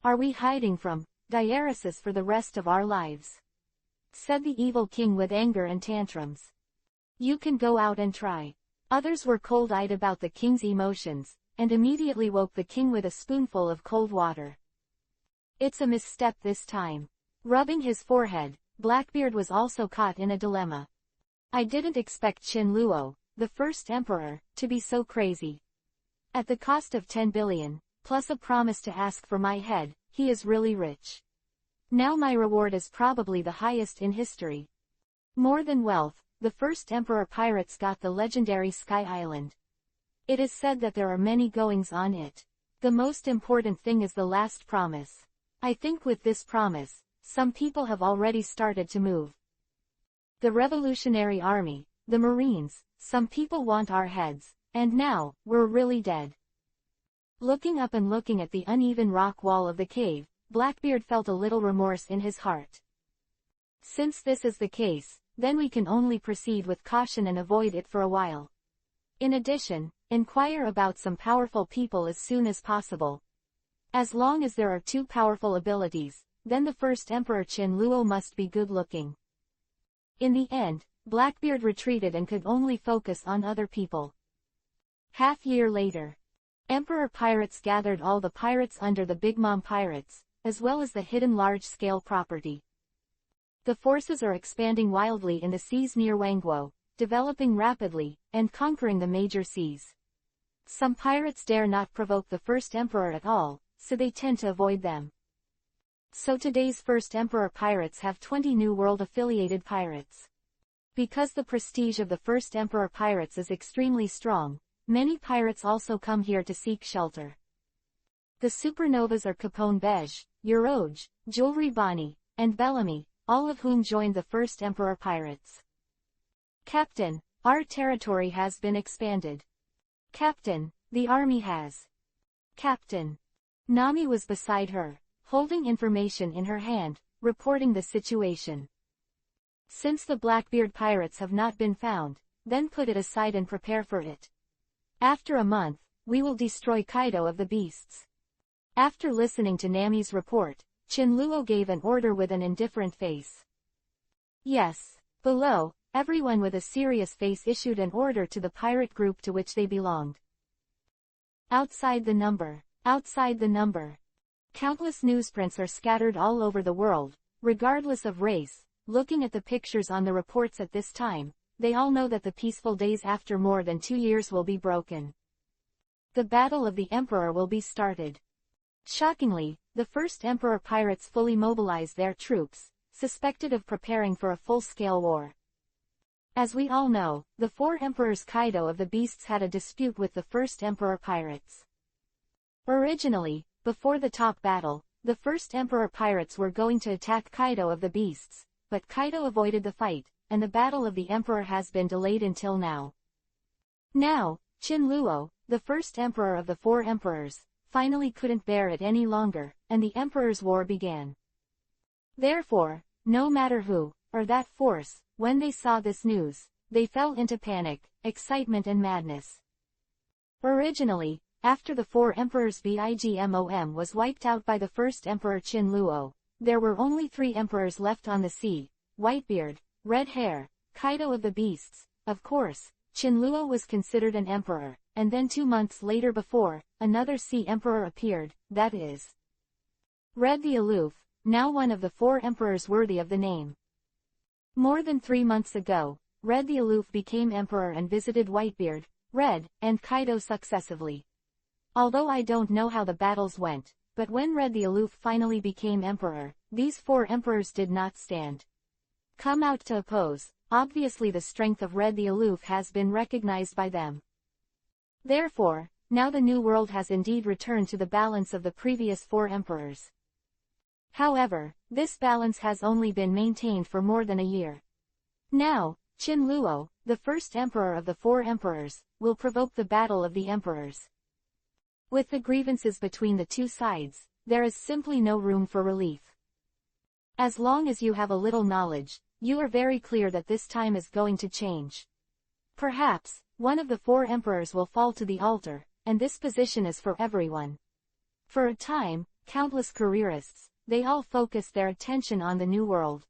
Speaker 1: Are we hiding from diaresis for the rest of our lives? Said the evil king with anger and tantrums. You can go out and try. Others were cold-eyed about the king's emotions, and immediately woke the king with a spoonful of cold water. It's a misstep this time. Rubbing his forehead, Blackbeard was also caught in a dilemma. I didn't expect Qin Luo, the first emperor, to be so crazy. At the cost of 10 billion, plus a promise to ask for my head, he is really rich. Now my reward is probably the highest in history. More than wealth, the first emperor pirates got the legendary Sky Island. It is said that there are many goings on it. The most important thing is the last promise. I think with this promise, some people have already started to move. The Revolutionary Army, the Marines, some people want our heads, and now, we're really dead. Looking up and looking at the uneven rock wall of the cave, Blackbeard felt a little remorse in his heart. Since this is the case, then we can only proceed with caution and avoid it for a while. In addition, inquire about some powerful people as soon as possible. As long as there are two powerful abilities, then the first Emperor Qin Luo must be good-looking. In the end, Blackbeard retreated and could only focus on other people. Half-year later, Emperor Pirates gathered all the pirates under the Big Mom Pirates, as well as the hidden large-scale property. The forces are expanding wildly in the seas near Wangguo, developing rapidly, and conquering the major seas. Some pirates dare not provoke the first emperor at all, so they tend to avoid them. So today's first emperor pirates have 20 New World-affiliated pirates. Because the prestige of the first emperor pirates is extremely strong, many pirates also come here to seek shelter. The supernovas are Capone Beige, Uroge, Jewelry Bonnie, and Bellamy, all of whom joined the first emperor pirates. Captain, our territory has been expanded. Captain, the army has. Captain. Nami was beside her, holding information in her hand, reporting the situation. Since the Blackbeard pirates have not been found, then put it aside and prepare for it. After a month, we will destroy Kaido of the beasts. After listening to Nami's report, Qin Luo gave an order with an indifferent face. Yes. Below, everyone with a serious face issued an order to the pirate group to which they belonged. Outside the number. Outside the number. Countless newsprints are scattered all over the world, regardless of race. Looking at the pictures on the reports at this time, they all know that the peaceful days after more than 2 years will be broken. The Battle of the Emperor will be started. Shockingly, the first Emperor pirates fully mobilized their troops, suspected of preparing for a full-scale war. As we all know, the four emperors Kaido of the Beasts had a dispute with the first Emperor pirates. Originally, before the top battle, the first Emperor pirates were going to attack Kaido of the Beasts, but Kaido avoided the fight, and the Battle of the Emperor has been delayed until now. Now, Qin Luo, the first emperor of the four emperors, finally couldn't bear it any longer, and the Emperor's War began. Therefore, no matter who, or that force, when they saw this news, they fell into panic, excitement and madness. Originally, after the four emperors Bigmom was wiped out by the first emperor Qin Luo, there were only 3 emperors left on the sea: Whitebeard, Red Hair, Kaido of the Beasts. Of course, Qin Luo was considered an emperor, and then 2 months later another sea emperor appeared, that is, Red the Aloof, now one of the 4 emperors worthy of the name. More than 3 months ago, Red the Aloof became emperor and visited Whitebeard, Red, and Kaido successively. Although I don't know how the battles went, but when Red the Aloof finally became emperor, these 4 emperors did not come out to oppose. Obviously the strength of Red the Aloof has been recognized by them. Therefore, now the New World has indeed returned to the balance of the previous 4 emperors. However, this balance has only been maintained for more than a year. Now, Qin Luo, the first emperor of the 4 emperors, will provoke the Battle of the Emperors. With the grievances between the 2 sides, there is simply no room for relief. As long as you have a little knowledge, you are very clear that this time is going to change. Perhaps, one of the 4 emperors will fall to the altar, and this position is for everyone. For a time, countless careerists, they all focus their attention on the New World.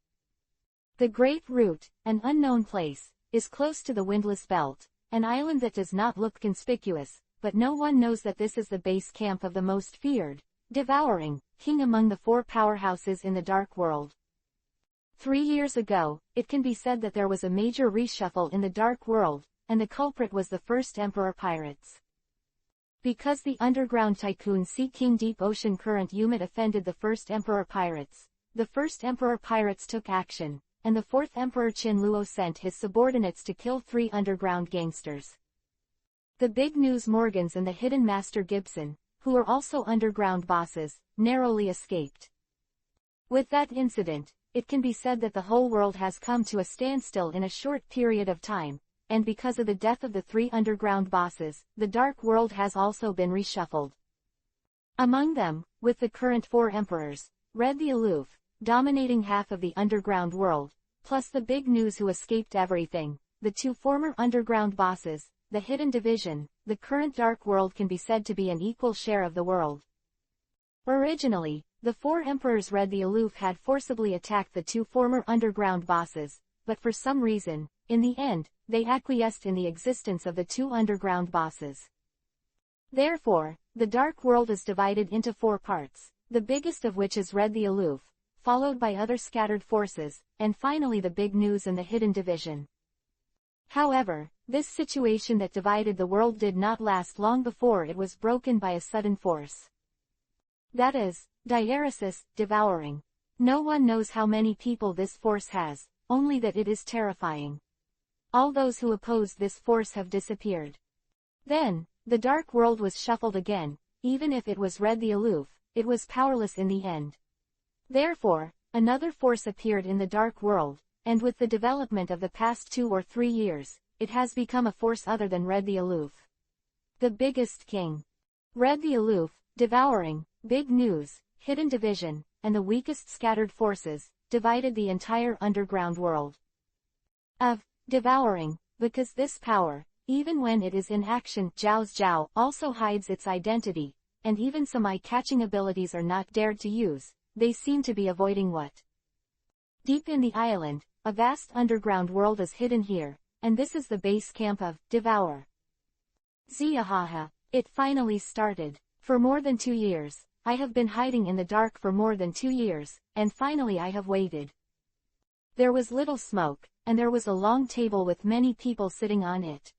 Speaker 1: The Great Root, an unknown place, is close to the Windless Belt, an island that does not look conspicuous, but no one knows that this is the base camp of the most feared, devouring, king among the 4 powerhouses in the Dark World. 3 years ago, it can be said that there was a major reshuffle in the Dark World, and the culprit was the first Emperor Pirates. Because the underground tycoon Sea King Deep Ocean Current Umit offended the first Emperor Pirates, the first Emperor Pirates took action, and the 4th Emperor Qin Luo sent his subordinates to kill 3 underground gangsters. The Big News Morgans and the Hidden Master Gibson, who are also underground bosses, narrowly escaped. With that incident, it can be said that the whole world has come to a standstill in a short period of time, and because of the death of the 3 underground bosses, the Dark World has also been reshuffled. Among them, with the current 4 emperors, Red the Aloof, dominating half of the underground world, plus the big news who escaped everything, the 2 former underground bosses, the hidden division, the current dark world can be said to be an equal share of the world. Originally, the 4 emperors read the aloof had forcibly attacked the 2 former underground bosses, but for some reason, in the end, they acquiesced in the existence of the 2 underground bosses. Therefore, the dark world is divided into 4 parts, the biggest of which is read the aloof, followed by other scattered forces, and finally the big news and the hidden division. However, this situation that divided the world did not last long before it was broken by a sudden force. That is, diaresis, devouring. No one knows how many people this force has, only that it is terrifying. All those who opposed this force have disappeared. Then, the dark world was shuffled again, even if it was read the aloof, it was powerless in the end. Therefore, another force appeared in the dark world, and with the development of the past 2 or 3 years, it has become a force other than read the aloof. The biggest king. Read the aloof, devouring, big news, hidden division, and the weakest scattered forces, divided the entire underground world. Of devouring, because this power, even when it is in action, Jiao also hides its identity, and even some eye-catching abilities are not dared to use, they seem to be avoiding what? Deep in the island, a vast underground world is hidden here, and this is the base camp of Devour. Ziahaha, it finally started. For more than 2 years, I have been hiding in the dark for more than 2 years, and finally I have waited. There was little smoke, and there was a long table with many people sitting on it.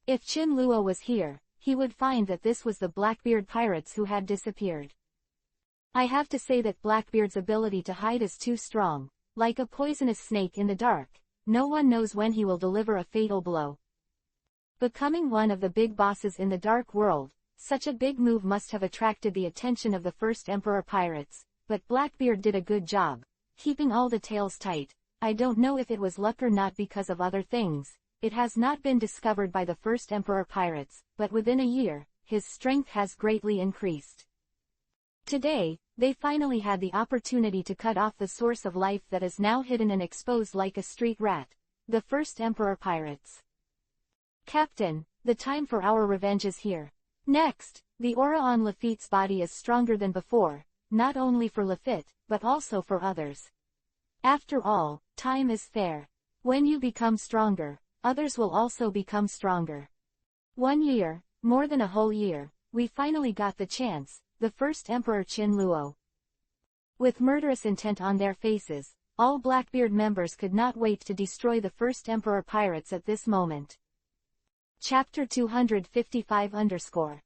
Speaker 1: If Qin Luo was here, he would find that this was the Blackbeard pirates who had disappeared. I have to say that Blackbeard's ability to hide is too strong, like a poisonous snake in the dark, no one knows when he will deliver a fatal blow. Becoming one of the big bosses in the dark world, such a big move must have attracted the attention of the first Emperor pirates, but Blackbeard did a good job, keeping all the tails tight. I don't know if it was luck or not because of other things, it has not been discovered by the first Emperor pirates, but within a year, his strength has greatly increased. Today, they finally had the opportunity to cut off the source of life that is now hidden and exposed like a street rat, the first Emperor pirates. Captain, the time for our revenge is here. Next, the aura on Lafitte's body is stronger than before, not only for Lafitte, but also for others. After all, time is fair. When you become stronger, others will also become stronger. 1 year, more than a whole year, we finally got the chance, the first Emperor Qin Luo. With murderous intent on their faces, all Blackbeard members could not wait to destroy the first Emperor pirates at this moment. Chapter 255 _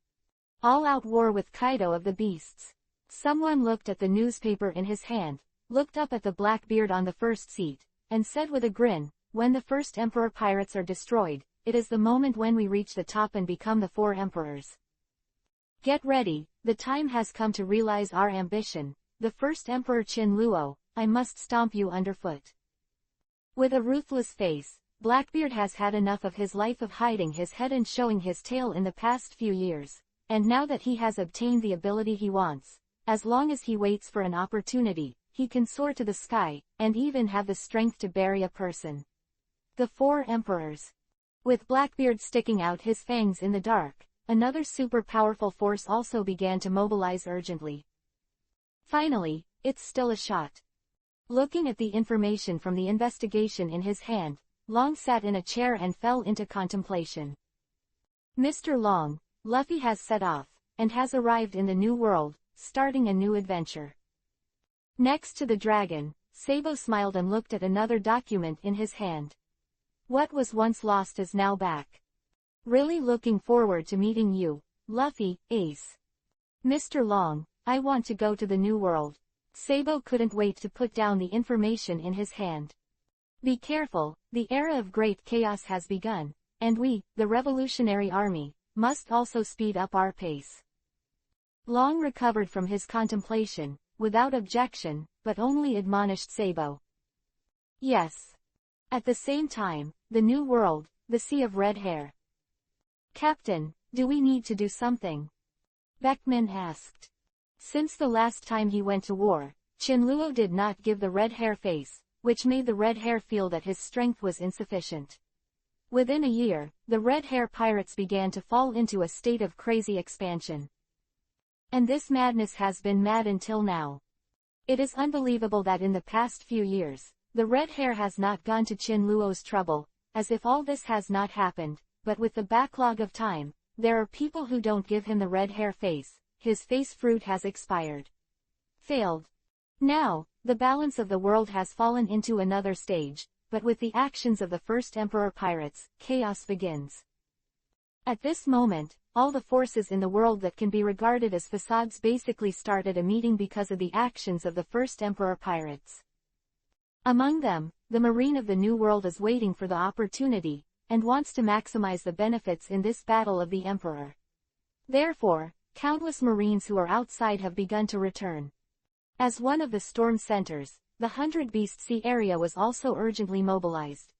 Speaker 1: All-out war with Kaido of the Beasts. Someone looked at the newspaper in his hand, looked up at the Blackbeard on the first seat, and said with a grin, when the first Emperor pirates are destroyed, it is the moment when we reach the top and become the 4 emperors. Get ready, the time has come to realize our ambition, the first Emperor Qin Luo, I must stomp you underfoot. With a ruthless face, Blackbeard has had enough of his life of hiding his head and showing his tail in the past few years, and now that he has obtained the ability he wants, as long as he waits for an opportunity, he can soar to the sky, and even have the strength to bury a person. The 4 emperors. With Blackbeard sticking out his fangs in the dark, another super powerful force also began to mobilize urgently. Finally, it's still a shot. Looking at the information from the investigation in his hand, Long sat in a chair and fell into contemplation. Mr. Long, Luffy has set off, and has arrived in the new world, starting a new adventure. Next to the dragon, Sabo smiled and looked at another document in his hand. What was once lost is now back. Really looking forward to meeting you, Luffy, Ace. Mr. Long, I want to go to the new world. Sabo couldn't wait to put down the information in his hand. Be careful, the era of great chaos has begun, and we, the Revolutionary Army, must also speed up our pace. Long recovered from his contemplation, without objection, but only admonished Sabo. Yes. At the same time, the new world, the sea of red hair. Captain, do we need to do something? Beckman asked. Since the last time he went to war, Qin Luo did not give the red hair face, which made the red hair feel that his strength was insufficient. Within a year, the red hair pirates began to fall into a state of crazy expansion. And this madness has been mad until now. It is unbelievable that in the past few years, the red hair has not gone to Qin Luo's trouble, as if all this has not happened, but with the backlog of time, there are people who don't give him the red hair face, his face fruit has expired. Failed. Now, the balance of the world has fallen into another stage, but with the actions of the first Emperor pirates, chaos begins. At this moment, all the forces in the world that can be regarded as facades basically start at a meeting because of the actions of the first Emperor pirates. Among them, the Marine of the New World is waiting for the opportunity, and wants to maximize the benefits in this battle of the Emperor. Therefore, countless Marines who are outside have begun to return. As one of the storm centers, the 100 Beast Sea area was also urgently mobilized.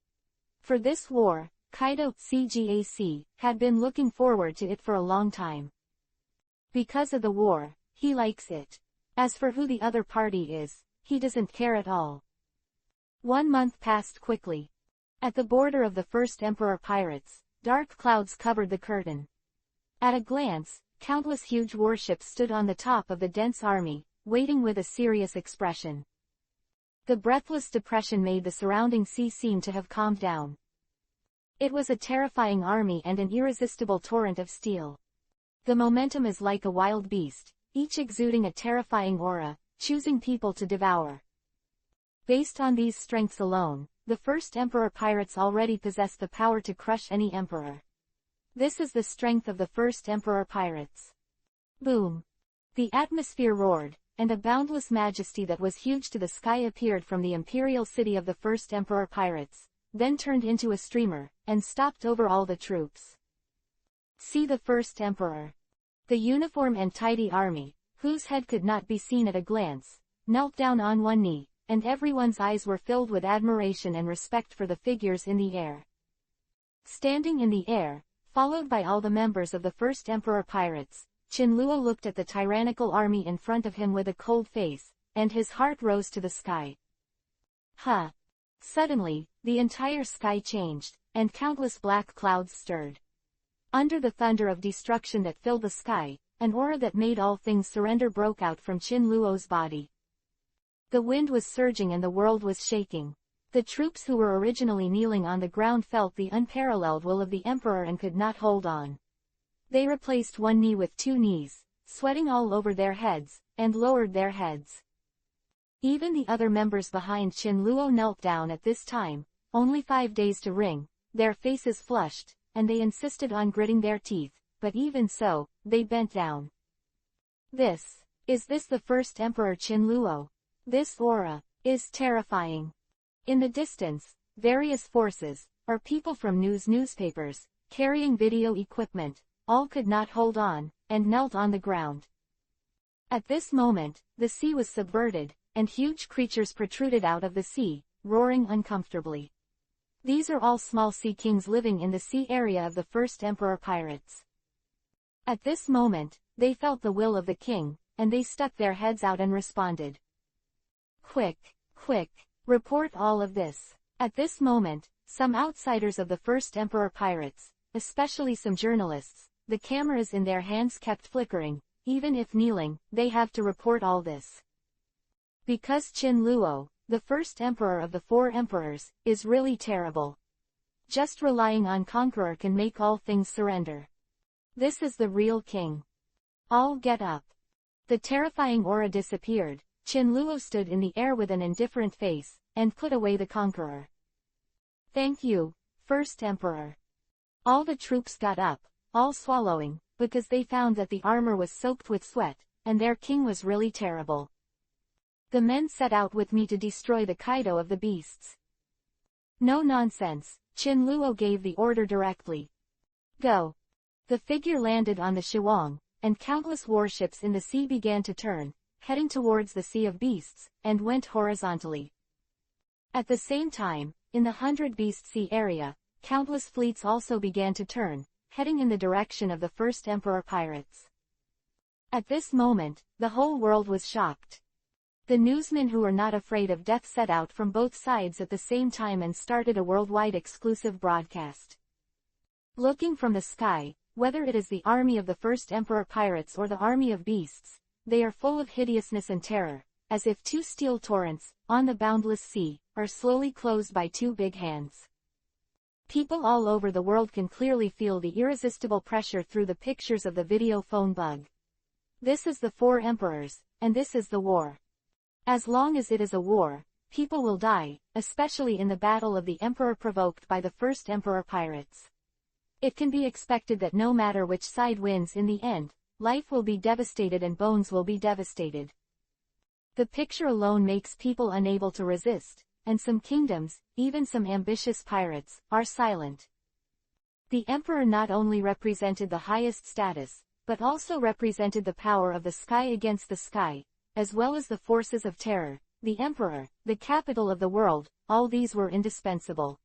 Speaker 1: For this war, Kaido CGAC had been looking forward to it for a long time. Because of the war, he likes it. As for who the other party is, he doesn't care at all. 1 month passed quickly. At the border of the first Emperor pirates, dark clouds covered the curtain. At a glance, countless huge warships stood on the top of the dense army, waiting with a serious expression. The breathless depression made the surrounding sea seem to have calmed down. It was a terrifying army and an irresistible torrent of steel. The momentum is like a wild beast, each exuding a terrifying aura, choosing people to devour. Based on these strengths alone, the first Emperor pirates already possess the power to crush any emperor. This is the strength of the first Emperor pirates. Boom! The atmosphere roared, and a boundless majesty that was huge to the sky appeared from the imperial city of the first Emperor pirates, then turned into a streamer, and stopped over all the troops. See the first Emperor. The uniform and tidy army, whose head could not be seen at a glance, knelt down on one knee, and everyone's eyes were filled with admiration and respect for the figures in the air. Standing in the air, followed by all the members of the first Emperor pirates, Qin Luo looked at the tyrannical army in front of him with a cold face, and his heart rose to the sky. Huh! Suddenly, the entire sky changed, and countless black clouds stirred. Under the thunder of destruction that filled the sky, an aura that made all things surrender broke out from Qin Luo's body. The wind was surging and the world was shaking. The troops who were originally kneeling on the ground felt the unparalleled will of the Emperor and could not hold on. They replaced one knee with 2 knees, sweating all over their heads, and lowered their heads. Even the other members behind Qin Luo knelt down at this time, only 5 days to ring, their faces flushed, and they insisted on gritting their teeth, but even so, they bent down. Is this the first Emperor Qin Luo? This aura is terrifying. In the distance, various forces, or people from newspapers, carrying video equipment, all could not hold on, and knelt on the ground. At this moment, the sea was subverted, and huge creatures protruded out of the sea, roaring uncomfortably. These are all small sea kings living in the sea area of the first Emperor pirates. At this moment, they felt the will of the king, and they stuck their heads out and responded. Quick, report all of this. At this moment, some outsiders of the first Emperor pirates, especially some journalists, the cameras in their hands kept flickering, even if kneeling, they have to report all this. Because Qin Luo, the first emperor of the 4 emperors, is really terrible. Just relying on conqueror can make all things surrender. This is the real king. All get up. The terrifying aura disappeared, Qin Luo stood in the air with an indifferent face, and put away the conqueror. Thank you, first emperor. All the troops got up, all swallowing, because they found that the armor was soaked with sweat, and their king was really terrible. The men set out with me to destroy the Kaido of the beasts. No nonsense, Qin Luo gave the order directly. Go. The figure landed on the Shiwang, and countless warships in the sea began to turn, heading towards the Sea of Beasts, and went horizontally. At the same time, in the 100 Beast Sea area, countless fleets also began to turn, heading in the direction of the first Emperor pirates. At this moment, the whole world was shocked. The newsmen who were not afraid of death set out from both sides at the same time and started a worldwide exclusive broadcast. Looking from the sky, whether it is the army of the first emperor pirates or the army of beasts, they are full of hideousness and terror, as if two steel torrents, on the boundless sea, are slowly closed by two big hands. People all over the world can clearly feel the irresistible pressure through the pictures of the video phone bug. This is the four emperors, and this is the war. As long as it is a war, people will die, especially in the battle of the emperor provoked by the first emperor pirates. It can be expected that no matter which side wins in the end, life will be devastated and bones will be devastated. The picture alone makes people unable to resist, and some kingdoms, even some ambitious pirates, are silent. The emperor not only represented the highest status, but also represented the power of the sky against the sky, as well as the forces of terror. The emperor, the capital of the world, all these were indispensable.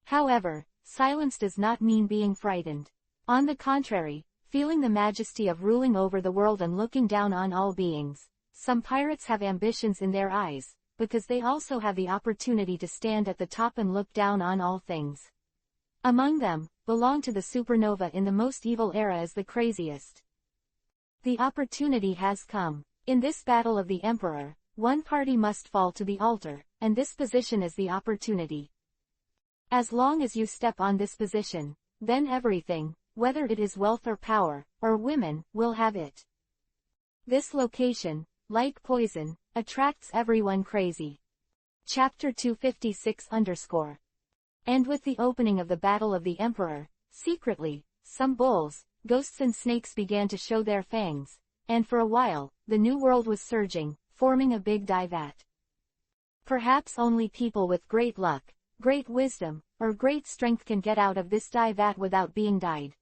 Speaker 1: However, silence does not mean being frightened. On the contrary, feeling the majesty of ruling over the world and looking down on all beings, some pirates have ambitions in their eyes, because they also have the opportunity to stand at the top and look down on all things. Among them, belong to the supernova in the most evil era as the craziest. The opportunity has come. In this battle of the emperor, one party must fall to the altar, and this position is the opportunity. As long as you step on this position, then everything, whether it is wealth or power, or women, will have it. This location, like poison, attracts everyone crazy. Chapter 256_. And with the opening of the Battle of the Emperor, secretly, some bulls, ghosts and snakes began to show their fangs, and for a while, the new world was surging, forming a big divat. Perhaps only people with great luck, great wisdom, or great strength can get out of this divat without being dyed.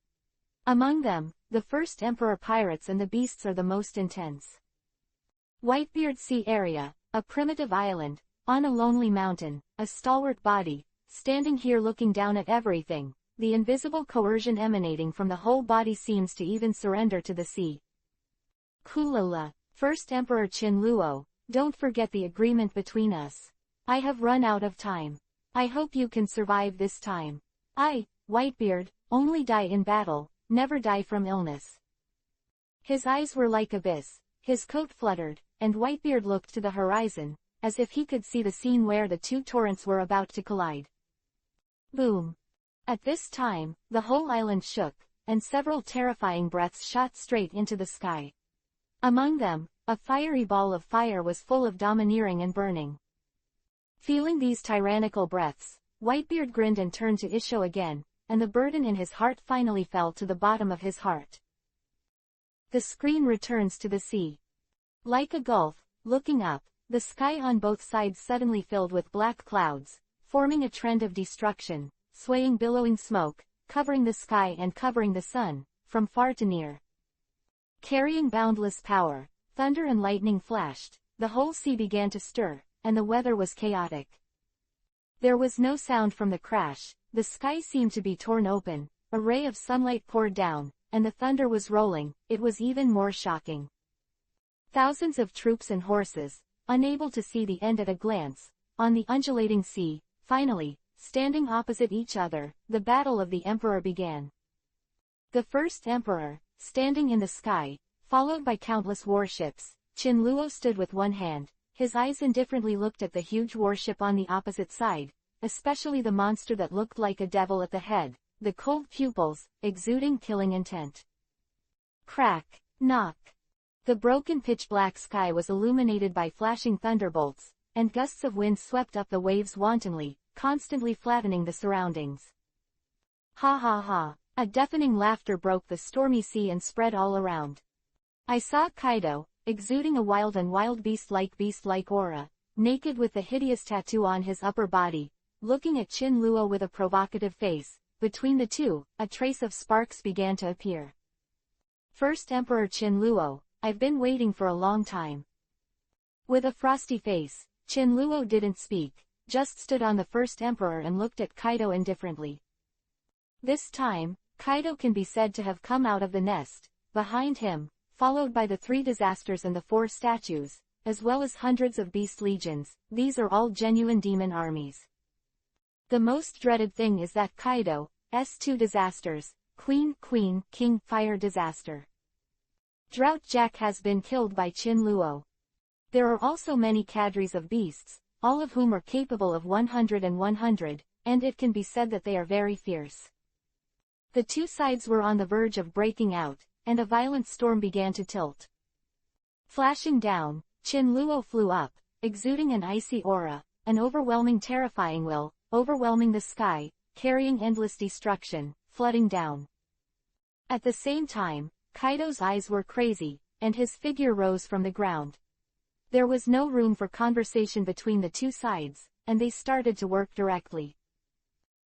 Speaker 1: Among them, the first emperor pirates and the beasts are the most intense. Whitebeard Sea Area, a primitive island, on a lonely mountain, a stalwart body, standing here looking down at everything, the invisible coercion emanating from the whole body seems to even surrender to the sea. Kulala, First Emperor Qin Luo, don't forget the agreement between us. I have run out of time. I hope you can survive this time. I, Whitebeard, only die in battle, never die from illness. His eyes were like abyss, his coat fluttered, and Whitebeard looked to the horizon, as if he could see the scene where the two torrents were about to collide. Boom! At this time, the whole island shook, and several terrifying breaths shot straight into the sky. Among them, a fiery ball of fire was full of domineering and burning. Feeling these tyrannical breaths, Whitebeard grinned and turned to Isho again, and the burden in his heart finally fell to the bottom of his heart. The screen returns to the sea. Like a gulf, looking up, the sky on both sides suddenly filled with black clouds, forming a trend of destruction, swaying billowing smoke, covering the sky and covering the sun, from far to near. Carrying boundless power, thunder and lightning flashed, the whole sea began to stir, and the weather was chaotic. There was no sound from the crash, the sky seemed to be torn open, a ray of sunlight poured down, and the thunder was rolling. It was even more shocking. Thousands of troops and horses, unable to see the end at a glance, on the undulating sea, finally, standing opposite each other, the battle of the emperor began. The first emperor, standing in the sky, followed by countless warships, Qin Luo stood with one hand, his eyes indifferently looked at the huge warship on the opposite side, especially the monster that looked like a devil at the head, the cold pupils, exuding killing intent. Crack, knock. The broken pitch-black sky was illuminated by flashing thunderbolts, and gusts of wind swept up the waves wantonly, constantly flattening the surroundings. Ha ha ha. A deafening laughter broke the stormy sea and spread all around. I saw Kaido, exuding a wild beast-like aura, naked with the hideous tattoo on his upper body, looking at Qin Luo with a provocative face. Between the two, a trace of sparks began to appear. First Emperor Qin Luo, I've been waiting for a long time. With a frosty face, Qin Luo didn't speak, just stood on the first emperor and looked at Kaido indifferently. This time, Kaido can be said to have come out of the nest, behind him, followed by the three disasters and the four statues, as well as hundreds of beast legions. These are all genuine demon armies. The most dreaded thing is that Kaido's two disasters, Queen, King, Fire disaster. Drought Jack has been killed by Chin Luo. There are also many cadres of beasts, all of whom are capable of 100 and 100, and it can be said that they are very fierce. The two sides were on the verge of breaking out, and a violent storm began to tilt. Flashing down, Chin Luo flew up, exuding an icy aura, an overwhelming terrifying will, overwhelming the sky, carrying endless destruction, flooding down. At the same time, Kaido's eyes were crazy, and his figure rose from the ground. There was no room for conversation between the two sides, and they started to work directly.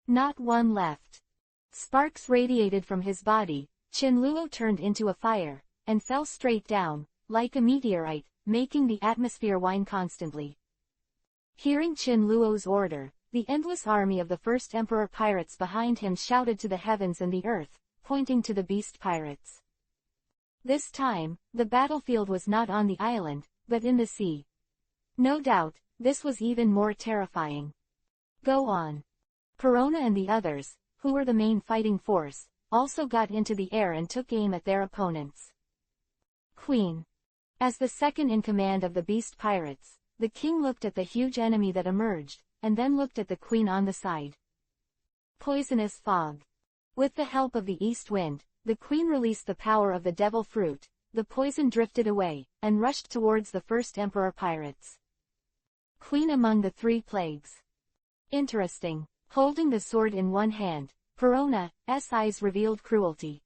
Speaker 1: Not one left. Sparks radiated from his body, Chin Luo turned into a fire, and fell straight down, like a meteorite, making the atmosphere whine constantly. Hearing Chin Luo's order, the endless army of the first Emperor pirates behind him shouted to the heavens and the earth, pointing to the beast pirates. This time, the battlefield was not on the island, but in the sea. No doubt, this was even more terrifying. Go on. Perona and the others, who were the main fighting force, also got into the air and took aim at their opponents. Queen. As the second in command of the beast pirates, the king looked at the huge enemy that emerged, and then looked at the queen on the side. Poisonous fog. With the help of the east wind, the queen released the power of the devil fruit, the poison drifted away, and rushed towards the first emperor pirates. Queen among the three plagues. Interesting. Holding the sword in one hand, Perona's eyes revealed cruelty.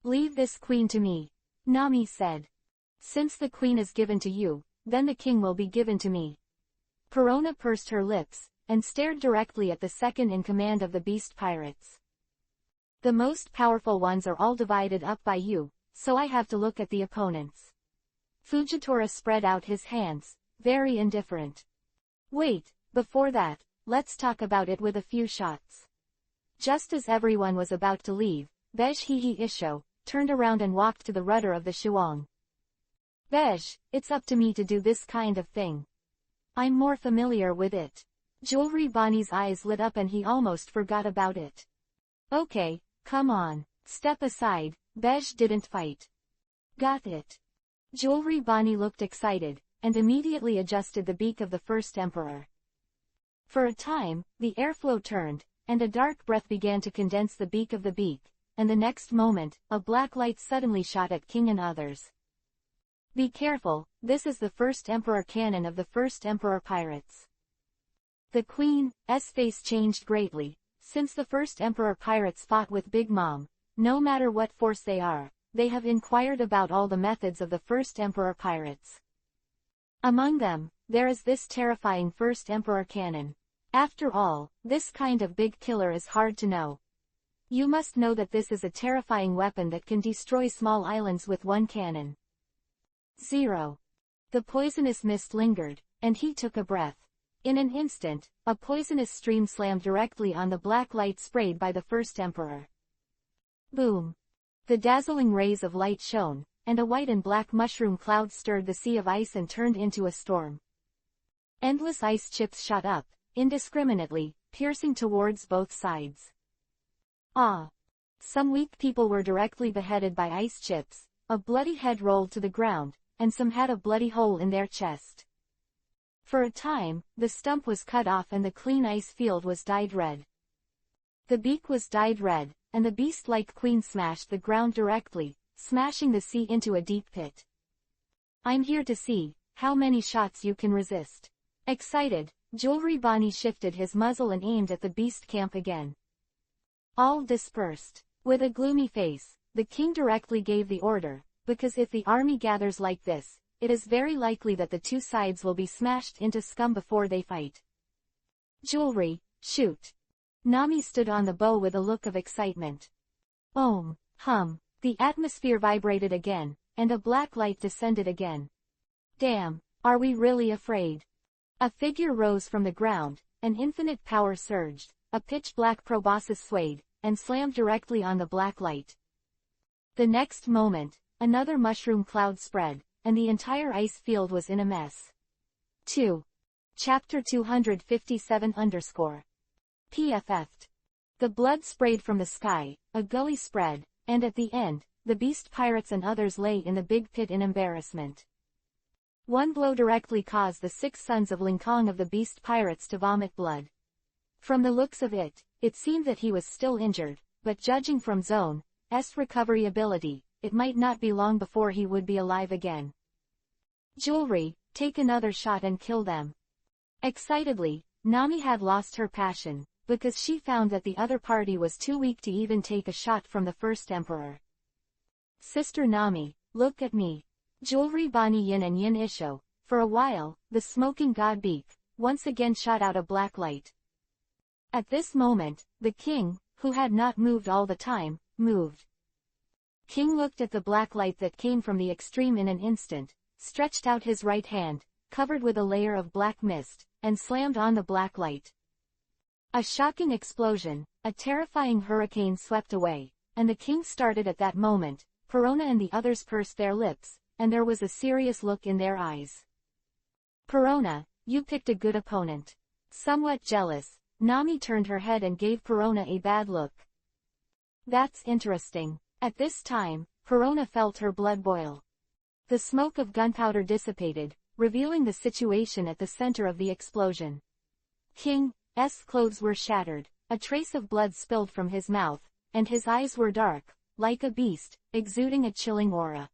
Speaker 1: Leave this queen to me, Nami said. Since the queen is given to you, then the king will be given to me. Perona pursed her lips, and stared directly at the second in command of the beast pirates. The most powerful ones are all divided up by you, so I have to look at the opponents. Fujitora spread out his hands, very indifferent. Wait, before that, let's talk about it with a few shots. Just as everyone was about to leave, Bej Hihi Isho turned around and walked to the rudder of the Shuang. Bej, it's up to me to do this kind of thing. I'm more familiar with it. Jewelry Bonnie's eyes lit up and he almost forgot about it. Okay, come on, step aside, Bej didn't fight. Got it. Jewelry Bonnie looked excited, and immediately adjusted the beak of the first emperor. For a time, the airflow turned, and a dark breath began to condense the beak of the beak, and the next moment, a black light suddenly shot at King and others. Be careful, this is the first emperor cannon of the first emperor pirates. The queen's face changed greatly, since the first emperor pirates fought with Big Mom. No matter what force they are, they have inquired about all the methods of the first emperor pirates. Among them, there is this terrifying first emperor cannon. After all, this kind of big killer is hard to know. You must know that this is a terrifying weapon that can destroy small islands with one cannon. 0. The poisonous mist lingered, and he took a breath. In an instant, a poisonous stream slammed directly on the black light sprayed by the first emperor. Boom! The dazzling rays of light shone, and a white and black mushroom cloud stirred the sea of ice and turned into a storm. Endless ice chips shot up, indiscriminately, piercing towards both sides. Ah! Some weak people were directly beheaded by ice chips, a bloody head rolled to the ground, and some had a bloody hole in their chest. For a time, the stump was cut off and the clean ice field was dyed red. The beak was dyed red, and the beast-like queen smashed the ground directly, smashing the sea into a deep pit. I'm here to see how many shots you can resist. Excited, Jewelry Bonnie shifted his muzzle and aimed at the beast camp again. All dispersed. With a gloomy face, the king directly gave the order, because if the army gathers like this, it is very likely that the two sides will be smashed into scum before they fight. Jewelry, shoot. Nami stood on the bow with a look of excitement. Hum. The atmosphere vibrated again, and a black light descended again. Damn, are we really afraid? A figure rose from the ground, an infinite power surged, a pitch-black proboscis swayed, and slammed directly on the black light. The next moment, another mushroom cloud spread, and the entire ice field was in a mess. 2. Chapter 257 PFF'd. The blood sprayed from the sky, a gully spread, and at the end, the beast pirates and others lay in the big pit in embarrassment. One blow directly caused the 6 sons of Linkong of the beast pirates to vomit blood. From the looks of it, it seemed that he was still injured, but judging from Zone's recovery ability, it might not be long before he would be alive again. Jewelry, take another shot and kill them. Excitedly, Nami had lost her passion, because she found that the other party was too weak to even take a shot from the first emperor. Sister Nami, look at me. Jewelry Bani Yin and Yin Isho. For a while, the smoking god beak once again shot out a black light. At this moment, the king, who had not moved all the time, moved. King looked at the black light that came from the extreme in an instant, stretched out his right hand, covered with a layer of black mist, and slammed on the black light. A shocking explosion, a terrifying hurricane swept away, and the king started at that moment. Perona and the others pursed their lips, and there was a serious look in their eyes. Perona, you picked a good opponent. Somewhat jealous, Nami turned her head and gave Perona a bad look. That's interesting. At this time, Perona felt her blood boil. The smoke of gunpowder dissipated, revealing the situation at the center of the explosion. King's clothes were shattered, a trace of blood spilled from his mouth, and his eyes were dark, like a beast, exuding a chilling aura.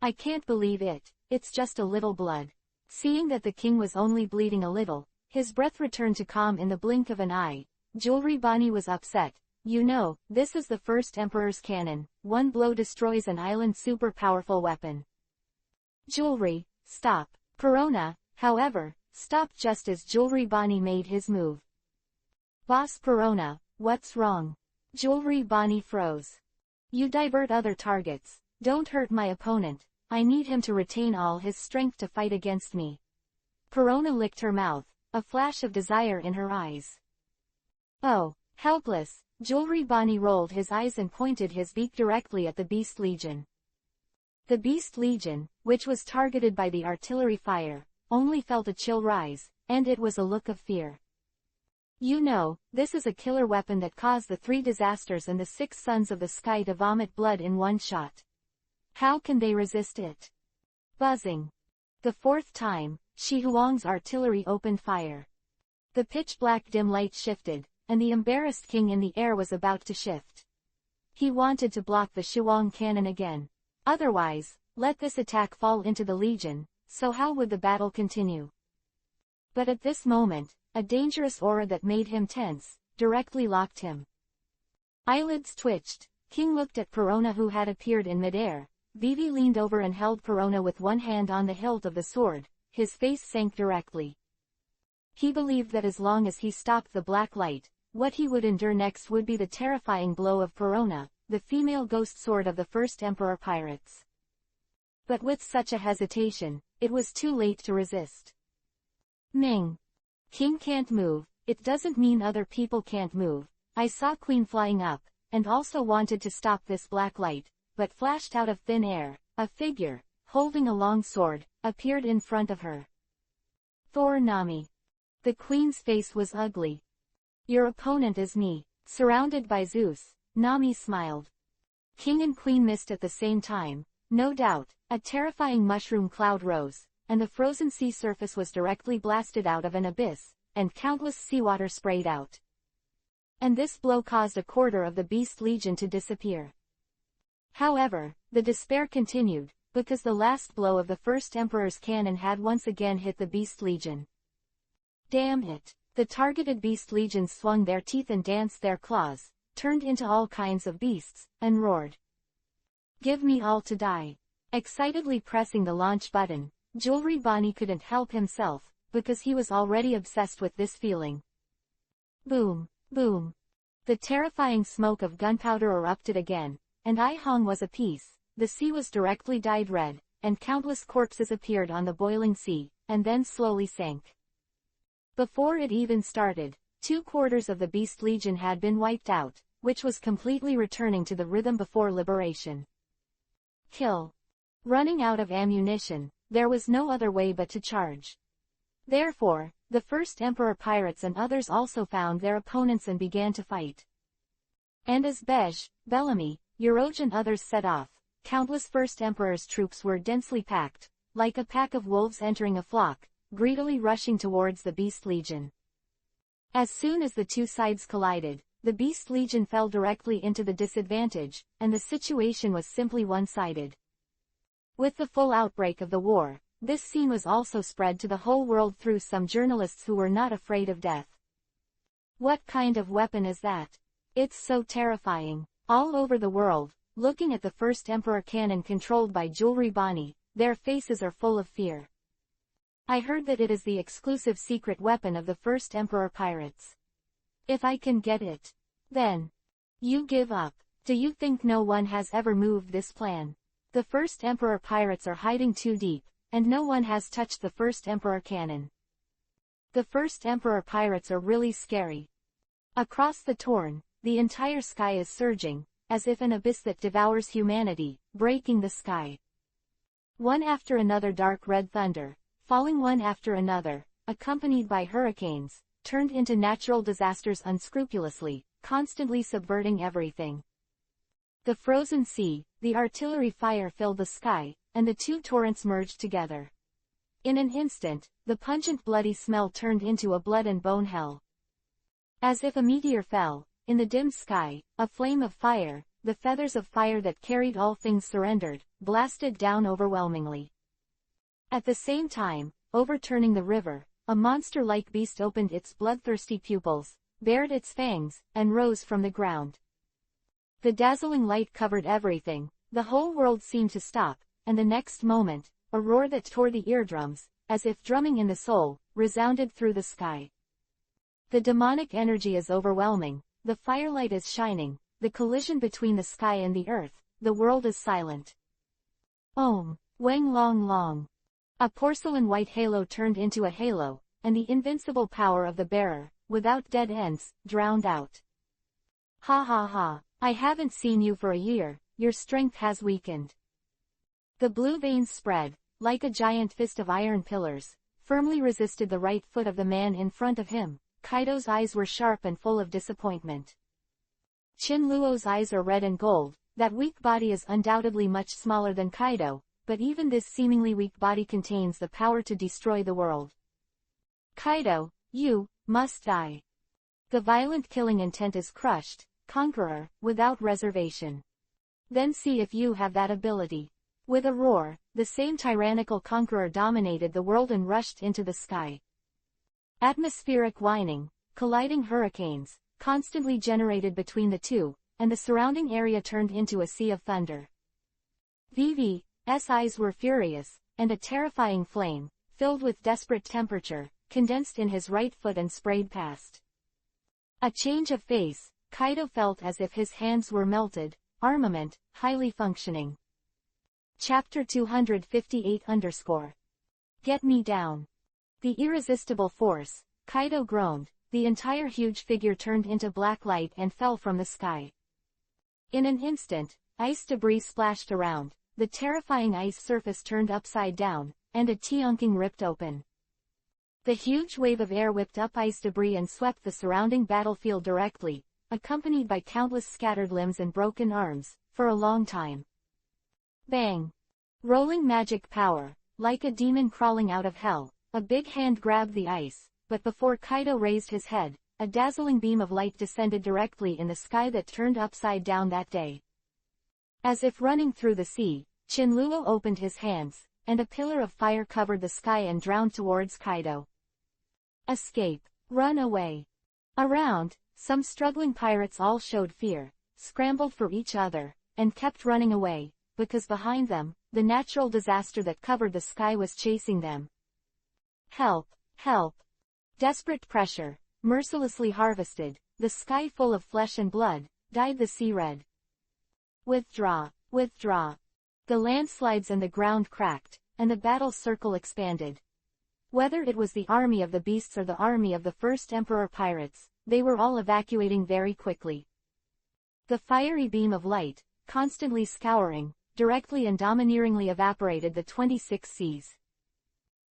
Speaker 1: I can't believe it, it's just a little blood. Seeing that the king was only bleeding a little, his breath returned to calm in the blink of an eye. Jewelry Bani was upset. You know, this is the first emperor's cannon. One blow destroys an island super powerful weapon. Jewelry, stop. Perona, however, stopped just as Jewelry Bani made his move. Boss Perona, what's wrong? Jewelry Bani froze. You divert other targets. Don't hurt my opponent. I need him to retain all his strength to fight against me. Perona licked her mouth, a flash of desire in her eyes. Oh, helpless. Jewelry Bani rolled his eyes and pointed his beak directly at the Beast Legion. The Beast Legion, which was targeted by the artillery fire, only felt a chill rise, and it was a look of fear. You know, this is a killer weapon that caused the 3 disasters and the 6 sons of the sky to vomit blood in one shot. How can they resist it? Buzzing. The 4th time, Shi Huang's artillery opened fire. The pitch-black dim light shifted, and the embarrassed king in the air was about to shift. He wanted to block the Shihuang cannon again. Otherwise, let this attack fall into the legion, so how would the battle continue? But at this moment, a dangerous aura that made him tense, directly locked him. Eyelids twitched. King looked at Perona who had appeared in midair. Vivi leaned over and held Perona with one hand on the hilt of the sword. His face sank directly. He believed that as long as he stopped the black light, what he would endure next would be the terrifying blow of Perona, the female ghost sword of the first Emperor Pirates. But with such a hesitation, it was too late to resist. Ming. King can't move. It doesn't mean other people can't move. I saw Queen flying up, and also wanted to stop this black light, but flashed out of thin air. A figure, holding a long sword, appeared in front of her. Thor Nami. The queen's face was ugly. Your opponent is me. Surrounded by Zeus, Nami smiled. King and queen missed at the same time. No doubt, a terrifying mushroom cloud rose, and the frozen sea surface was directly blasted out of an abyss, and countless seawater sprayed out. And this blow caused a quarter of the Beast Legion to disappear. However, the despair continued, because the last blow of the first Emperor's cannon had once again hit the Beast Legion. Damn it! The targeted Beast Legions swung their teeth and danced their claws, turned into all kinds of beasts, and roared. Give me all to die. Excitedly pressing the launch button, Jewelry Bani couldn't help himself, because he was already obsessed with this feeling. Boom, boom. The terrifying smoke of gunpowder erupted again, and Ai Hong was apiece. The sea was directly dyed red, and countless corpses appeared on the boiling sea, and then slowly sank. Before it even started, 2/4 of the Beast Legion had been wiped out, which was completely returning to the rhythm before liberation. Kill. Running out of ammunition, there was no other way but to charge. Therefore, the first Emperor pirates and others also found their opponents and began to fight. And as Bej, Bellamy, Euroj and others set off, countless First Emperor's troops were densely packed, like a pack of wolves entering a flock, greedily rushing towards the Beast Legion. As soon as the two sides collided, the Beast Legion fell directly into the disadvantage, and the situation was simply one-sided. With the full outbreak of the war, this scene was also spread to the whole world through some journalists who were not afraid of death. What kind of weapon is that? It's so terrifying. All over the world, looking at the first Emperor cannon controlled by Jewelry Bonnie, their faces are full of fear. I heard that it is the exclusive secret weapon of the first Emperor pirates. If I can get it, then. You give up. Do you think no one has ever moved this plan? The first Emperor pirates are hiding too deep, and no one has touched the first Emperor cannon. The first Emperor pirates are really scary. Across the Torn, the entire sky is surging, as if an abyss that devours humanity, breaking the sky. One after another dark red thunder, falling one after another, accompanied by hurricanes, turned into natural disasters unscrupulously, constantly subverting everything. The frozen sea, the artillery fire filled the sky, and the two torrents merged together. In an instant, the pungent bloody smell turned into a blood and bone hell. As if a meteor fell, in the dim sky, a flame of fire, the feathers of fire that carried all things surrendered, blasted down overwhelmingly. At the same time, overturning the river, a monster-like beast opened its bloodthirsty pupils, bared its fangs, and rose from the ground. The dazzling light covered everything, the whole world seemed to stop, and the next moment, a roar that tore the eardrums, as if drumming in the soul, resounded through the sky. The demonic energy is overwhelming, the firelight is shining, the collision between the sky and the earth, the world is silent. Om, Wang Long Long. A porcelain white halo turned into a halo, and the invincible power of the bearer, without dead ends, drowned out. Ha ha ha, I haven't seen you for a year, your strength has weakened. The blue veins spread, like a giant fist of iron pillars, firmly resisted the right foot of the man in front of him. Kaido's eyes were sharp and full of disappointment. Qin Luo's eyes are red and gold. That weak body is undoubtedly much smaller than Kaido, but even this seemingly weak body contains the power to destroy the world. Kaido, you must die. The violent killing intent is crushed, conqueror, without reservation. Then see if you have that ability. With a roar, the same tyrannical conqueror dominated the world and rushed into the sky. Atmospheric whining, colliding hurricanes, constantly generated between the two, and the surrounding area turned into a sea of thunder. Vivi's eyes were furious, and a terrifying flame, filled with desperate temperature, condensed in his right foot and sprayed past. A change of face, Kaido felt as if his hands were melted, armament, highly functioning. Chapter 258 Get me down. The irresistible force, Kaido groaned, the entire huge figure turned into black light and fell from the sky. In an instant, ice debris splashed around, the terrifying ice surface turned upside down, and a Tianqing ripped open. The huge wave of air whipped up ice debris and swept the surrounding battlefield directly, accompanied by countless scattered limbs and broken arms, for a long time. Bang! Rolling magic power, like a demon crawling out of hell, a big hand grabbed the ice, but before Kaido raised his head, a dazzling beam of light descended directly in the sky that turned upside down that day. As if running through the sea, Qin opened his hands, and a pillar of fire covered the sky and drowned towards Kaido. Escape. Run away. Around, some struggling pirates all showed fear, scrambled for each other, and kept running away, because behind them, the natural disaster that covered the sky was chasing them. Help! Help! Desperate pressure, mercilessly harvested, the sky full of flesh and blood, dyed the sea red. Withdraw! Withdraw! The landslides and the ground cracked, and the battle circle expanded. Whether it was the army of the beasts or the army of the first Emperor pirates, they were all evacuating very quickly. The fiery beam of light, constantly scouring, directly and domineeringly evaporated the 26 seas.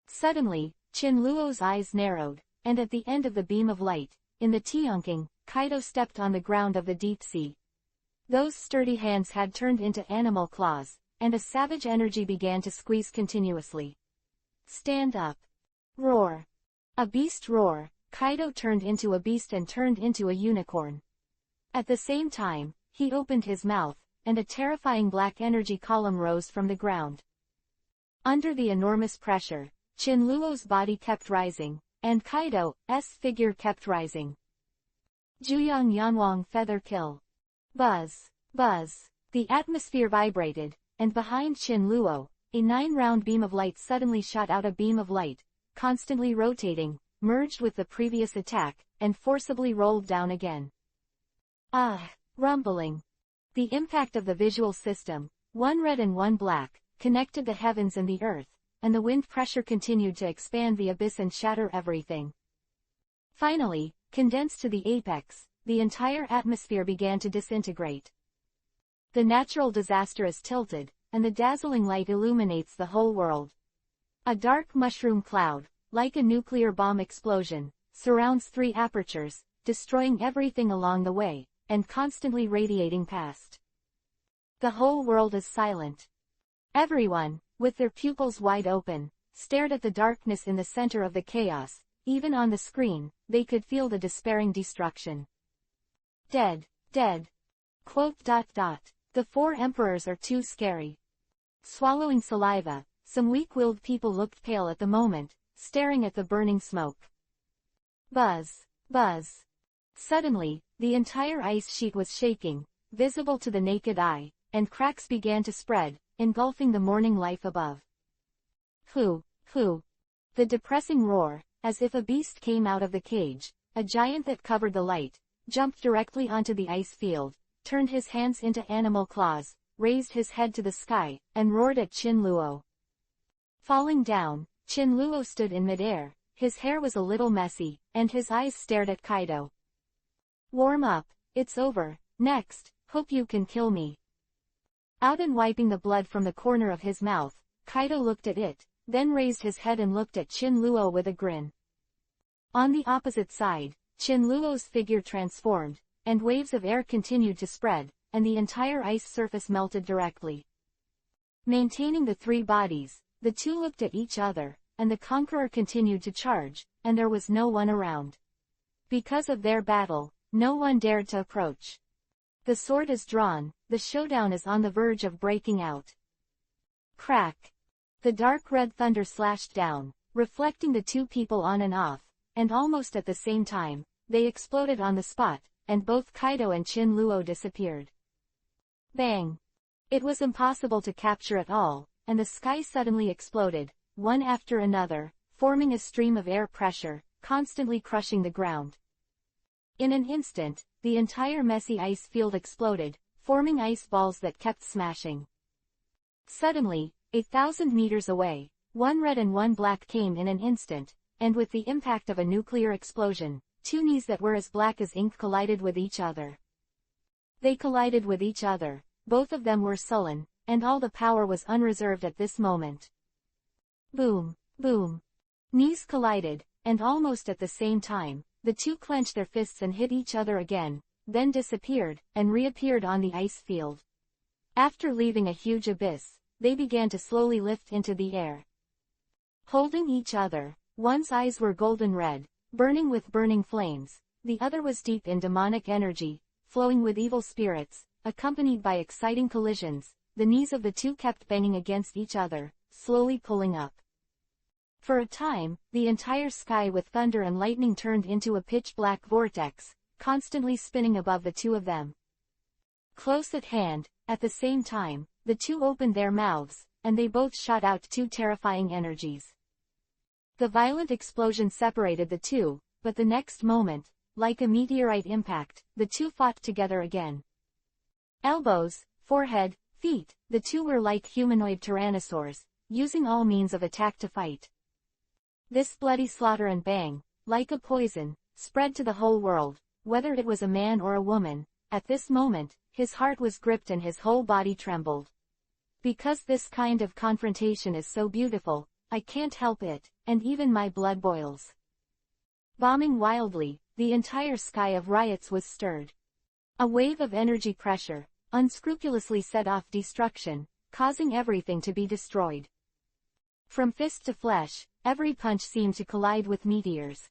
Speaker 1: Suddenly, Qin-Luo's eyes narrowed, and at the end of the beam of light, in the Tianqing, Kaido stepped on the ground of the deep sea. Those sturdy hands had turned into animal claws, and a savage energy began to squeeze continuously. Stand up. Roar. A beast roar, Kaido turned into a beast and turned into a unicorn. At the same time, he opened his mouth, and a terrifying black energy column rose from the ground. Under the enormous pressure, Qin-Luo's body kept rising, and Kaido's figure kept rising. Juyang Yanwang feather kill. Buzz. Buzz. The atmosphere vibrated, and behind Qin-Luo, a 9-round beam of light suddenly shot out. A beam of light, constantly rotating, merged with the previous attack, and forcibly rolled down again. Ah! Rumbling. The impact of the visual system, one red and one black, connected the heavens and the earth, and the wind pressure continued to expand the abyss and shatter everything. Finally, condensed to the apex, the entire atmosphere began to disintegrate. The natural disaster is tilted, and the dazzling light illuminates the whole world. A dark mushroom cloud, like a nuclear bomb explosion, surrounds 3 apertures, destroying everything along the way, and constantly radiating past. The whole world is silent. Everyone, with their pupils wide open, stared at the darkness in the center of the chaos. Even on the screen, they could feel the despairing destruction. Dead, dead. The 4 emperors are too scary. Swallowing saliva, some weak-willed people looked pale at the moment, staring at the burning smoke. Buzz. Buzz. Suddenly, the entire ice sheet was shaking, visible to the naked eye, and cracks began to spread, engulfing the morning life above. Hoo, hoo. The depressing roar, as if a beast came out of the cage, a giant that covered the light, jumped directly onto the ice field, turned his hands into animal claws, raised his head to the sky, and roared at Qin-Luo. Falling down, Qin-Luo stood in midair, his hair was a little messy, and his eyes stared at Kaido. Warm up, it's over, next, hope you can kill me. Out and wiping the blood from the corner of his mouth, Kaido looked at it, then raised his head and looked at Qin-Luo with a grin. On the opposite side, Qin-Luo's figure transformed, and waves of air continued to spread, and the entire ice surface melted directly. Maintaining the 3 bodies, the 2 looked at each other, and the conqueror continued to charge, and there was no one around. Because of their battle, no one dared to approach. The sword is drawn, the showdown is on the verge of breaking out. Crack. The dark red thunder slashed down, reflecting the 2 people on and off, and almost at the same time, they exploded on the spot, and both Kaido and Qin-Luo disappeared. Bang. It was impossible to capture it all, and the sky suddenly exploded, one after another, forming a stream of air pressure, constantly crushing the ground. In an instant, the entire messy ice field exploded, forming ice balls that kept smashing. Suddenly, 1,000 meters away, one red and one black came in an instant, and with the impact of a nuclear explosion, 2 knees that were as black as ink collided with each other. They collided with each other, both of them were sullen, and all the power was unreserved at this moment. Boom, boom. Knees collided, and almost at the same time, the 2 clenched their fists and hit each other again, then disappeared, and reappeared on the ice field. After leaving a huge abyss, they began to slowly lift into the air. Holding each other, one's eyes were golden red, burning with burning flames, the other was deep in demonic energy, flowing with evil spirits, accompanied by exciting collisions. The knees of the 2 kept banging against each other, slowly pulling up. For a time, the entire sky with thunder and lightning turned into a pitch-black vortex, constantly spinning above the 2 of them. Close at hand, at the same time, the 2 opened their mouths, and they both shot out 2 terrifying energies. The violent explosion separated the 2, but the next moment, like a meteorite impact, the 2 fought together again. Elbows, forehead, feet, the 2 were like humanoid tyrannosaurs, using all means of attack to fight. This bloody slaughter and bang, like a poison, spread to the whole world, whether it was a man or a woman. At this moment, his heart was gripped and his whole body trembled. Because this kind of confrontation is so beautiful, I can't help it, and even my blood boils. Bombing wildly, the entire sky of riots was stirred. A wave of energy pressure unscrupulously set off destruction, causing everything to be destroyed. From fist to flesh, every punch seemed to collide with meteors.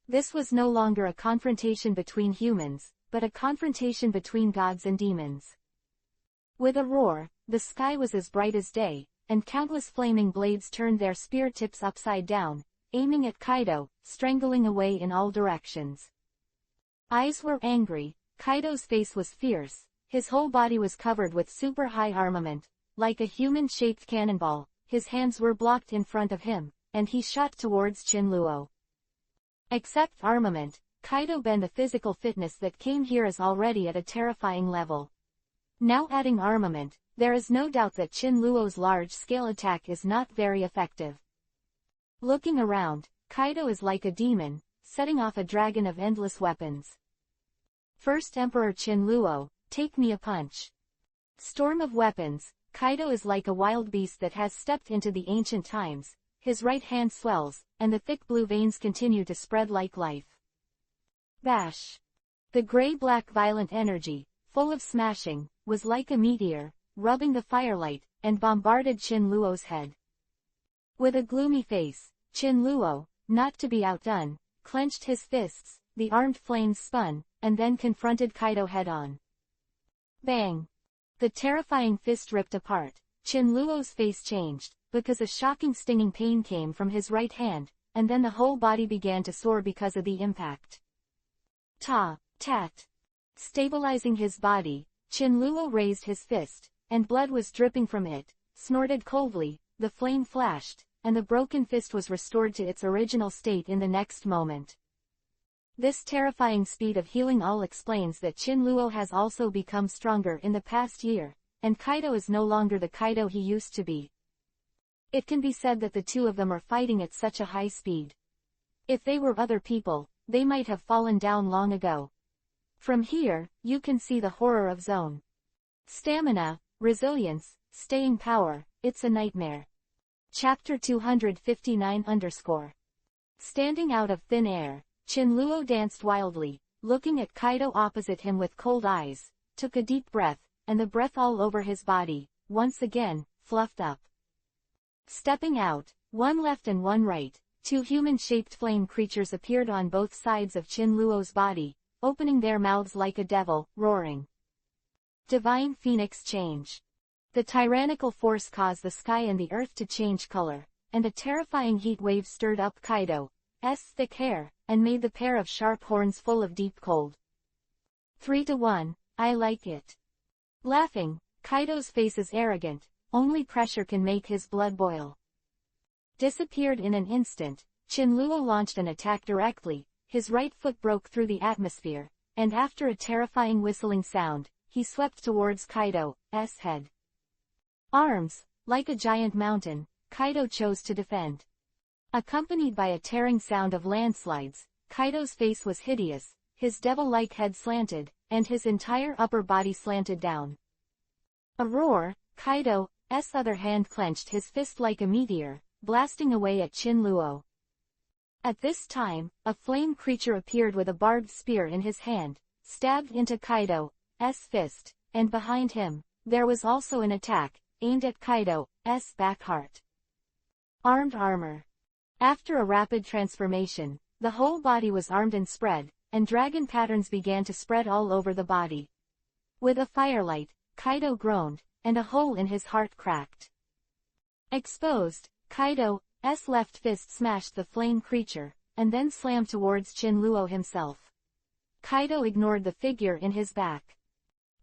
Speaker 1: This was no longer a confrontation between humans, but a confrontation between gods and demons. With a roar, the sky was as bright as day, and countless flaming blades turned their spear tips upside down, aiming at Kaido, strangling away in all directions. Eyes were angry, Kaido's face was fierce, his whole body was covered with super high armament, like a human-shaped cannonball. His hands were blocked in front of him, and he shot towards Chinluo. Except armament, Kaido and the physical fitness that came here is already at a terrifying level. Now adding armament, there is no doubt that Chinluo's large-scale attack is not very effective. Looking around, Kaido is like a demon, setting off a dragon of endless weapons. First Emperor Chinluo, take me a punch. Storm of weapons, Kaido is like a wild beast that has stepped into the ancient times, his right hand swells, and the thick blue veins continue to spread like life. Bash! The gray-black violent energy, full of smashing, was like a meteor, rubbing the firelight, and bombarded Chinluo's head. With a gloomy face, Chinluo, not to be outdone, clenched his fists, the armed flames spun, and then confronted Kaido head-on. Bang! The terrifying fist ripped apart. Chinluo's face changed, because a shocking stinging pain came from his right hand, and then the whole body began to soar because of the impact. Ta! Tat! Stabilizing his body, Chinluo raised his fist, and blood was dripping from it, snorted coldly, the flame flashed, and the broken fist was restored to its original state in the next moment. This terrifying speed of healing all explains that Chinluo has also become stronger in the past year, and Kaido is no longer the Kaido he used to be. It can be said that the two of them are fighting at such a high speed. If they were other people, they might have fallen down long ago. From here, you can see the horror of zone. Stamina, resilience, staying power, it's a nightmare. Chapter 259 Standing out of thin air, Chinluo danced wildly, looking at Kaido opposite him with cold eyes, took a deep breath, and the breath all over his body, once again, fluffed up. Stepping out, one left and one right, two human-shaped flame creatures appeared on both sides of Chinluo's body, opening their mouths like a devil, roaring. Divine Phoenix Change. The tyrannical force caused the sky and the earth to change color, and a terrifying heat wave stirred up Kaido's thick hair, and made the pair of sharp horns full of deep cold. 3-1, I like it. Laughing, Kaido's face is arrogant, only pressure can make his blood boil. Disappeared in an instant, Chinluo launched an attack directly, his right foot broke through the atmosphere, and after a terrifying whistling sound, he swept towards Kaido's head. Arms, like a giant mountain, Kaido chose to defend. Accompanied by a tearing sound of landslides, Kaido's face was hideous, his devil-like head slanted, and his entire upper body slanted down. A roar, Kaido's other hand clenched his fist like a meteor, blasting away at Chinluo. At this time, a flame creature appeared with a barbed spear in his hand, stabbed into Kaido's fist, and behind him, there was also an attack, aimed at Kaido's back heart. Armed armor. After a rapid transformation, the whole body was armed and spread, and dragon patterns began to spread all over the body. With a firelight, Kaido groaned, and a hole in his heart cracked. Exposed, Kaido's left fist smashed the flame creature, and then slammed towards Chinluo himself. Kaido ignored the figure in his back.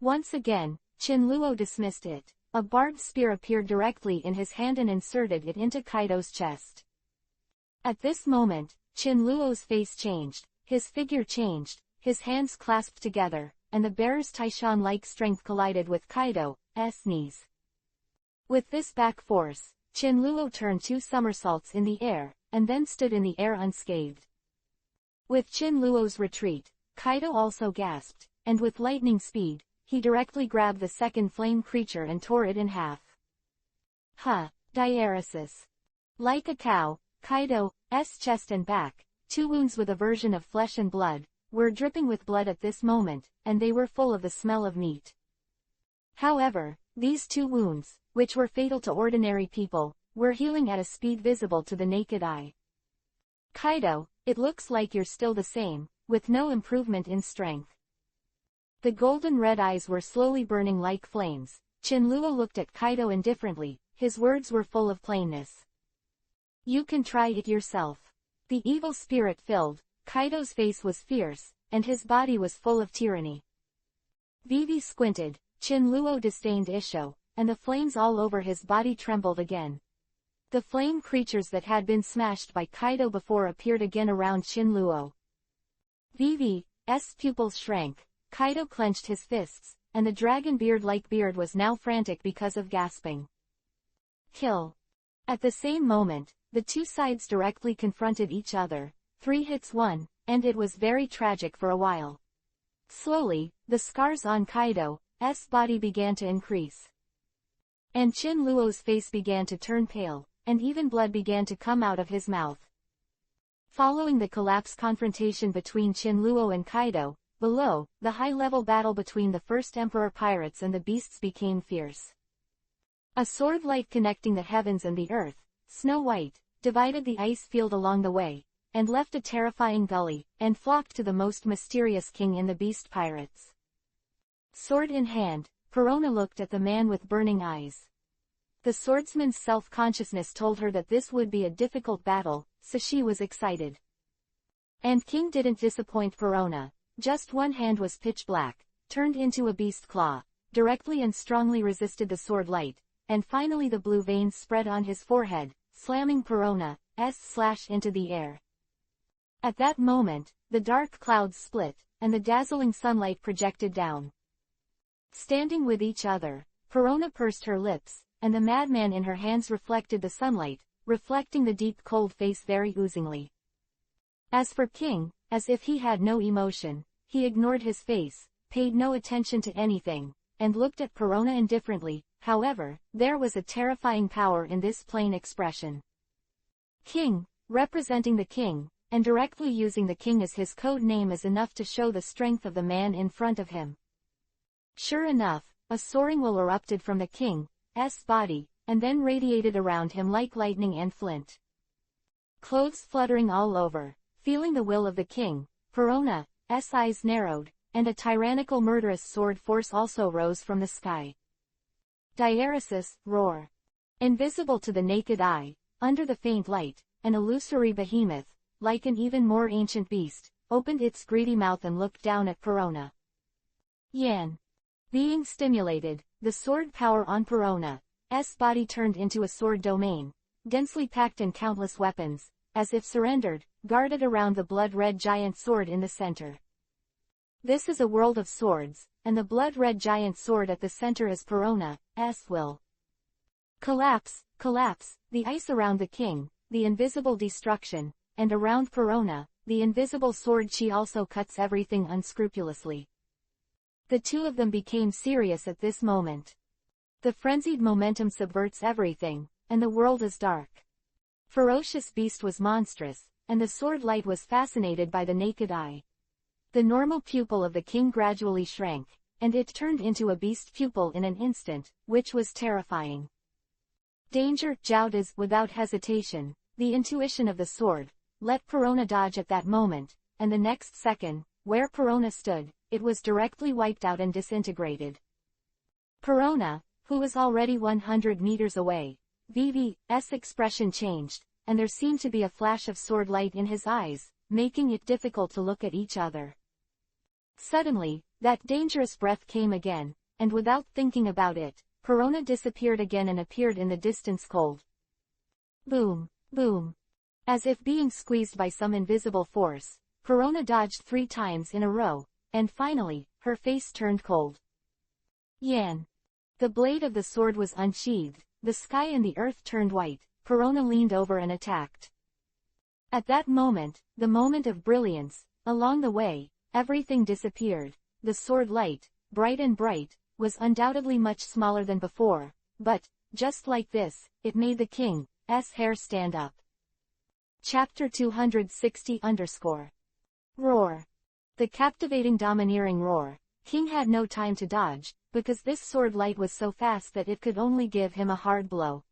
Speaker 1: Once again, Chinluo dismissed it. A barbed spear appeared directly in his hand and inserted it into Kaido's chest. At this moment, Chinluo's face changed, his figure changed, his hands clasped together, and the bearer's Taishan-like strength collided with Kaido's knees. With this back force, Chinluo turned 2 somersaults in the air, and then stood in the air unscathed. With Chinluo's retreat, Kaido also gasped, and with lightning speed, he directly grabbed the second flame creature and tore it in half. Diaresis. Like a cow, Kaido's chest and back, 2 wounds with a version of flesh and blood, were dripping with blood at this moment, and they were full of the smell of meat. However, these 2 wounds, which were fatal to ordinary people, were healing at a speed visible to the naked eye. Kaido, it looks like you're still the same, with no improvement in strength. The golden red eyes were slowly burning like flames. Chinluo looked at Kaido indifferently, his words were full of plainness. You can try it yourself. The evil spirit filled, Kaido's face was fierce, and his body was full of tyranny. Vivi squinted, Chinluo disdained Isho, and the flames all over his body trembled again. The flame creatures that had been smashed by Kaido before appeared again around Chinluo. Vivi's pupils shrank, Kaido clenched his fists, and the dragon beard-like beard was now frantic because of gasping. Kill. At the same moment, the 2 sides directly confronted each other, 3 hits won, and it was very tragic for a while. Slowly, the scars on Kaido's body began to increase. And Chinluo's face began to turn pale, and even blood began to come out of his mouth. Following the collapse confrontation between Chinluo and Kaido, below, the high-level battle between the First Emperor pirates and the beasts became fierce. A sword light connecting the heavens and the earth, snow white, divided the ice field along the way, and left a terrifying gully, and flocked to the most mysterious king in the beast pirates. Sword in hand, Perona looked at the man with burning eyes. The swordsman's self-consciousness told her that this would be a difficult battle, so she was excited. And King didn't disappoint Perona. Just one hand was pitch black, turned into a beast claw, directly and strongly resisted the sword light, and finally the blue veins spread on his forehead, slamming Perona's slash into the air. At that moment, the dark clouds split, and the dazzling sunlight projected down. Standing with each other, Perona pursed her lips, and the madman in her hands reflected the sunlight, reflecting the deep cold face very oozingly. As for King, as if he had no emotion, he ignored his face, paid no attention to anything, and looked at Perona indifferently. However, there was a terrifying power in this plain expression. King, representing the king, and directly using the king as his code name is enough to show the strength of the man in front of him. Sure enough, a soaring will erupted from the king's body, and then radiated around him like lightning and flint. Clothes fluttering all over, feeling the will of the king, Perona's eyes narrowed, and a tyrannical murderous sword force also rose from the sky. Diaresis, roar. Invisible to the naked eye, under the faint light, an illusory behemoth, like an even more ancient beast, opened its greedy mouth and looked down at Perona. Yan. Being stimulated, the sword power on Perona's body turned into a sword domain, densely packed in countless weapons, as if surrendered, guarded around the blood-red giant sword in the center. This is a world of swords, and the blood-red giant sword at the center is Perona's will. Collapse, collapse, the ice around the king, the invisible destruction, and around Perona, the invisible sword she also cuts everything unscrupulously. The 2 of them became serious at this moment. The frenzied momentum subverts everything, and the world is dark. Ferocious beast was monstrous, and the sword light was fascinated by the naked eye. The normal pupil of the king gradually shrank, and it turned into a beast pupil in an instant, which was terrifying. Danger, Joudas, without hesitation, the intuition of the sword, let Perona dodge at that moment, and the next second, where Perona stood, it was directly wiped out and disintegrated. Perona, who was already 100 meters away, Vivi's expression changed, and there seemed to be a flash of sword light in his eyes, making it difficult to look at each other. Suddenly, that dangerous breath came again, and without thinking about it, Perona disappeared again and appeared in the distance cold. Boom, boom. As if being squeezed by some invisible force, Perona dodged 3 times in a row, and finally, her face turned cold. Yan. The blade of the sword was unsheathed, the sky and the earth turned white, Perona leaned over and attacked. At that moment, the moment of brilliance, along the way, everything disappeared. The sword light, bright and bright, was undoubtedly much smaller than before, but, just like this, it made the king's hair stand up. Chapter 260 Roar. The captivating domineering roar. King had no time to dodge, because this sword light was so fast that it could only give him a hard blow.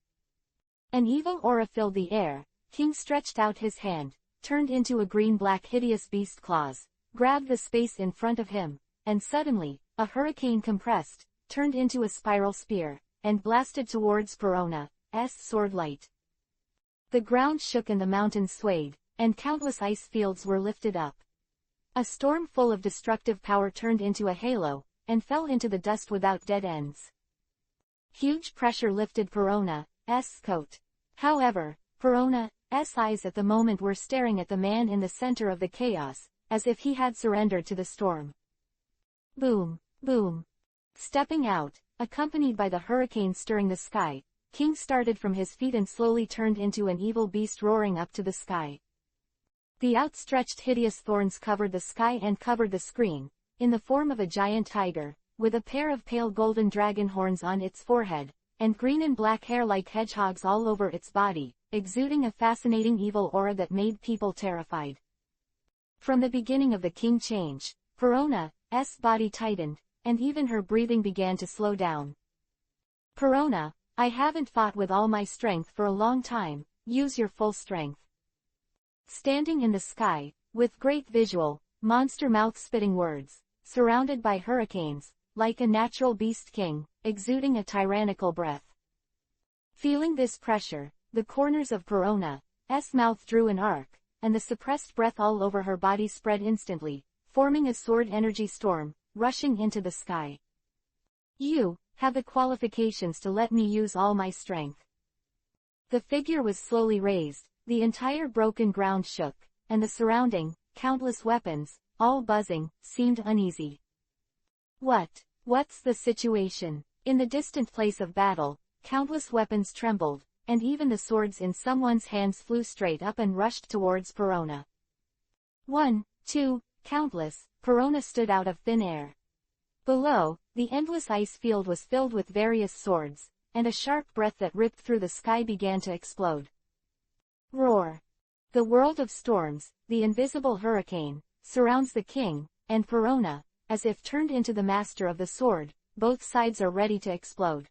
Speaker 1: An evil aura filled the air. King stretched out his hand, turned into a green-black hideous beast claws, grabbed the space in front of him, and suddenly, a hurricane compressed, turned into a spiral spear, and blasted towards Perona's sword light. The ground shook and the mountains swayed, and countless ice fields were lifted up. A storm full of destructive power turned into a halo, and fell into the dust without dead ends. Huge pressure lifted Perona's coat. However, Perona's eyes at the moment were staring at the man in the center of the chaos, as if he had surrendered to the storm. Boom, boom. Stepping out, accompanied by the hurricane stirring the sky, King started from his feet and slowly turned into an evil beast roaring up to the sky. The outstretched hideous thorns covered the sky and covered the screen, in the form of a giant tiger, with a pair of pale golden dragon horns on its forehead, and green and black hair like hedgehogs all over its body, exuding a fascinating evil aura that made people terrified. From the beginning of the king change, Perona's body tightened, and even her breathing began to slow down. Perona, I haven't fought with all my strength for a long time, use your full strength. Standing in the sky, with great visual, monster mouth-spitting words, surrounded by hurricanes, like a natural beast king, exuding a tyrannical breath. Feeling this pressure, the corners of Perona's mouth drew an arc, and the suppressed breath all over her body spread instantly, forming a sword energy storm, rushing into the sky. You have the qualifications to let me use all my strength. The figure was slowly raised, the entire broken ground shook, and the surrounding, countless weapons, all buzzing, seemed uneasy. What's the situation? In the distant place of battle, countless weapons trembled, and even the swords in someone's hands flew straight up and rushed towards Perona. 1, 2, countless, Perona stood out of thin air. Below, the endless ice field was filled with various swords, and a sharp breath that ripped through the sky began to explode. Roar. The world of storms, the invisible hurricane, surrounds the king, and Perona, as if turned into the master of the sword, both sides are ready to explode.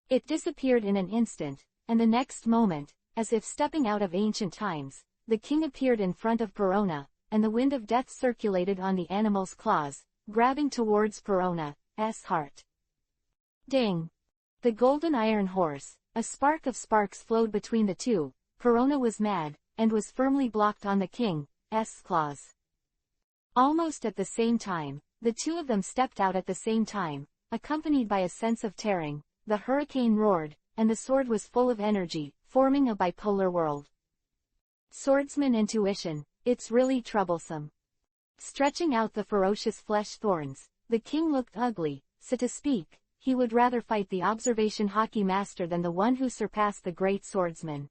Speaker 1: It disappeared in an instant, and the next moment, as if stepping out of ancient times, the king appeared in front of Perona, and the wind of death circulated on the animal's claws, grabbing towards Perona's heart. Ding! The golden iron horse, a spark of sparks flowed between the two. Perona was mad, and was firmly blocked on the king's claws. Almost at the same time, the two of them stepped out at the same time, accompanied by a sense of tearing. The hurricane roared, and the sword was full of energy, forming a bipolar world. Swordsman intuition, it's really troublesome. Stretching out the ferocious flesh thorns, the king looked ugly, so to speak. He would rather fight the observation hockey master than the one who surpassed the great swordsman.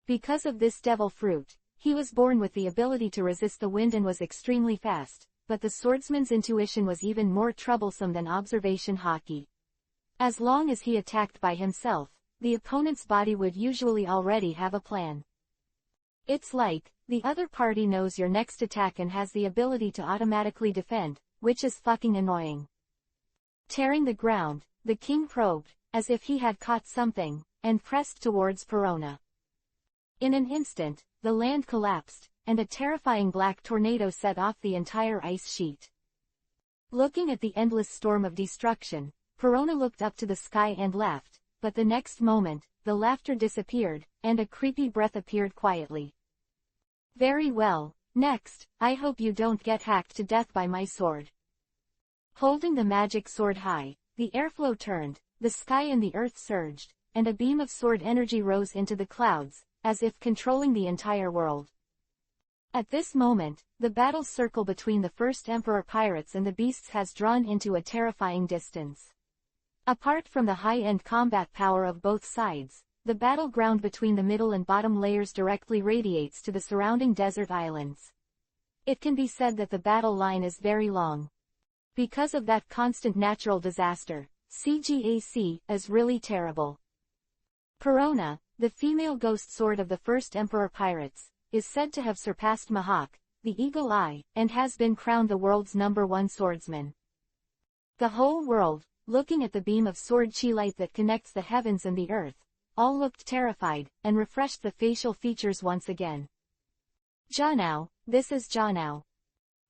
Speaker 1: Because of this devil fruit, he was born with the ability to resist the wind and was extremely fast, but the swordsman's intuition was even more troublesome than observation hockey. As long as he attacked by himself, the opponent's body would usually already have a plan. It's like, the other party knows your next attack and has the ability to automatically defend, which is fucking annoying. Tearing the ground, the king probed, as if he had caught something, and pressed towards Perona. In an instant, the land collapsed, and a terrifying black tornado set off the entire ice sheet. Looking at the endless storm of destruction, Perona looked up to the sky and laughed, but the next moment, the laughter disappeared, and a creepy breath appeared quietly. Very well, next, I hope you don't get hacked to death by my sword. Holding the magic sword high, the airflow turned, the sky and the earth surged, and a beam of sword energy rose into the clouds, as if controlling the entire world. At this moment, the battle circle between the First Emperor pirates and the beasts has drawn into a terrifying distance. Apart from the high-end combat power of both sides, the battleground between the middle and bottom layers directly radiates to the surrounding desert islands. It can be said that the battle line is very long. Because of that constant natural disaster, CGAC, is really terrible. Perona, the female ghost sword of the first Emperor Pirates, is said to have surpassed Mahawk, the Eagle Eye, and has been crowned the world's #1 swordsman. The whole world, looking at the beam of sword chi light that connects the heavens and the earth, all looked terrified, and refreshed the facial features once again. Janao, this is Janao.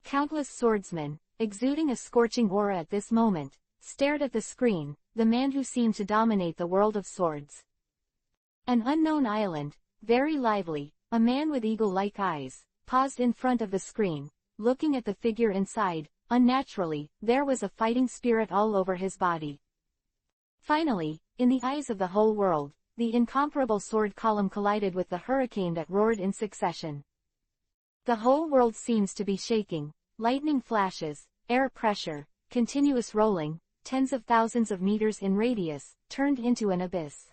Speaker 1: Countless swordsmen, exuding a scorching aura at this moment, stared at the screen, the man who seemed to dominate the world of swords. An unknown island, very lively, a man with eagle-like eyes, paused in front of the screen, looking at the figure inside. Unnaturally, there was a fighting spirit all over his body. Finally, in the eyes of the whole world, the incomparable sword column collided with the hurricane that roared in succession. The whole world seems to be shaking, lightning flashes, air pressure, continuous rolling, tens of thousands of meters in radius, turned into an abyss.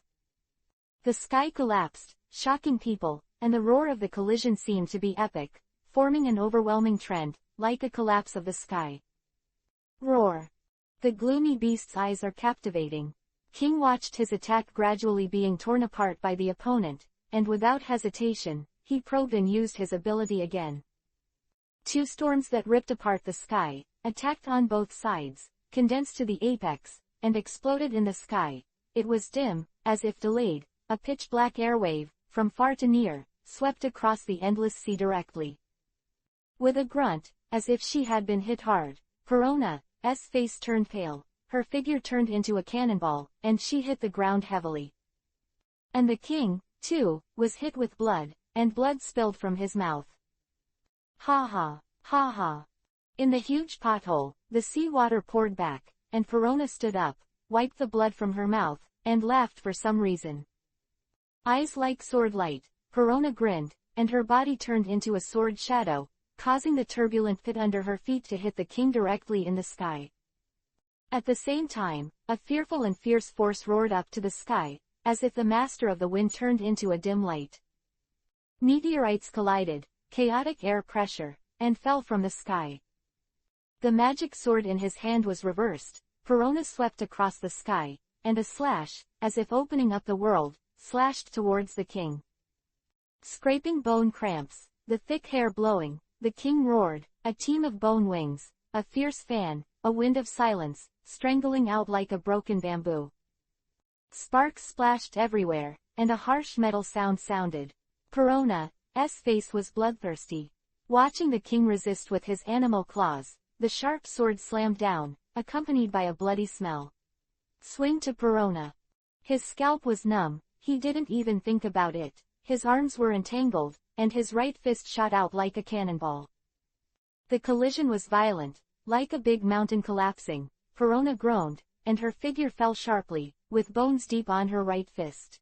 Speaker 1: The sky collapsed, shocking people, and the roar of the collision seemed to be epic, forming an overwhelming trend, like a collapse of the sky. Roar. The gloomy beast's eyes are captivating. King watched his attack gradually being torn apart by the opponent, and without hesitation, he probed and used his ability again. Two storms that ripped apart the sky, attacked on both sides, condensed to the apex, and exploded in the sky. It was dim, as if delayed, a pitch-black airwave, from far to near, swept across the endless sea directly. With a grunt, as if she had been hit hard, Perona's face turned pale, her figure turned into a cannonball, and she hit the ground heavily. And the king, too, was hit with blood, and blood spilled from his mouth. Ha ha, ha ha. In the huge pothole, the seawater poured back, and Perona stood up, wiped the blood from her mouth, and laughed for some reason. Eyes like sword light, Perona grinned, and her body turned into a sword shadow, causing the turbulent pit under her feet to hit the king directly in the sky. At the same time, a fearful and fierce force roared up to the sky, as if the master of the wind turned into a dim light. Meteorites collided, chaotic air pressure, and fell from the sky. The magic sword in his hand was reversed, Perona swept across the sky, and a slash, as if opening up the world, slashed towards the king. Scraping bone cramps, the thick hair blowing, the king roared, a team of bone wings, a fierce fan, a wind of silence, strangling out like a broken bamboo. Sparks splashed everywhere, and a harsh metal sound sounded. Perona's face was bloodthirsty. Watching the king resist with his animal claws, the sharp sword slammed down, accompanied by a bloody smell. Swing to Perona. His scalp was numb, he didn't even think about it. His arms were entangled, and his right fist shot out like a cannonball. The collision was violent, like a big mountain collapsing. Perona groaned, and her figure fell sharply, with bones deep on her right fist.